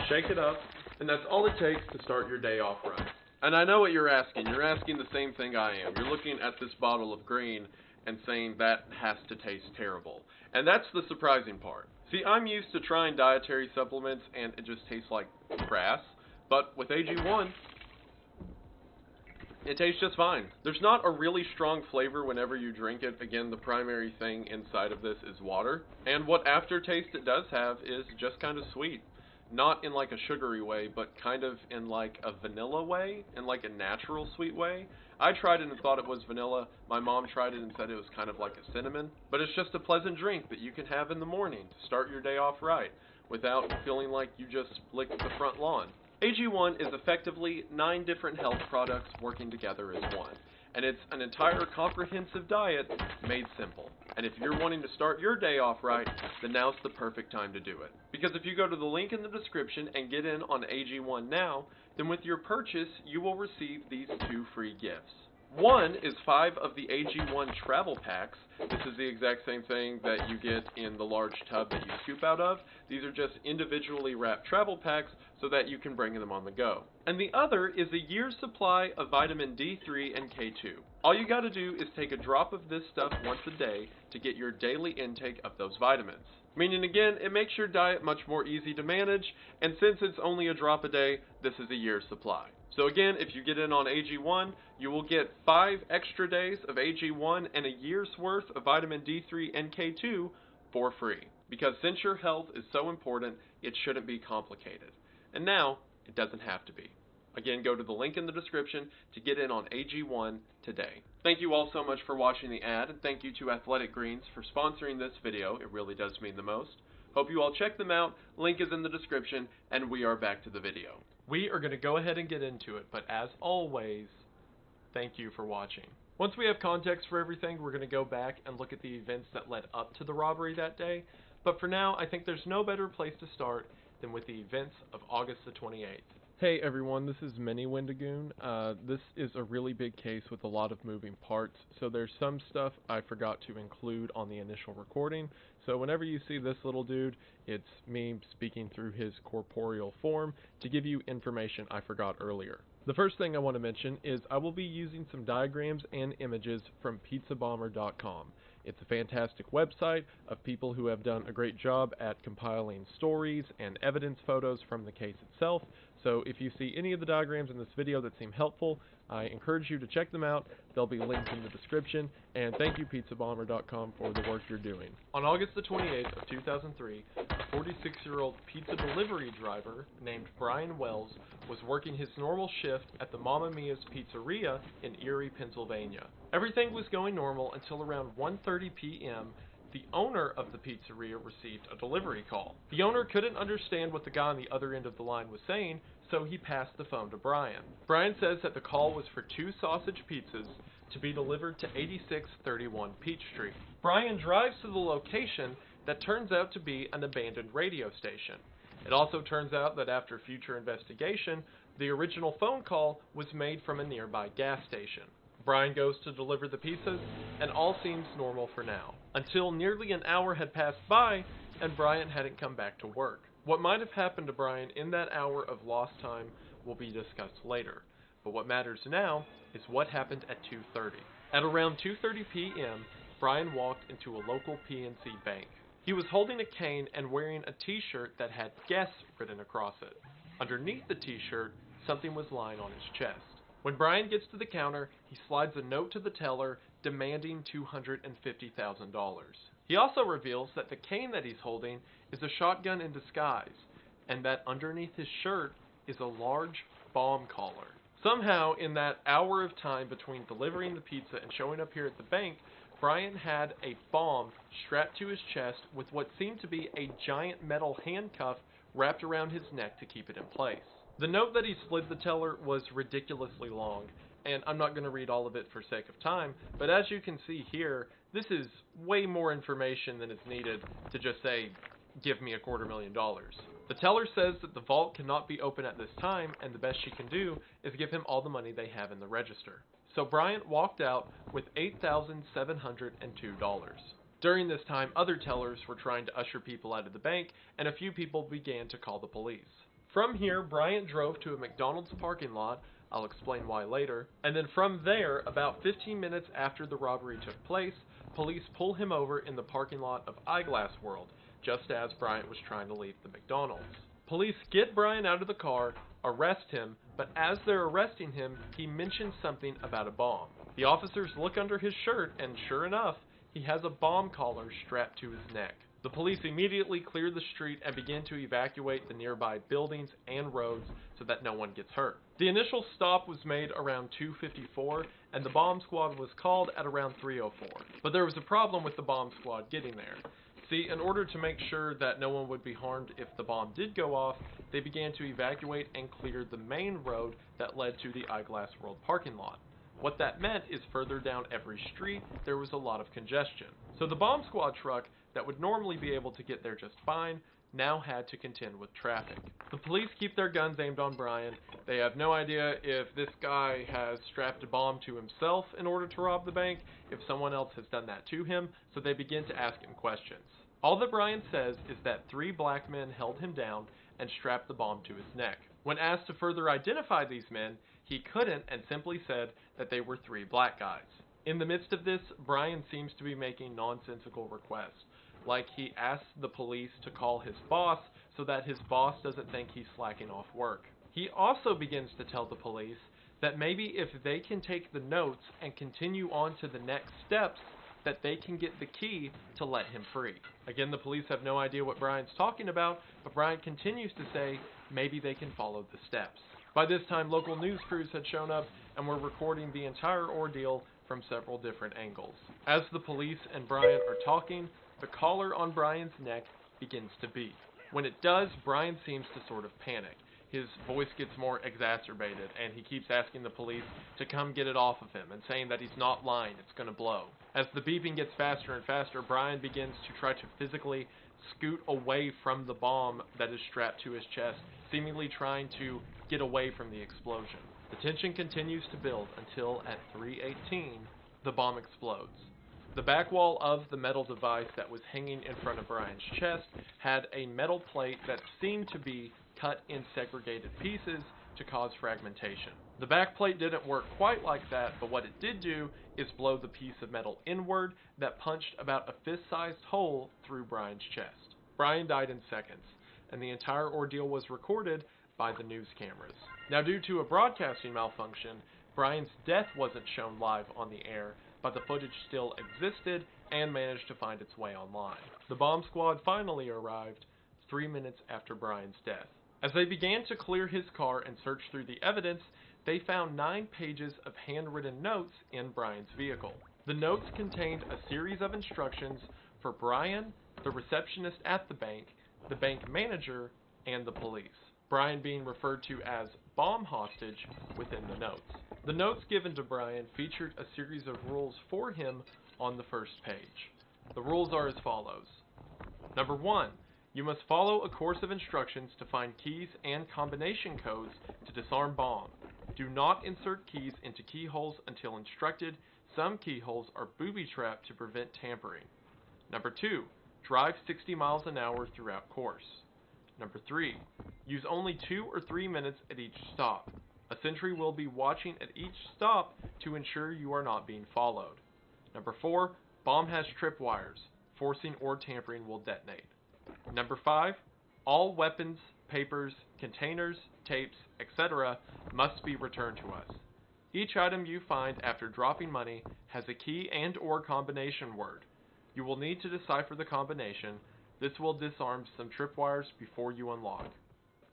shake it up, and that's all it takes to start your day off right. And I know what you're asking. You're asking the same thing I am. You're looking at this bottle of green and saying that has to taste terrible. And that's the surprising part. See, I'm used to trying dietary supplements and it just tastes like grass, but with AG1, it tastes just fine. There's not a really strong flavor whenever you drink it. Again, the primary thing inside of this is water. And what aftertaste it does have is just kind of sweet. Not in like a sugary way, but kind of in like a vanilla way, in like a natural sweet way. I tried it and thought it was vanilla. My mom tried it and said it was kind of like a cinnamon. But it's just a pleasant drink that you can have in the morning to start your day off right, without feeling like you just licked the front lawn. AG1 is effectively 9 different health products working together as one, and it's an entire comprehensive diet made simple. And if you're wanting to start your day off right, then now's the perfect time to do it. Because if you go to the link in the description and get in on AG1 now, then with your purchase, you will receive these 2 free gifts. One is 5 of the AG1 travel packs. This is the exact same thing that you get in the large tub that you scoop out of. These are just individually wrapped travel packs so that you can bring them on the go. And the other is a year's supply of vitamin D3 and K2. All you gotta do is take a drop of this stuff once a day to get your daily intake of those vitamins. Meaning again, it makes your diet much more easy to manage, and since it's only a drop a day, this is a year's supply. So again, if you get in on AG1, you will get 5 extra days of AG1 and a year's worth of vitamin D3 and K2 for free. Because since your health is so important, it shouldn't be complicated. And now, it doesn't have to be. Again, go to the link in the description to get in on AG1 today. Thank you all so much for watching the ad, and thank you to Athletic Greens for sponsoring this video. It really does mean the most. Hope you all check them out. Link is in the description, and we are back to the video. We are going to go ahead and get into it, but as always, thank you for watching. Once we have context for everything, we're going to go back and look at the events that led up to the robbery that day. But for now, I think there's no better place to start than with the events of August the 28th. Hey everyone, this is Mini Wendigoon. This is a really big case with a lot of moving parts, so there's some stuff I forgot to include on the initial recording. So whenever you see this little dude, it's me speaking through his corporeal form to give you information I forgot earlier. The first thing I want to mention is I will be using some diagrams and images from pizzabomber.com. It's a fantastic website of people who have done a great job at compiling stories and evidence photos from the case itself. So if you see any of the diagrams in this video that seem helpful, I encourage you to check them out. They'll be linked in the description. And thank you, pizzabomber.com, for the work you're doing. On August the 28th of 2003, a 46-year-old pizza delivery driver named Brian Wells was working his normal shift at the Mamma Mia's Pizzeria in Erie, Pennsylvania. Everything was going normal until around 1:30 p.m. The owner of the pizzeria received a delivery call. The owner couldn't understand what the guy on the other end of the line was saying, so he passed the phone to Brian. Brian says that the call was for 2 sausage pizzas to be delivered to 8631 Peachtree. Brian drives to the location that turns out to be an abandoned radio station. It also turns out that after future investigation, the original phone call was made from a nearby gas station. Brian goes to deliver the pizzas, and all seems normal for now, until nearly an hour had passed by, and Brian hadn't come back to work. What might have happened to Brian in that hour of lost time will be discussed later, but what matters now is what happened at 2:30. At around 2:30 p.m., Brian walked into a local PNC bank. He was holding a cane and wearing a t-shirt that had "Guess" written across it. Underneath the t-shirt, something was lying on his chest. When Brian gets to the counter, he slides a note to the teller demanding $250,000. He also reveals that the cane that he's holding is a shotgun in disguise, and that underneath his shirt is a large bomb collar. Somehow, in that hour of time between delivering the pizza and showing up here at the bank, Brian had a bomb strapped to his chest with what seemed to be a giant metal handcuff wrapped around his neck to keep it in place. The note that he slid the teller was ridiculously long, and I'm not going to read all of it for sake of time, but as you can see here, this is way more information than is needed to just say, give me $250,000. The teller says that the vault cannot be open at this time, and the best she can do is give him all the money they have in the register. So Bryant walked out with $8,702. During this time, other tellers were trying to usher people out of the bank, and a few people began to call the police. From here, Bryant drove to a McDonald's parking lot, I'll explain why later, and then from there, about 15 minutes after the robbery took place, police pull him over in the parking lot of Eyeglass World, just as Bryant was trying to leave the McDonald's. Police get Bryant out of the car, arrest him, but as they're arresting him, he mentions something about a bomb. The officers look under his shirt, and sure enough, he has a bomb collar strapped to his neck. The police immediately clear the street and begin to evacuate the nearby buildings and roads so that no one gets hurt. The initial stop was made around 2:54, and the bomb squad was called at around 3:04. But there was a problem with the bomb squad getting there. See, in order to make sure that no one would be harmed if the bomb did go off, they began to evacuate and clear the main road that led to the Eyeglass World parking lot. What that meant is further down every street, there was a lot of congestion. So the bomb squad truck that would normally be able to get there just fine now had to contend with traffic. The police keep their guns aimed on Brian. They have no idea if this guy has strapped a bomb to himself in order to rob the bank, if someone else has done that to him, so they begin to ask him questions. All that Brian says is that 3 black men held him down and strapped the bomb to his neck. When asked to further identify these men, he couldn't and simply said that they were 3 black guys. In the midst of this, Brian seems to be making nonsensical requests, like he asks the police to call his boss so that his boss doesn't think he's slacking off work. He also begins to tell the police that maybe if they can take the notes and continue on to the next steps, that they can get the key to let him free. Again, the police have no idea what Brian's talking about, but Brian continues to say maybe they can follow the steps. By this time, local news crews had shown up and were recording the entire ordeal from several different angles. As the police and Brian are talking, the collar on Brian's neck begins to beep. When it does, Brian seems to sort of panic. his voice gets more exacerbated, and he keeps asking the police to come get it off of him and saying that he's not lying, it's going to blow. As the beeping gets faster and faster, Brian begins to try to physically scoot away from the bomb that is strapped to his chest, seemingly trying to get away from the explosion. The tension continues to build until at 3:18, the bomb explodes. The back wall of the metal device that was hanging in front of Brian's chest had a metal plate that seemed to be cut in segregated pieces to cause fragmentation. The back plate didn't work quite like that, but what it did do is blow the piece of metal inward that punched about a fist-sized hole through Brian's chest. Brian died in seconds, and the entire ordeal was recorded by the news cameras. Now, due to a broadcasting malfunction, Brian's death wasn't shown live on the air, but the footage still existed and managed to find its way online. The bomb squad finally arrived 3 minutes after Brian's death. As they began to clear his car and search through the evidence, they found 9 pages of handwritten notes in Brian's vehicle. The notes contained a series of instructions for Brian, the receptionist at the bank manager, and the police. Brian being referred to as bomb hostage within the notes. The notes given to Brian featured a series of rules for him on the first page. The rules are as follows. Number 1. You must follow a course of instructions to find keys and combination codes to disarm bomb. Do not insert keys into keyholes until instructed. Some keyholes are booby-trapped to prevent tampering. Number 2. Drive 60 miles an hour throughout course. Number 3. Use only 2 or 3 minutes at each stop. A sentry will be watching at each stop to ensure you are not being followed. Number 4. Bomb has tripwires. Forcing or tampering will detonate. Number 5. All weapons, papers, containers, tapes, etc. must be returned to us. Each item you find after dropping money has a key and or combination word. You will need to decipher the combination. This will disarm some tripwires before you unlock.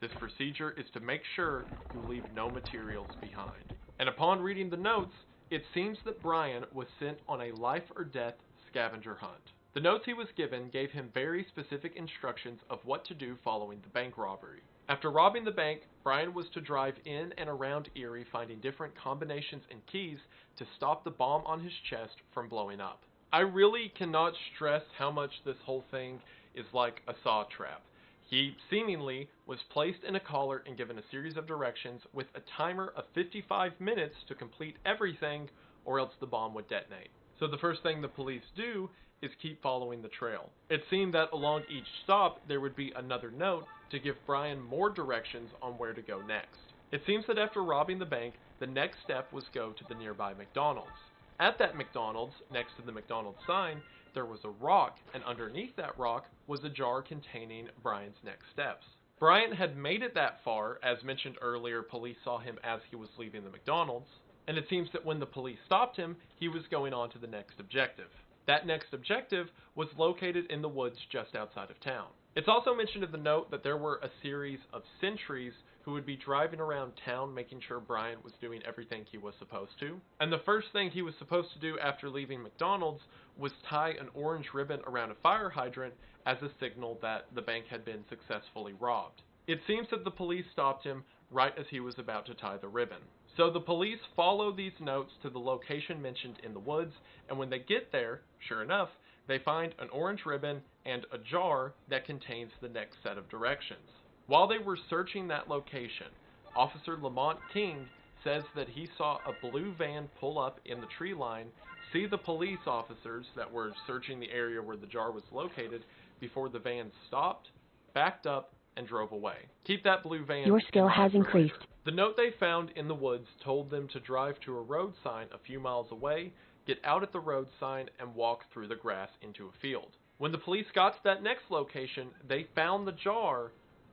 This procedure is to make sure you leave no materials behind. And upon reading the notes, it seems that Brian was sent on a life or death scavenger hunt. The notes he was given gave him very specific instructions of what to do following the bank robbery. After robbing the bank, Brian was to drive in and around Erie finding different combinations and keys to stop the bomb on his chest from blowing up. I really cannot stress how much this whole thing is like a saw trap. He seemingly was placed in a collar and given a series of directions with a timer of 55 minutes to complete everything, or else the bomb would detonate. So the first thing the police do is keep following the trail. It seemed that along each stop there would be another note to give Brian more directions on where to go next. It seems that after robbing the bank, the next step was go to the nearby McDonald's. At that McDonald's, next to the McDonald's sign, there was a rock, and underneath that rock was a jar containing Brian's next steps. Brian had made it that far. As mentioned earlier, police saw him as he was leaving the McDonald's, and it seems that when the police stopped him, he was going on to the next objective. That next objective was located in the woods just outside of town. It's also mentioned in the note that there were a series of sentries who would be driving around town making sure Brian was doing everything he was supposed to. And the first thing he was supposed to do after leaving McDonald's was tie an orange ribbon around a fire hydrant as a signal that the bank had been successfully robbed. It seems that the police stopped him right as he was about to tie the ribbon. So the police follow these notes to the location mentioned in the woods, and when they get there, sure enough, they find an orange ribbon and a jar that contains the next set of directions. While they were searching that location, Officer Lamont King says that he saw a blue van pull up in the tree line, see the police officers that were searching the area where the jar was located before the van stopped, backed up, and drove away. Keep that blue van. Your skill has increased. The note they found in the woods told them to drive to a road sign a few miles away, get out at the road sign, and walk through the grass into a field. When the police got to that next location, they found the jar,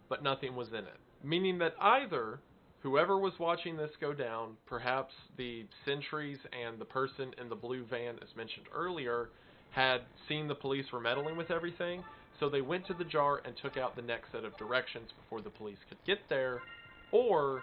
but nothing was in it. Meaning that either whoever was watching this go down, perhaps the sentries and the person in the blue van as mentioned earlier, had seen the police were meddling with everything, so they went to the jar and took out the next set of directions before the police could get there, or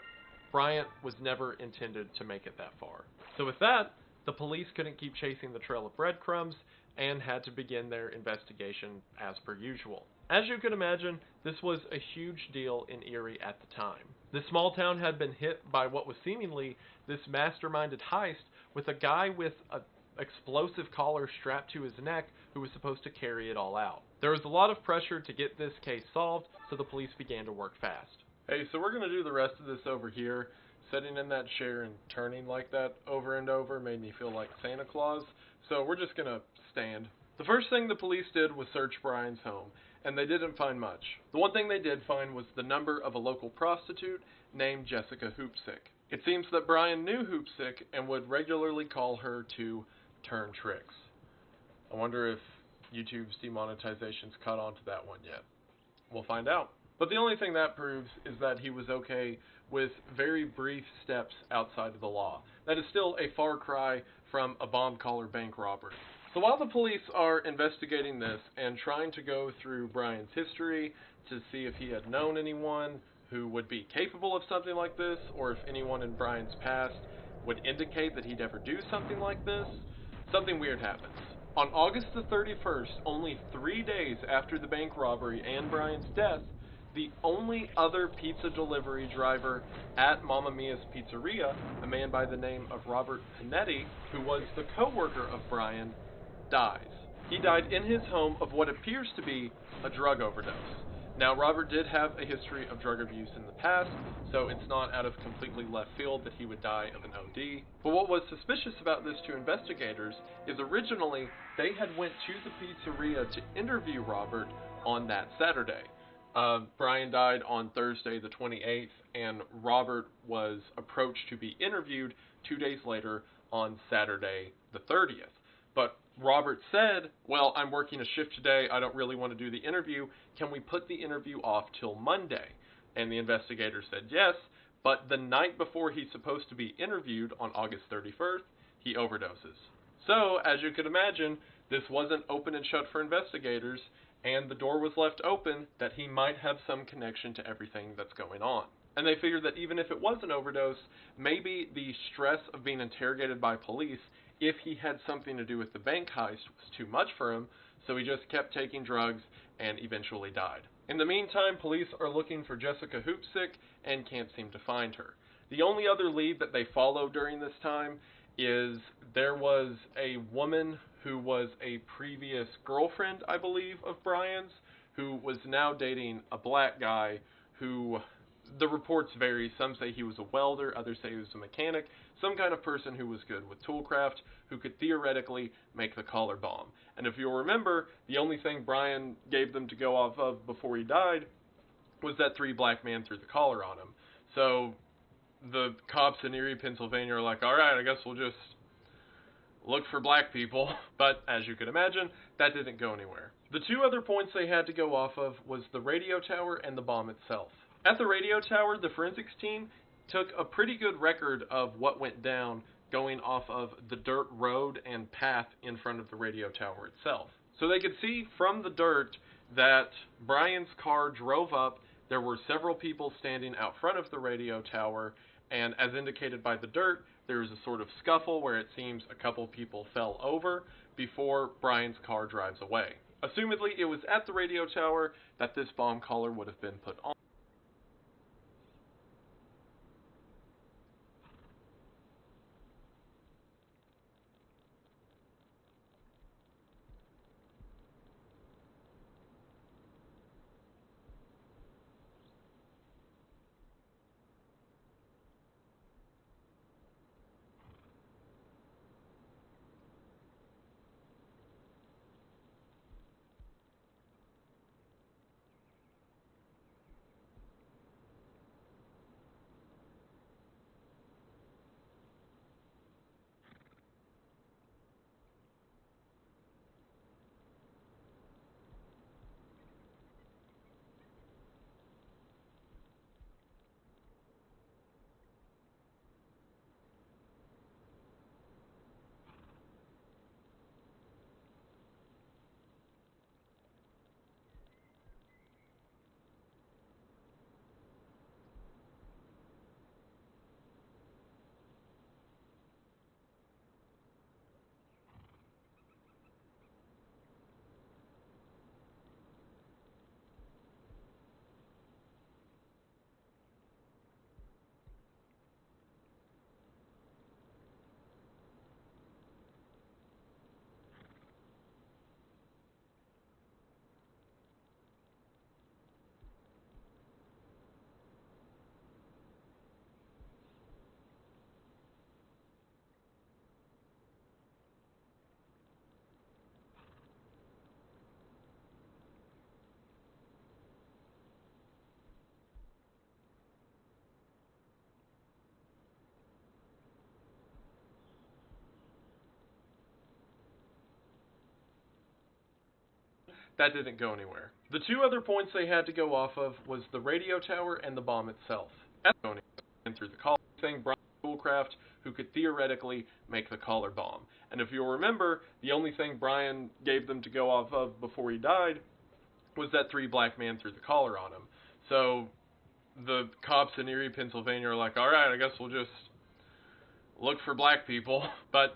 Bryant was never intended to make it that far. So with that, the police couldn't keep chasing the trail of breadcrumbs, and had to begin their investigation as per usual. As you could imagine, this was a huge deal in Erie at the time. This small town had been hit by what was seemingly this masterminded heist with a guy with an explosive collar strapped to his neck who was supposed to carry it all out. There was a lot of pressure to get this case solved, so the police began to work fast. Hey, so we're going to do the rest of this over here. Sitting in that chair and turning like that over and over made me feel like Santa Claus, so we're just going to stand. The first thing the police did was search Brian's home, and they didn't find much. The one thing they did find was the number of a local prostitute named Jessica Hoopsick. It seems that Brian knew Hoopsick and would regularly call her to turn tricks. I wonder if YouTube's demonetization's caught on to that one yet. We'll find out. But the only thing that proves is that he was okay with very brief steps outside of the law. That is still a far cry from a bomb collar bank robbery. So while the police are investigating this and trying to go through Brian's history to see if he had known anyone who would be capable of something like this, or if anyone in Brian's past would indicate that he'd ever do something like this, something weird happens. On August the 31st, only 3 days after the bank robbery and Brian's death, the only other pizza delivery driver at Mamma Mia's Pizzeria, a man by the name of Robert Panetti, who was the co-worker of Brian, dies. He died in his home of what appears to be a drug overdose. Now, Robert did have a history of drug abuse in the past, so it's not out of completely left field that he would die of an OD. But what was suspicious about this to investigators is originally they had went to the pizzeria to interview Robert on that Saturday. Brian died on Thursday the 28th, and Robert was approached to be interviewed 2 days later on Saturday the 30th. But Robert said, well, I'm working a shift today, I don't really want to do the interview, can we put the interview off till Monday? And the investigator said yes, but the night before he's supposed to be interviewed on August 31st, he overdoses. So, as you could imagine, this wasn't open and shut for investigators, and the door was left open that he might have some connection to everything that's going on. And they figured that even if it was an overdose, maybe the stress of being interrogated by police, if he had something to do with the bank heist, was too much for him, so he just kept taking drugs and eventually died. In the meantime, police are looking for Jessica Hoopsick and can't seem to find her. The only other lead that they follow during this time is there was a woman who was a previous girlfriend, I believe, of Brian's, who was now dating a black guy who, the reports vary. Some say he was a welder, others say he was a mechanic, some kind of person who was good with toolcraft, who could theoretically make the collar bomb. And if you'll remember, the only thing Brian gave them to go off of before he died was that 3 black men threw the collar on him. So the cops in Erie, Pennsylvania are like, alright, I guess we'll just look for black people. But as you can imagine, that didn't go anywhere. The 2 other points they had to go off of was the radio tower and the bomb itself. At the radio tower, the forensics team took a pretty good record of what went down going off of the dirt road and path in front of the radio tower itself. So they could see from the dirt that Brian's car drove up, there were several people standing out front of the radio tower, and as indicated by the dirt, there was a sort of scuffle where it seems a couple people fell over before Brian's car drives away. Assumedly, it was at the radio tower that this bomb collar would have been put on. that didn't go anywhere. The two other points they had to go off of was the radio tower and the bomb itself. And through the collar thing, Brian Schoolcraft, who could theoretically make the collar bomb. And if you'll remember, the only thing Brian gave them to go off of before he died was that 3 black man threw the collar on him. So the cops in Erie, Pennsylvania are like, alright, I guess we'll just look for black people. But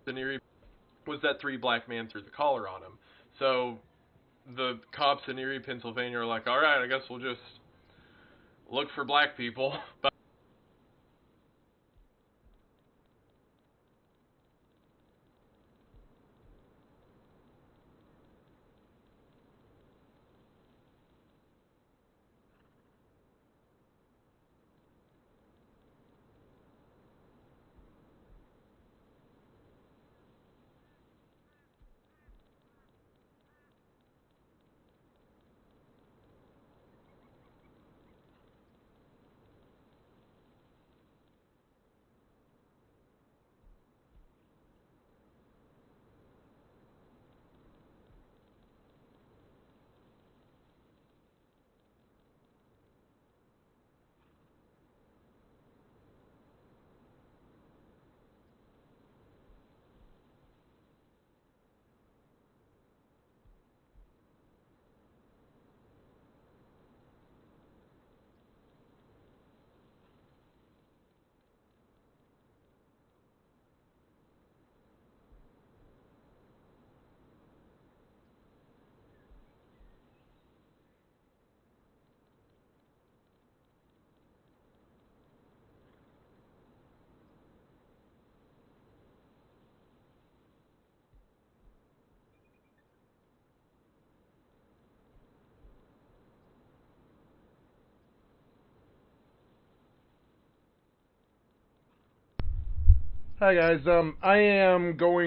in Erie was that 3 black man threw the collar on him. So the cops in Erie, Pennsylvania are like, alright, I guess we'll just look for black people. But Hi guys, I am going